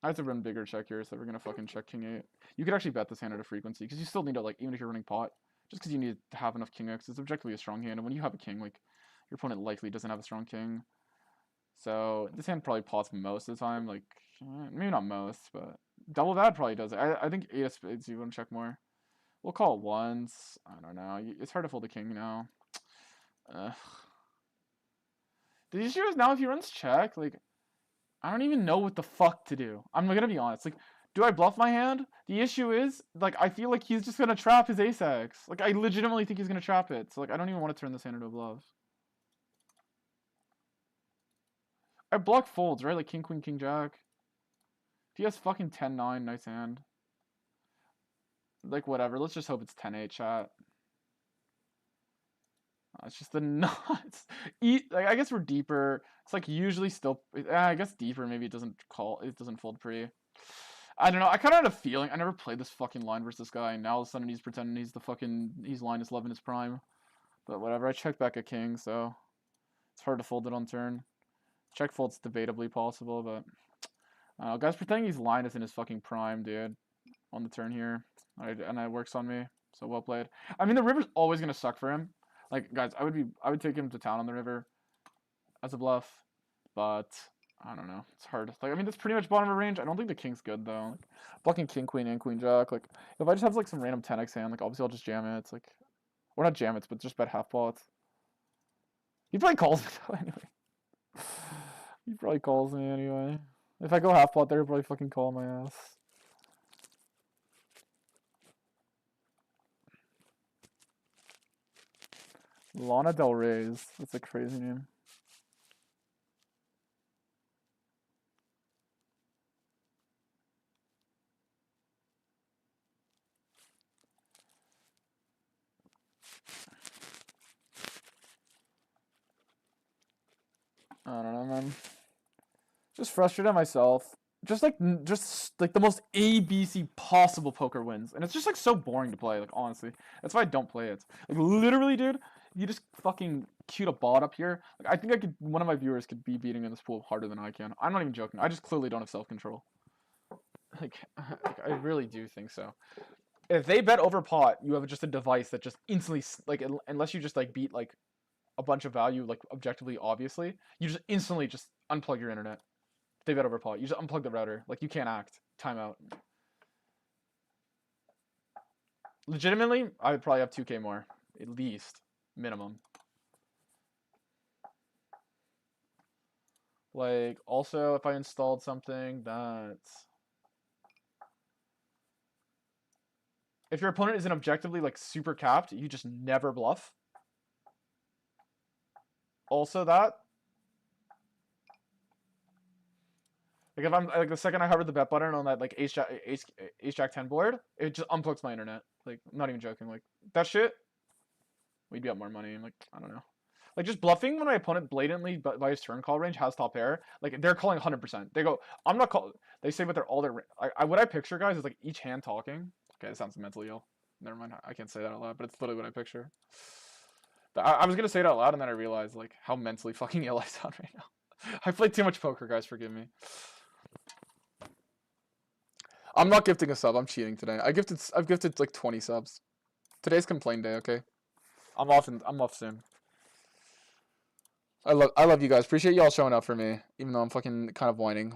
I have to run bigger check here, so we're gonna fucking check king 8. You could actually bet this hand at a frequency because you still need to, like, even if you're running pot, just because you need to have enough king X. It's objectively a strong hand, and when you have a king, like, your opponent likely doesn't have a strong king. So this hand probably pots most of the time, like, maybe not most, but double that probably does it. I think 8 of spades you want to check more. We'll call it once. I don't know. It's hard to fold a king now. The issue is now if he runs check, like, I don't even know what the fuck to do. I'm gonna be honest. Like, do I bluff my hand? The issue is, like, I feel like he's just gonna trap his ace-x. Like, I legitimately think he's gonna trap it. So, like, I don't even want to turn this hand into a bluff. I block folds, right? Like king, queen, king, jack. If he has fucking 10-9, nice hand. Like, whatever. Let's just hope it's 10-8, chat. It's just the nuts. Like, I guess we're deeper. It's like usually still. I guess deeper. Maybe it doesn't call. It doesn't fold pre. I don't know. I kind of had a feeling. I never played this fucking line versus this guy. And now all of a sudden he's pretending he's Linus Love in his prime. But whatever. I checked back a king, so it's hard to fold it on turn. Check fold's debatably possible, but guys pretending he's Linus in his fucking prime, dude. On the turn here, and it works on me. So well played. I mean, the river's always gonna suck for him. Like, guys, I would take him to town on the river as a bluff, but I don't know. It's hard. Like, I mean, that's pretty much bottom of range. I don't think the king's good though. Like, blocking king, queen, and queen jack. Like, if I just have like some random 10x hand, like obviously I'll just jam it. It's like, or not jam it, but just bet half pots. He probably calls me though anyway. He probably calls me anyway. If I go half pot there, he'll probably fucking call my ass. Lana Del Rey's. That's a crazy name. I don't know, man. Just frustrated at myself. just like the most ABC possible poker wins, and it's just like so boring to play. Like honestly, that's why I don't play it. Like literally, dude, you just fucking queued a bot up here. Like I think I could. One of my viewers could be beating in this pool harder than I can. I'm not even joking. I just clearly don't have self control. Like I really do think so. If they bet over pot, you have just a device that just instantly like unless you just like beat like a bunch of value like objectively obviously, you just instantly just unplug your internet. They bet over pot. You just unplug the router. Like you can't act. Timeout. Legitimately, I would probably have 2K more, at least, minimum. Like also, if I installed something that, if your opponent isn't objectively like super capped, you just never bluff. Also that. Like if I'm like the second I hover the bet button on that like ace jack 10 board, it just unplugs my internet. Like I'm not even joking. Like that shit, we'd be up more money. And like I don't know. Like just bluffing when my opponent blatantly by his turn call range has top pair. Like they're calling 100%. They go, I'm not call. They say what they're all their. What I picture guys is like each hand talking. Okay, that sounds mentally ill. Never mind. I can't say that out loud, but it's literally what I picture. I was gonna say it out loud and then I realized like how mentally fucking ill I sound right now. I played too much poker, guys. Forgive me. I'm not gifting a sub. I'm cheating today. I've gifted like 20 subs. Today's complaint day. Okay. I'm off soon. I love you guys. Appreciate y'all showing up for me, even though I'm fucking kind of whining.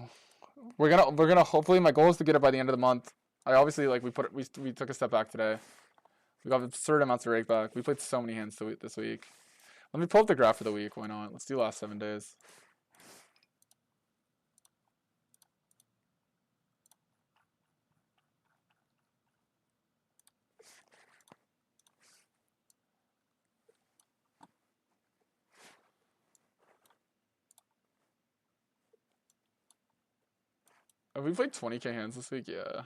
We're gonna hopefully my goal is to get it by the end of the month. I obviously like we took a step back today. We got absurd amounts of rake back. We played so many hands this week. Let me pull up the graph for the week. Why not? Let's do last 7 days. Have we played 20K hands this week? Yeah.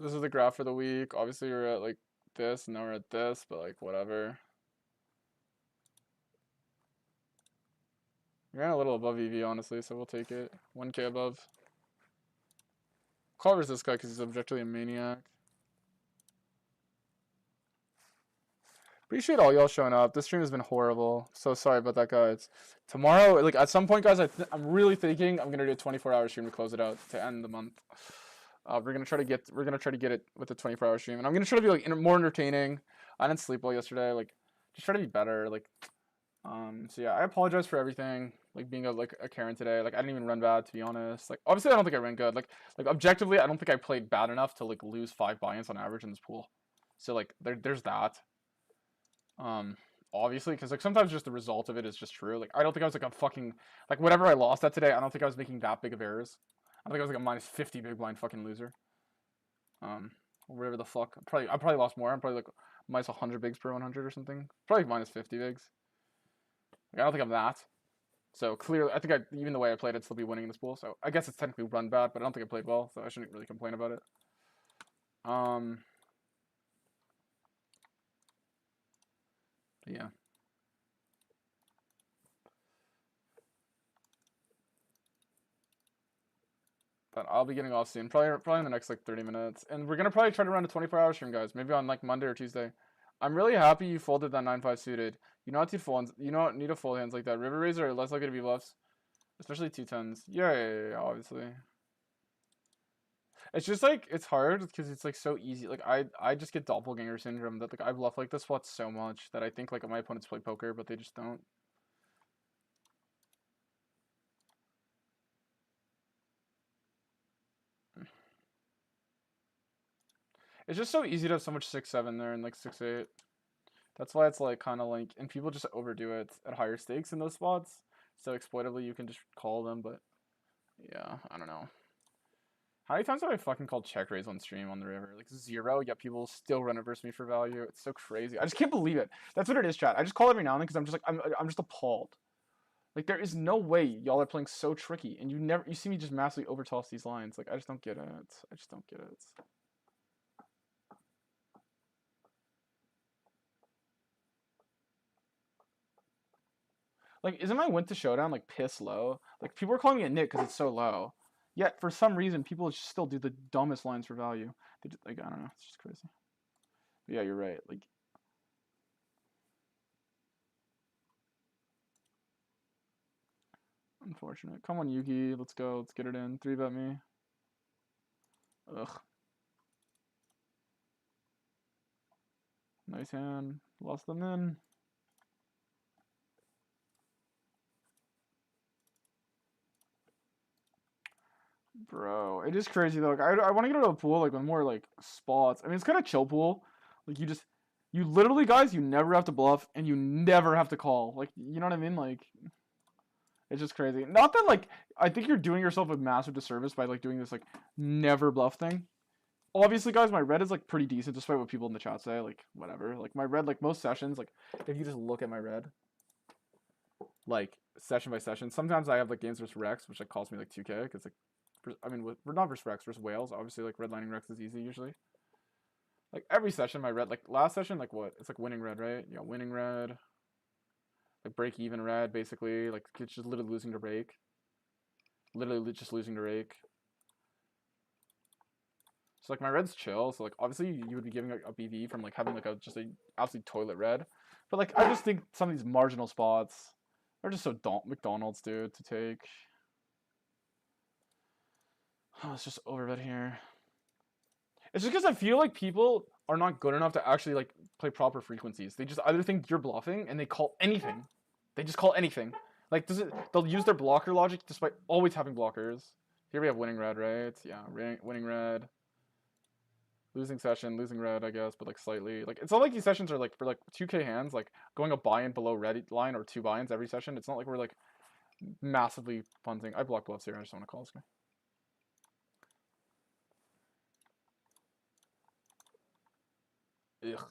This is the graph for the week. Obviously, we're at like this, and now we're at this, but like whatever. We're a little above EV, honestly, so we'll take it. 1K above. Call versus this guy because he's objectively a maniac. Appreciate all y'all showing up. This stream has been horrible. So sorry about that, guys. Tomorrow, like at some point, guys, I'm really thinking I'm gonna do a 24-hour stream to close it out to end the month. We're gonna try to get it with a 24-hour stream, and I'm gonna try to be like more entertaining. I didn't sleep well yesterday. Like, just try to be better. Like, so yeah, I apologize for everything. Like being a Karen today. Like I didn't even run bad, to be honest. Like obviously I don't think I ran good. Like objectively, I don't think I played bad enough to like lose 5 buy-ins on average in this pool. So like there's that. Obviously, because like sometimes just the result of it is just true. Like I don't think I was like a fucking like whatever I lost at today. I don't think I was making that big of errors. I think I was like a minus 50 big blind fucking loser. Whatever the fuck. I probably lost more. I'm probably like minus 100 bigs per 100 or something. Probably minus 50 bigs. Like, I don't think I'm that. So clearly, I think even the way I played, I'd still be winning this pool. So I guess it's technically run bad, but I don't think I played well, so I shouldn't really complain about it. Yeah. But I'll be getting off soon, probably in the next like 30 minutes, and we're gonna probably try to run a 24-hour stream, guys. Maybe on like Monday or Tuesday. I'm really happy you folded that 9-5 suited. You know you don't need to fold hands like that. River raiser are less likely to be bluffs, especially 2-10s. Yeah, obviously. It's just like it's hard because it's like so easy. Like I just get doppelganger syndrome that like I bluff like this spot so much that I think like my opponents play poker, but they just don't. It's just so easy to have so much 6-7 there and like 6-8. That's why it's like kind of like, and people just overdo it at higher stakes in those spots. So exploitably, you can just call them, but yeah, I don't know. How many times have I fucking called check raise on stream on the river? Like 0, yet people still run it versus me for value. It's so crazy. I just can't believe it. That's what it is, chat. I just call every now and then because I'm just like, I'm just appalled. Like there is no way y'all are playing so tricky, and you see me just massively overtoss these lines. Like I just don't get it. I just don't get it. Like, isn't my win to showdown like piss low? Like, people are calling me a nit because it's so low. Yet for some reason, people just still do the dumbest lines for value. They just, like, I don't know, it's just crazy. But yeah, you're right. Like, unfortunate. Come on, Yuki. Let's go. Let's get it in. 3-bet me. Ugh. Nice hand. Lost them in. Bro, it is crazy though. Like, I want to get out of the pool like with more like spots. I mean, it's kind of chill pool. Like you literally guys, you never have to bluff and you never have to call. Like, you know what I mean? Like, it's just crazy. Not that like I think you're doing yourself a massive disservice by like doing this like never bluff thing. Obviously, guys, my red is like pretty decent despite what people in the chat say. Like, whatever. Like my red, like most sessions, like if you just look at my red, like session by session, sometimes I have like games versus Rex, which like costs me like 2K because like. I mean, we're not versus Rex, versus Whales. Obviously, like redlining Rex is easy usually. Like every session, my red, like last session, like what? It's like winning red, right? Yeah, winning red. Like break even red, basically. Like it's just literally losing to rake. Literally just losing to rake. So like my red's chill. So like obviously you would be giving a BV from like having like just a absolute toilet red. But like I just think some of these marginal spots are just so McDonald's, dude, to take. Oh, it's just overbet here. It's just because I feel like people are not good enough to actually like play proper frequencies. They just either think you're bluffing and they call anything. They just call anything. Like they'll use their blocker logic despite always having blockers. Here we have winning red, right? Yeah, winning red. Losing session, losing red, I guess, but like slightly. Like it's not like these sessions are like for like 2K hands, like going a buy-in below red line or 2 buy-ins every session. It's not like we're like massively punting. I block bluffs here. I just want to call this guy. Ugh.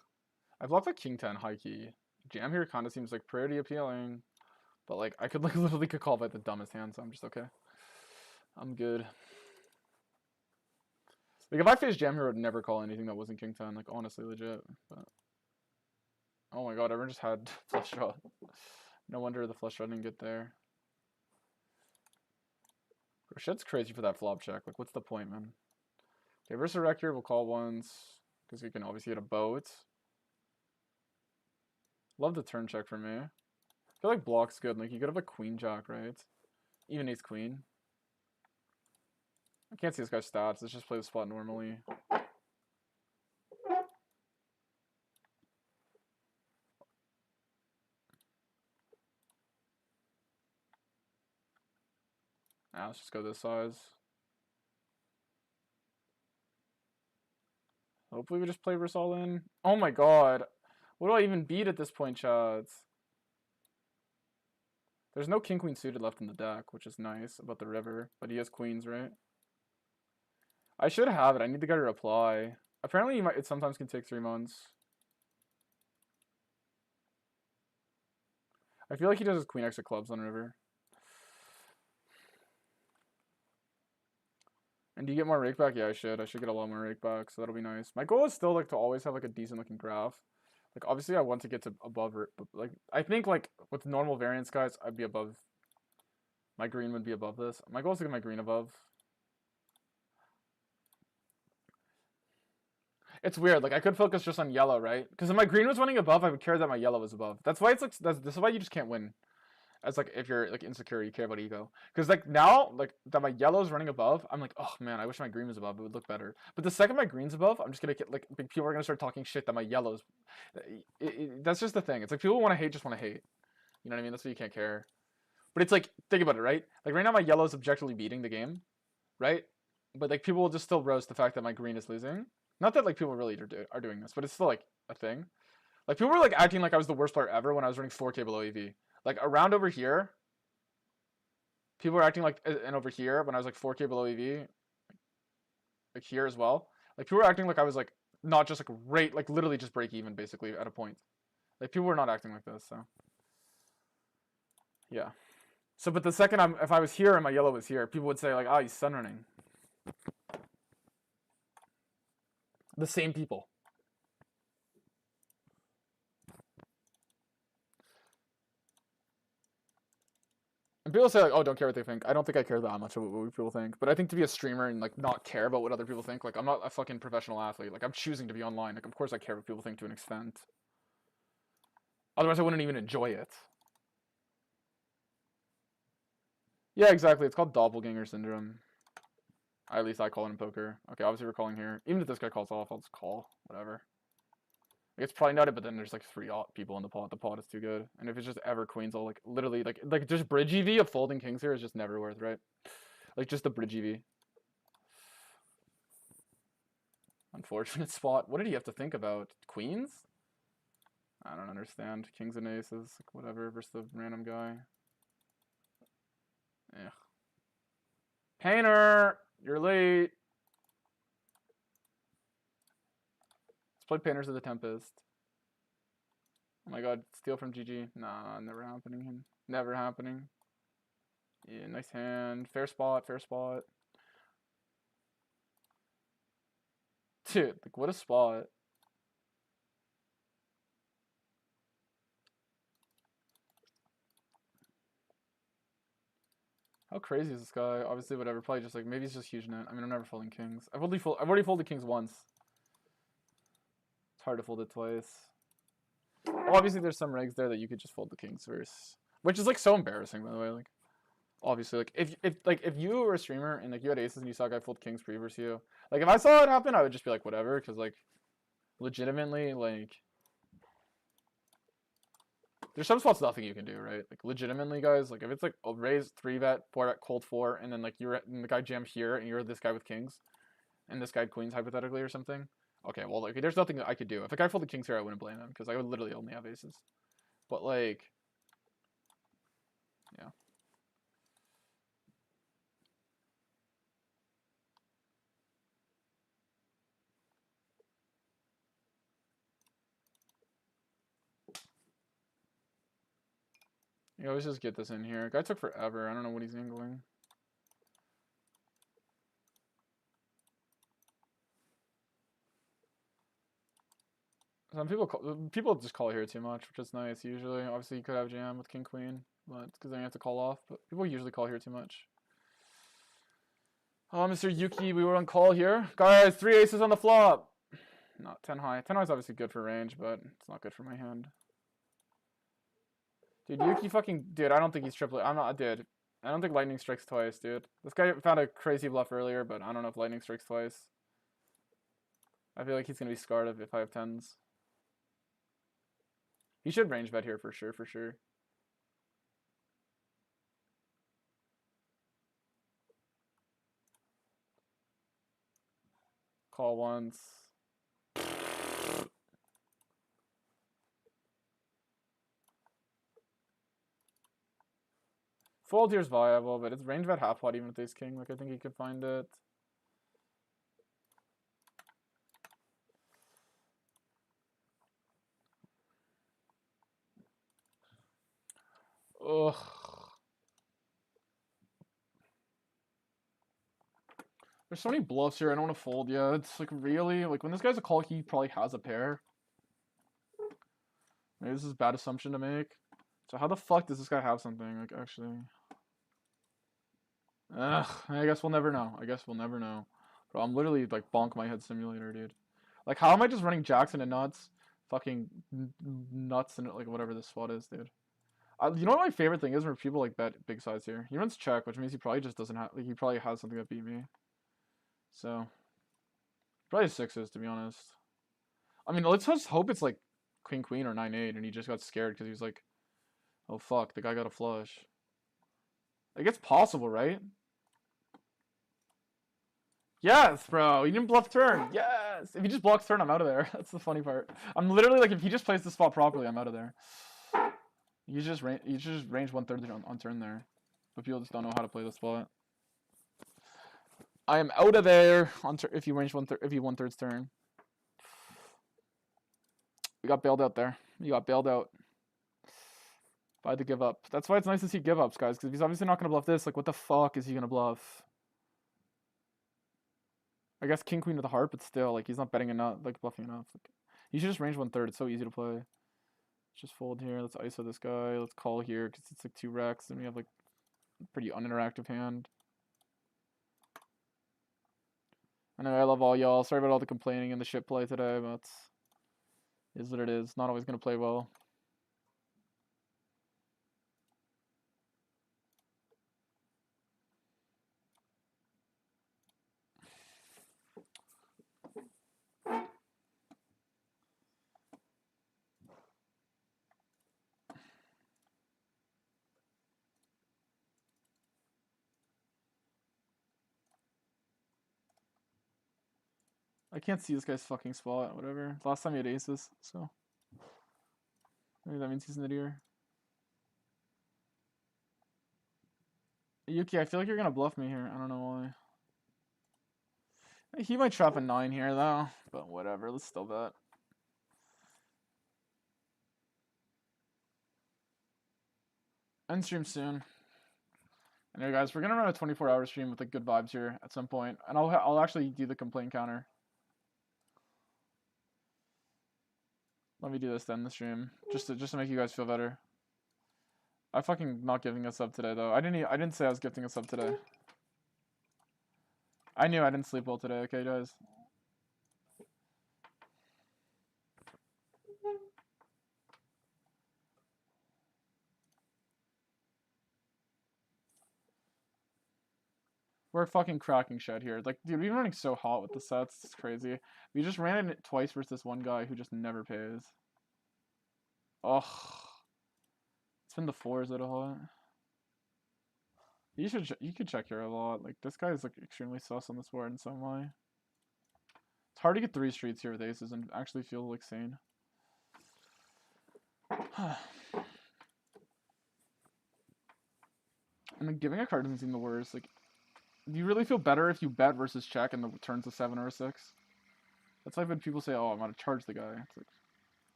I blocked like king 10 high key. Jam here kind of seems like pretty appealing, but like I could like literally could call by the dumbest hand, so I'm just okay. I'm good. Like if I faced jam here, I would never call anything that wasn't king 10. Like honestly, legit. But oh my god, everyone just had flush draw. No wonder the flush draw didn't get there. Shit's crazy for that flop check. Like what's the point, man? Okay, versus a wreck here, we'll call once because we can obviously hit a boat. Love the turn check for me. I feel like block's good. Like you could have a queen jack, right? Even ace queen. I can't see this guy's stats. Let's just play the spot normally. Let's just go this size. Hopefully we just play verse all in. Oh my god. What do I even beat at this point, chads? There's no king queen suited left in the deck, which is nice about the river. But he has queens, right? I should have it. I need the guy to reply. Apparently it sometimes can take 3 months. I feel like he does his queen x of clubs on river. And do you get more rake back? Yeah, I should. I should get a lot more rake back, so that'll be nice. My goal is still like to always have like a decent looking graph. Like obviously I want to get to above it, but like I think like with normal variance guys, I'd be above. My green would be above this. My goal is to get my green above. It's weird. Like I could focus just on yellow, right? Because if my green was running above, I would care that my yellow was above. That's why it's like this is why you just can't win. As like if you're like insecure, you care about ego. Because like now, like that my yellow's running above, I'm like, oh man, I wish my green was above. It would look better. But the second my green's above, I'm just gonna get like people are gonna start talking shit that my yellow's. That's just the thing. It's like people want to hate, just want to hate. You know what I mean? That's why you can't care. But it's like think about it, right? Like right now, my yellow's objectively beating the game, right? But like people will just still roast the fact that my green is losing. Not that like people really are doing this, but it's still like a thing. Like people were like acting like I was the worst player ever when I was running 4K below EV. Like around over here, people were acting like, and over here when I was like 4K below EV, like here as well. Like people were acting like I was like not just like rate, like literally just break even basically at a point. Like people were not acting like this, so yeah. So, but the second if I was here and my yellow was here, people would say like, oh, he's sun running. The same people. And people say like, oh, don't care what they think. I don't think I care that much about what people think. But I think to be a streamer and like not care about what other people think, like I'm not a fucking professional athlete. Like I'm choosing to be online. Like of course I care what people think to an extent. Otherwise I wouldn't even enjoy it. Yeah, exactly. It's called doppelganger syndrome. At least I call it in poker. Okay, obviously we're calling here. Even if this guy calls off, I'll just call. Whatever. Like, it's probably not it, but then there's like 3 people in the pot. The pot is too good. And if it's just ever queens, I'll like literally like just bridge EV of folding kings here is just never worth, right? Like just the bridge EV. Unfortunate spot. What did he have to think about? Queens? I don't understand. Kings and aces, like whatever, versus the random guy. Yeah. Painter! You're late. Let's play Painters of the Tempest. Oh my god, steal from GG. Nah, never happening. Never happening. Yeah, nice hand. Fair spot, fair spot. Dude, like what a spot. How crazy is this guy? Obviously, whatever. Probably just like maybe he's just huge net. I mean, I'm never folding kings. I've already folded kings once. It's hard to fold it twice. Obviously, there's some regs there that you could just fold the kings versus, which is like so embarrassing, by the way. Like, obviously, like if you were a streamer and like you had aces and you saw a guy fold kings pre versus you, like if I saw it happen, I would just be like whatever, because like, legitimately, like. There's some spots nothing you can do, right? Like legitimately, guys. Like if it's like a raise 3-bet, 4-bet, cold 4, and then like you're at, and the guy jammed here, and you're this guy with kings, and this guy had queens hypothetically or something. Okay, well like there's nothing that I could do. If a guy folded kings here, I wouldn't blame him because I would literally only have aces. But like, yeah. You always just get this in here. Guy took forever. I don't know what he's angling. Some people just call here too much, which is nice usually. Obviously, you could have jam with king queen, but because then you have to call off. But people usually call here too much. Oh, Mr. Yuki, we were on call here. Guys, 3 aces on the flop. Not 10 high. 10 high is obviously good for range, but it's not good for my hand. Dude, Yuki fucking... Dude, I don't think he's triplet. I'm not... Dude, I don't think lightning strikes twice, dude. This guy found a crazy bluff earlier, but I don't know if lightning strikes twice. I feel like he's going to be scarred if I have 10s. He should range bet here for sure, for sure. Call once. Fold here's viable, but it's range bet half pot even with ace king. Like I think he could find it. Ugh. There's so many bluffs here. I don't want to fold yet. It's like really like when this guy's a call, he probably has a pair. Maybe this is a bad assumption to make. So how the fuck does this guy have something? Like actually. Ugh. I guess we'll never know. I guess we'll never know. Bro, I'm literally like bonk my head simulator, dude. Like how am I just running Jackson and nuts? Fucking nuts and like whatever this spot is, dude. You know what my favorite thing is where people like bet big sides here? He runs check, which means he probably just doesn't have, like, he probably has something that beat me. So, probably 6s to be honest. I mean, let's just hope it's like queen queen or 9-8 and he just got scared because he was like, oh fuck, the guy got a flush. Like it's possible, right? Yes, bro. He didn't bluff turn. Yes. If he just blocks turn, I'm out of there. That's the funny part. I'm literally like, if he just plays the spot properly, I'm out of there. You just range 1/3 on turn there, but people just don't know how to play the spot. I am out of there on if you range 1/3 if you 1/3 turn. We got bailed out there. You got bailed out by the give up. That's why it's nice to see give ups, guys. Because he's obviously not gonna bluff this. Like, what the fuck is he gonna bluff? I guess king queen with a heart, but still, like he's not betting enough, like bluffing enough. Like, you should just range 1/3. It's so easy to play. Just fold here. Let's ISO this guy. Let's call here because it's like 2 racks, and we have like Pretty uninteractive hand. I know I love all y'all. Sorry about all the complaining and the shit play today, but it is what it is. Not always gonna play well. I can't see this guy's fucking spot. Whatever. Last time he had aces, so maybe that means he's an idiot. Yuki, I feel like you're gonna bluff me here. I don't know why. He might trap a 9 here though, but whatever. Let's still bet. End stream soon. Anyway, guys, we're gonna run a 24-hour stream with like good vibes here at some point, and I'll actually do the complaint counter. Let me do this then, the stream, just to make you guys feel better. I'm fucking not giving a sub today though. I didn't say I was gifting a sub today. I knew I didn't sleep well today. Okay, guys. We're fucking cracking shit here. Like, dude, we've been running so hot with the sets. It's crazy. We just ran it twice versus this one guy who just never pays. Ugh. It's been the 4s that a lot. You could check here a lot. Like, this guy is like extremely sus on this board in some way. It's hard to get 3 streets here with aces and actually feel like sane. And like giving a card doesn't seem the worst. Like, do you really feel better if you bet versus check and the turn's a 7 or a 6? That's like when people say, "Oh, I'm gonna charge the guy." It's like,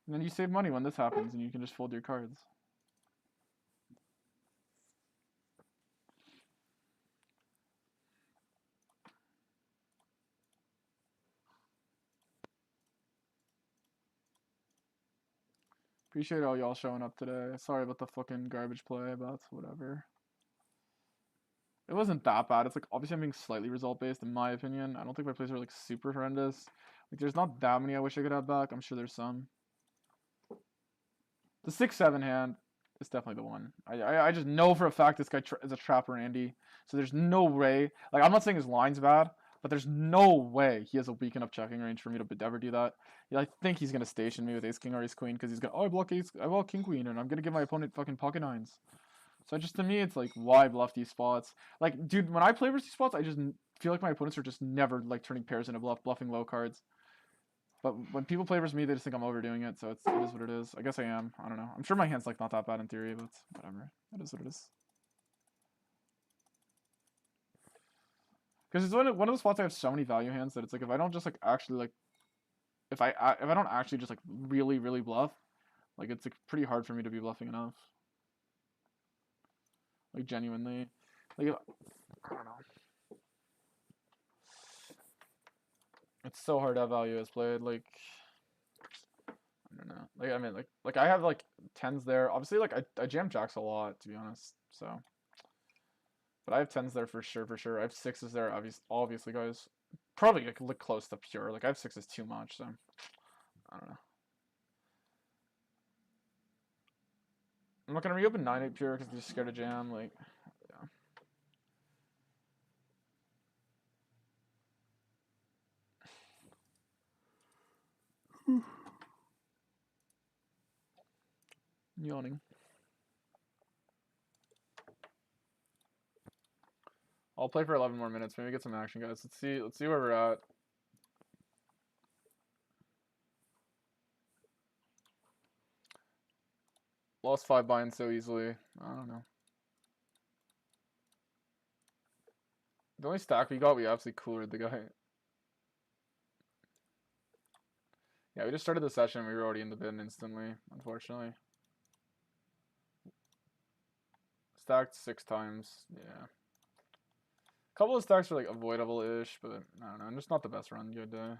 and then you save money when this happens, and you can just fold your cards. Appreciate all y'all showing up today. Sorry about the fucking garbage play, but whatever. It wasn't that bad. It's like, obviously I'm being slightly result based in my opinion. I don't think my plays are like super horrendous. Like, there's not that many I wish I could have back. I'm sure there's some. The 6-7 hand is definitely the one. I just know for a fact this guy is a trapper Andy. So there's no way. Like, I'm not saying his line's bad, but there's no way he has a weak enough checking range for me to ever do that. Yeah, I think he's gonna station me with ace king or ace queen because he's gonna, oh, I block king queen and I'm gonna give my opponent fucking pocket 9s. So just to me, it's like, why bluff these spots? Like, dude, when I play versus these spots, I just feel like my opponents are just never like turning pairs into bluffing low cards. But when people play versus me, they just think I'm overdoing it. So it is what it is. I guess I am. I don't know. I'm sure my hand's like not that bad in theory, but whatever. It is what it is. Because it's one of the spots I have so many value hands that it's like, if I don't just like actually like, if I don't actually just like really bluff, like it's like pretty hard for me to be bluffing enough. Like genuinely, like I don't know. It's so hard to have value as played. Like, I don't know. Like, I mean, like I have like 10s there. Obviously, like I jam jacks a lot, to be honest. So, but I have 10s there for sure, for sure. I have 6s there, obviously, guys. Probably like look close to pure. Like I have 6s too much, so I don't know. I'm not gonna reopen 9-8 pure because they're scared of jam. Like, yeah. Yawning. I'll play for 11 more minutes. Maybe get some action, guys. Let's see where we're at. Lost 5 binds so easily. I don't know. The only stack we got, we absolutely coolered the guy. Yeah, we just started the session. We were already in the bin instantly, unfortunately. Stacked 6 times. Yeah. A couple of stacks are like avoidable-ish, but I don't know. Just not the best run good day.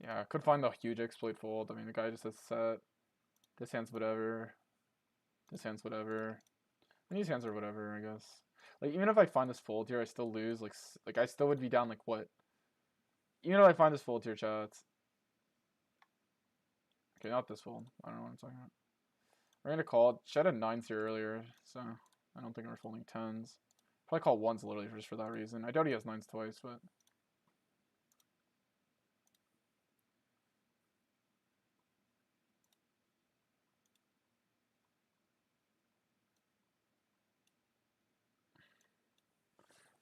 Yeah, could find the huge exploit fold. I mean, the guy just has set. This hand's whatever. This hand's whatever. And these hands are whatever, I guess. Like, even if I find this fold here, I still lose. Like I still would be down, like, what? Even if I find this fold here, chat. Okay, not this fold. I don't know what I'm talking about. We're going to call. She had a 9s here earlier, so I don't think we're folding 10s. Probably call 1s literally just for that reason. I doubt he has 9s twice, but...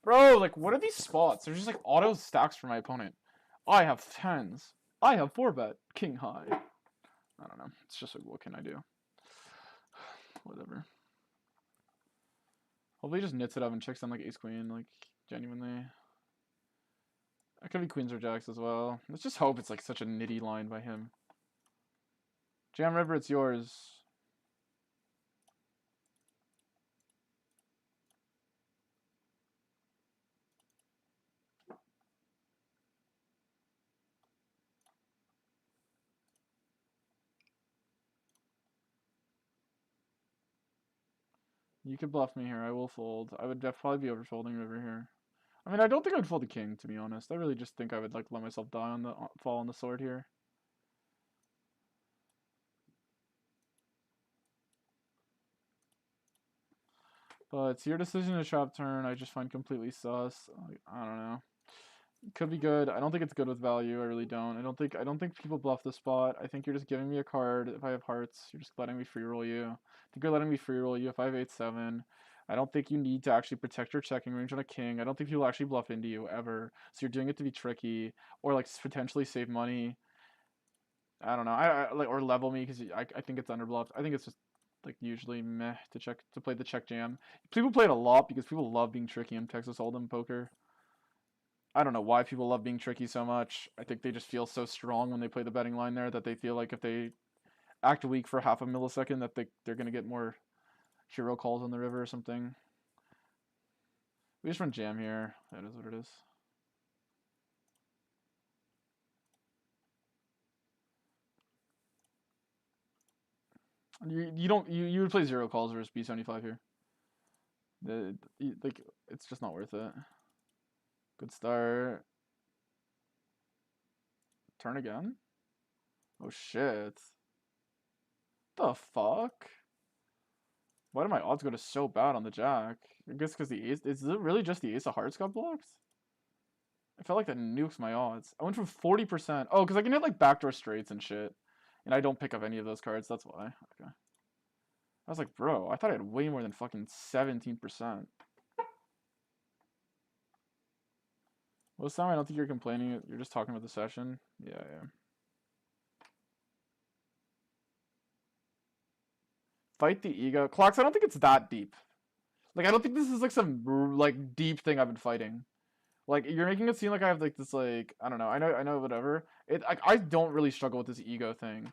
Bro, like, what are these spots? They're just, like, auto stacks for my opponent. I have 10s. I have 4-bet. King high. I don't know. It's just, like, what can I do? Whatever. Hopefully he just knits it up and checks down, like, ace-queen, like, genuinely. It could be queens or jacks as well. Let's just hope it's, like, such a nitty line by him. Jam River, it's yours. You could bluff me here. I will fold. I would probably be overfolding river here. I mean, I don't think I would fold the king, to be honest. I really just think I would, like, let myself die on the fall on the sword here. But it's your decision to trap turn. I just find completely sus. Like, I don't know. It could be good. I don't think it's good with value. I really don't. I don't think people bluff the spot. I think you're just giving me a card. If I have hearts, you're just letting me free roll you. I think you're letting me free roll you if I have 8-7. I don't think you need to actually protect your checking range on a king. I don't think people actually bluff into you ever. So you're doing it to be tricky or like potentially save money. I don't know. I like or level me because I think it's underbluffed. I think it's just like usually meh to play the check jam. People play it a lot because people love being tricky in Texas Hold'em poker. I don't know why people love being tricky so much. I think they just feel so strong when they play the betting line there that they feel like if they act weak for half a millisecond that they're going to get more hero calls on the river or something. We just run jam here. That is what it is. You would play 0 calls versus B75 here. Like it's just not worth it. Good start. Turn again? Oh shit. The fuck? Why did my odds go to so bad on the jack? I guess because the ace. Is it really just the ace of hearts got blocked? I felt like that nukes my odds. I went from 40%. Oh, because I can hit like backdoor straights and shit. And I don't pick up any of those cards. That's why. Okay. I was like, bro, I thought I had way more than fucking 17%. Most time I don't think you're complaining. You're just talking about the session. Yeah. Fight the ego. Clocks, I don't think it's that deep. Like, I don't think this is like some like deep thing I've been fighting. Like, you're making it seem like I have like this like I don't know. I know whatever. I don't really struggle with this ego thing.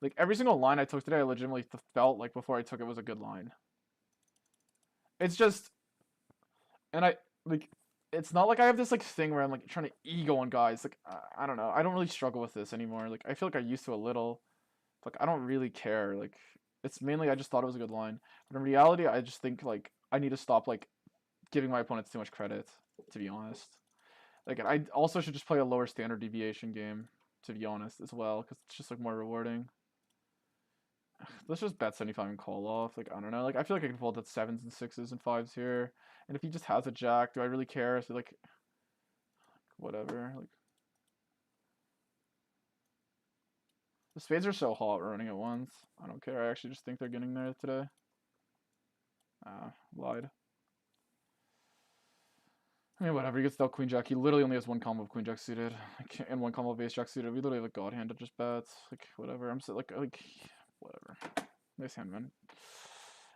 Like every single line I took today, I legitimately felt like before I took it was a good line. It's just, and I like, it's not like I have this like thing where I'm like trying to ego on guys. Like I don't know. I don't really struggle with this anymore. Like I feel like I used to a little. Like I don't really care. Like it's mainly I just thought it was a good line. But in reality, I just think like I need to stop like giving my opponents too much credit. To be honest, like I also should just play a lower standard deviation game. To be honest, as well, because it's just like more rewarding. Let's just bet 75 and call off. Like, I don't know. Like, I feel like I can fold at 7s and 6s and 5s here. And if he just has a jack, do I really care? So, like, whatever. Like, the spades are so hot running at once. I don't care. I actually just think they're getting there today. Lied. I mean, whatever. He gets dealt queen jack. He literally only has one combo of queen jack suited. Like, and one combo of ace jack suited. We literally have a god hand that just bets. Like, whatever. I'm so, like, whatever. Nice hand, man.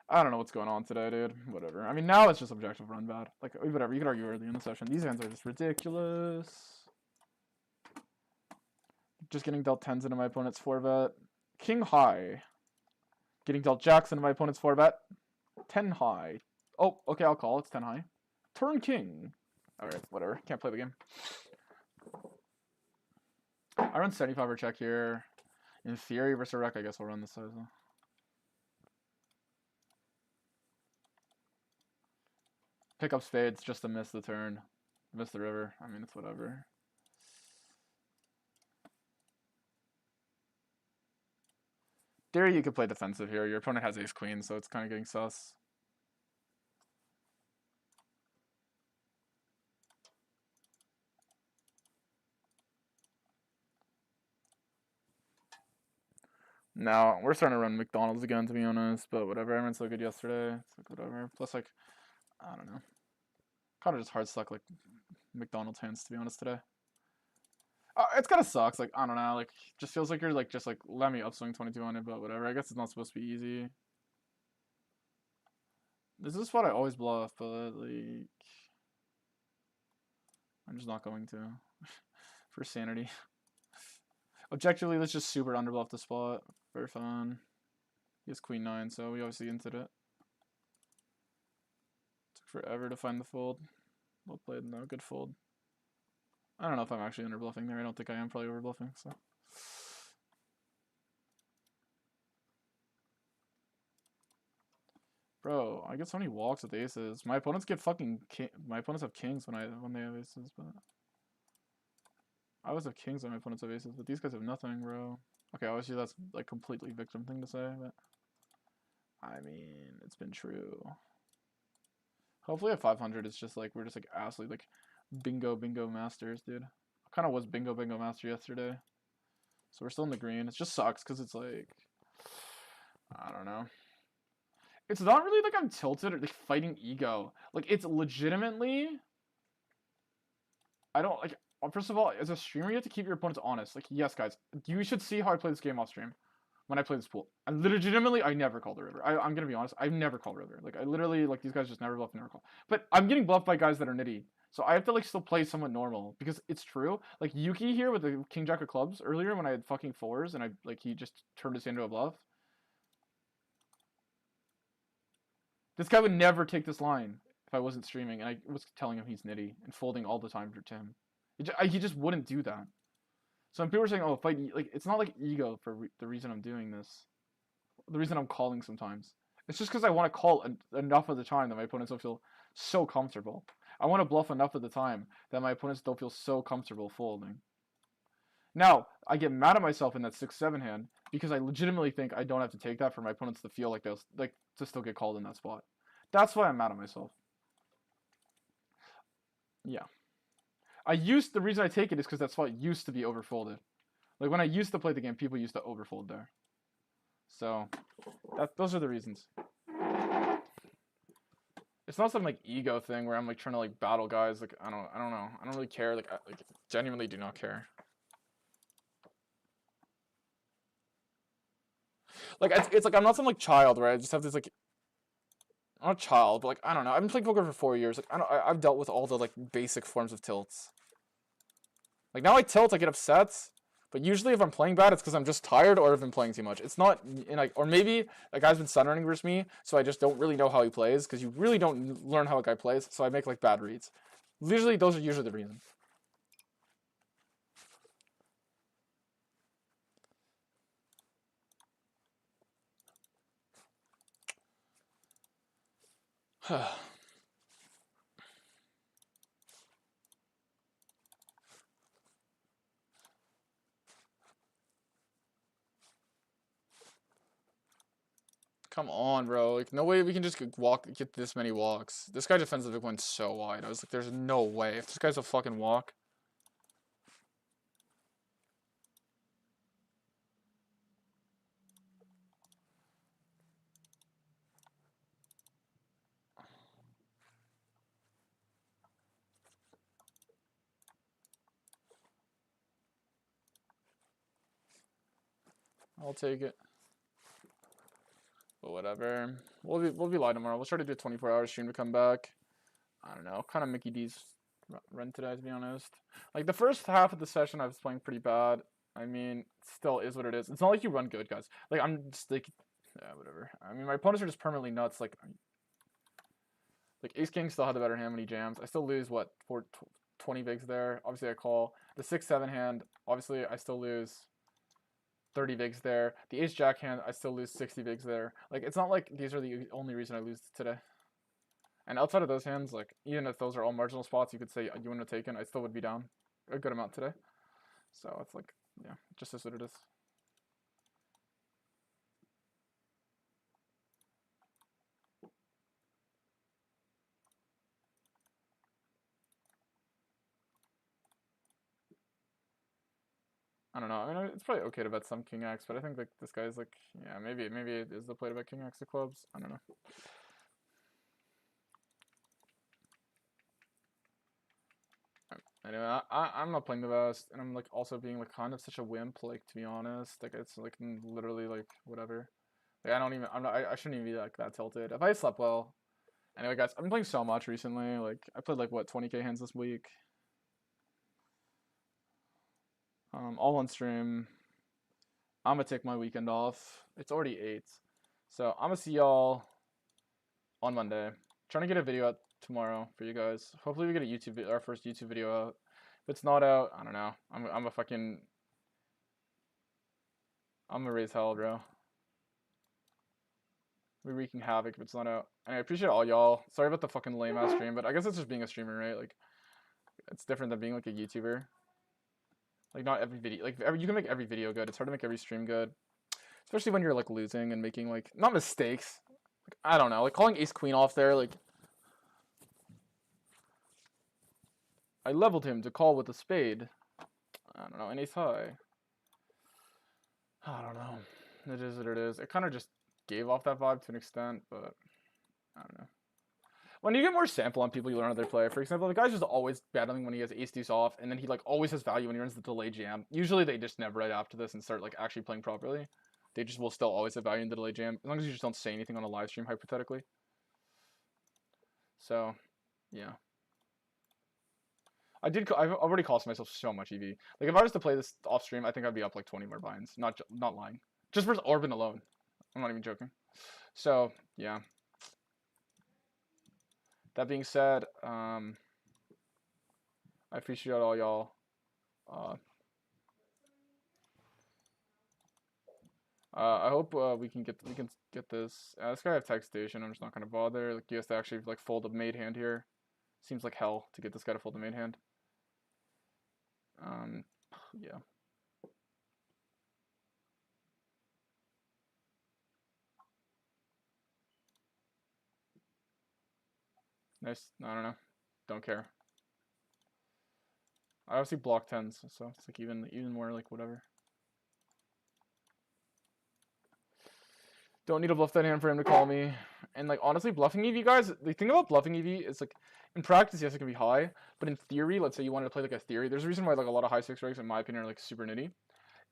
I don't know what's going on today, dude. Whatever. I mean, now it's just objective run bad. Like, whatever. You could argue early in the session. These hands are just ridiculous. Just getting dealt 10s into my opponent's 4-bet. King high. Getting dealt jacks into my opponent's 4-bet. 10 high. Oh, okay, I'll call. It's 10 high. Turn king. Alright, whatever. Can't play the game. I run 75 or check here. In theory, versus a wreck, I guess I'll run this size though. Pick up spades just to miss the turn. Miss the river. I mean, it's whatever. Theory, you could play defensive here. Your opponent has ace queen, so it's kind of getting sus. Now, we're starting to run McDonald's again, to be honest, but whatever. I ran so good yesterday. It's like, whatever. Plus, like, I don't know. Kind of just hard stuck, like, McDonald's hands, to be honest, today. It's kind of sucks. Like, I don't know. Like, just feels like you're, like, just, like, let me upswing 2200, but whatever. I guess it's not supposed to be easy. This is a spot I always bluff, but, like, I'm just not going to. For sanity. Objectively, let's just super underbluff the spot. For fun. He has queen 9, so we obviously entered it. Took forever to find the fold. Well played, no, good fold. I don't know if I'm actually underbluffing there. I don't think I am, probably overbluffing, so. Bro, I get so many walks with aces. My opponents get fucking my opponents have kings when they have aces, but I always have kings when my opponents have aces, but these guys have nothing, bro. Okay, obviously that's like completely victim thing to say, but I mean, it's been true. Hopefully at 500 it's just like we're just like absolutely like bingo masters, dude. I kind of was bingo master yesterday, so we're still in the green. It just sucks because it's like, I don't know. It's not really like I'm tilted or like fighting ego. Like it's legitimately, I don't like. First of all, as a streamer, you have to keep your opponents honest. Like, yes, guys, you should see how I play this game off stream. When I play this pool, I legitimately, I never call the river. I'm gonna be honest, I've never called river. Like, I literally, like, these guys just never bluff, never call. But I'm getting bluffed by guys that are nitty, so I have to like still play somewhat normal because it's true. Like Yuki here with the king jack of clubs earlier when I had fucking fours and I like he just turned his hand into a bluff. This guy would never take this line if I wasn't streaming, and I was telling him he's nitty and folding all the time for Tim. He just wouldn't do that. So when people are saying, "Oh, fight," like it's not like ego for the reason I'm doing this. The reason I'm calling sometimes. It's just because I want to call enough of the time that my opponents don't feel so comfortable. I want to bluff enough of the time that my opponents don't feel so comfortable folding. Now, I get mad at myself in that 6-7 hand because I legitimately think I don't have to take that for my opponents to feel like they'll like to still get called in that spot. That's why I'm mad at myself. Yeah. The reason I take it is because that spot used to be overfolded. Like when I used to play the game, people used to overfold there. So those are the reasons. It's not some like ego thing where I'm like trying to like battle guys. Like I don't know. I don't really care. Like I genuinely do not care. Like it's like I'm not some like child where I just have this like, I'm not a child, but like I don't know. I've been playing poker for 4 years. Like I've dealt with all the like basic forms of tilts. Like now I tilt, I get upset, but usually if I'm playing bad, it's because I'm just tired or if I'm playing too much. It's not like, or maybe a guy's been sunrunning versus me, so I just don't really know how he plays because you really don't learn how a guy plays. So I make like bad reads. Usually those are usually the reasons. Come on, bro. Like, no way we can just get this many walks. This guy defends the big one so wide. I was like, there's no way. If this guy's a fucking walk. I'll take it. But whatever. We'll be live tomorrow. We'll try to do a 24-hour stream to come back. I don't know. Kind of Mickey D's run today, to be honest. Like the first half of the session, I was playing pretty bad. I mean, still is what it is. It's not like you run good, guys. Like I'm just like, yeah, whatever. I mean, my opponents are just permanently nuts. Like Ace King still had the better hand when he jams. I still lose what 20 bigs there. Obviously, I call the 6-7 hand. Obviously, I still lose. 30 bigs there. The ace jack hand, I still lose 60 bigs there. Like, it's not like these are the only reason I lose today. And outside of those hands, like, even if those are all marginal spots, you could say you wouldn't have taken, I still would be down a good amount today. So it's like, yeah, just as what it is. I don't know. I mean, it's probably okay to bet some king x, but I think like this guy's like, yeah, maybe it is the play to bet king x of clubs. I don't know. Anyway, I'm not playing the best, and I'm like also being like kind of such a wimp. Like, to be honest, like it's like literally like whatever. Like I shouldn't even be like that tilted. If I slept well. Anyway, guys, I've been playing so much recently. Like I played like what 20k hands this week. All on stream. I'm gonna take my weekend off. It's already 8, so I'm gonna see y'all on Monday. Trying to get a video out tomorrow for you guys. Hopefully we get our first YouTube video out. If it's not out, I don't know. I'm gonna raise hell, bro. We're wreaking havoc if it's not out. And I appreciate all y'all. Sorry about the fucking lame ass stream, but I guess it's just being a streamer, right? Like, it's different than being like a YouTuber. Like, not every video, like you can make every video good. It's hard to make every stream good, especially when you're like losing and making like not mistakes. Like, I don't know, like calling ace queen off there. Like, I leveled him to call with a spade. I don't know, an ace high. I don't know. It is what it is. It kind of just gave off that vibe to an extent, but I don't know. When you get more sample on people, you learn how they play. For example, the guy's just always battling when he has ace deuce off, and then he like always has value when he runs the delay jam. Usually they just never right after this and start like actually playing properly. They just will still always have value in the delay jam, as long as you just don't say anything on a live stream, hypothetically. So, yeah. I've already cost myself so much EV. Like, if I was to play this off stream, I think I'd be up like 20 more binds. Not lying. Just for Orban alone. I'm not even joking. So, yeah. That being said, I appreciate all y'all. I hope we can get this. This guy have tech station. I'm just not gonna bother. Like, he has to actually like fold a made hand here. Seems like hell to get this guy to fold a made hand. Yeah. Nice. I don't know. Don't care. I obviously block 10s, so it's like even more like whatever. Don't need to bluff that hand for him to call me. And like honestly, bluffing EV, guys, the thing about bluffing EV is like in practice, yes, it can be high, but in theory, let's say you wanted to play like a theory, there's a reason why like a lot of high six regs, in my opinion, are like super nitty.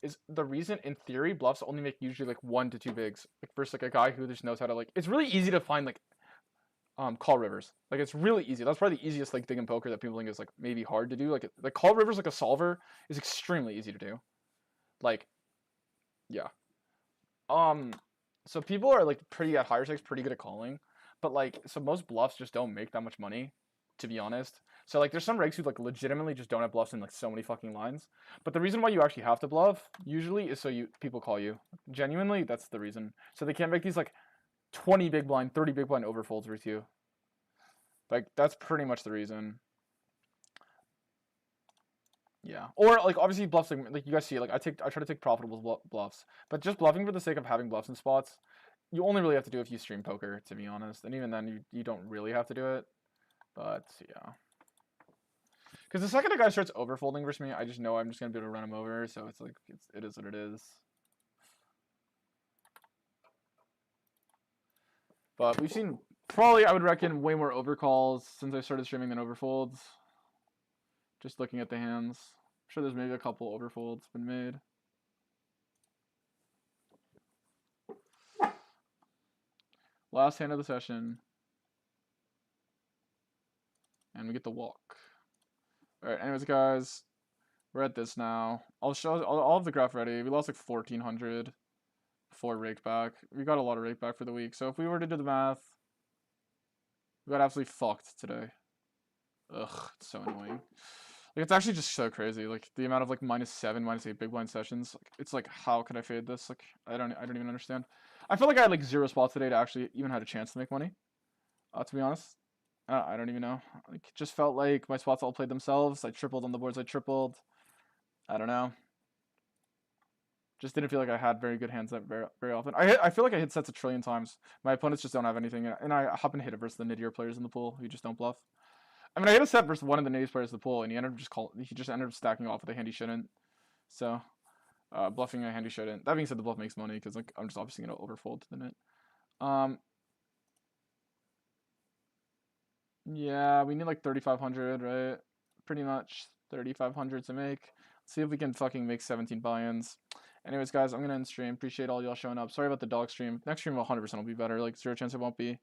Is the reason in theory bluffs only make usually like 1 to 2 bigs, like versus like a guy who just knows how to like. It's really easy to find like call rivers. Like, it's really easy. That's probably the easiest like thing in poker that people think is like maybe hard to do. Like call rivers like a solver is extremely easy to do. Like, yeah. So people are like pretty at higher stakes, pretty good at calling, but like so most bluffs just don't make that much money, to be honest. So like there's some regs who like legitimately just don't have bluffs in like so many fucking lines. But the reason why you actually have to bluff usually is so people call you. Genuinely, that's the reason. So they can't make these like 20 big blind, 30 big blind overfolds with you. Like that's pretty much the reason. Yeah. Or like obviously bluffs like you guys see like I try to take profitable bluffs, but just bluffing for the sake of having bluffs in spots, you only really have to do if you stream poker, to be honest. And even then you don't really have to do it. But yeah. Because the second a guy starts overfolding versus me, I just know I'm just gonna be able to run him over, so it's like it is what it is. But we've seen probably, I would reckon, way more overcalls since I started streaming than overfolds. Just looking at the hands. I'm sure there's maybe a couple overfolds been made. Last hand of the session. And we get the walk. Alright, anyways, guys. We're at this now. I'll have the graph ready. We lost like 1,400 before rake back. We got a lot of rake back for the week. So if we were to do the math, we got absolutely fucked today. Ugh, it's so annoying. Like, it's actually just so crazy. Like, the amount of, like, -7, -8 big blind sessions. Like, it's like, how could I fade this? Like, I don't even understand. I feel like I had, like, 0 spots today to actually even had a chance to make money, to be honest. I don't even know. Like, just felt like my spots all played themselves. I tripled on the boards I tripled. I don't know. Just didn't feel like I had very good hands up very often. I feel like I hit sets a trillion times. My opponents just don't have anything, and I hop and hit it versus the nittier players in the pool who just don't bluff. I mean, I hit a set versus one of the nittiest players in the pool, and he just ended up stacking off with a hand he shouldn't. So, bluffing a hand he shouldn't. That being said, the bluff makes money because like I'm just obviously gonna overfold to the net. Yeah, we need like 3,500, right? Pretty much 3,500 to make. Let's see if we can fucking make 17 buy-ins. Anyways, guys, I'm gonna end stream. Appreciate all y'all showing up. Sorry about the dog stream. Next stream 100% will be better. Like, zero chance it won't be.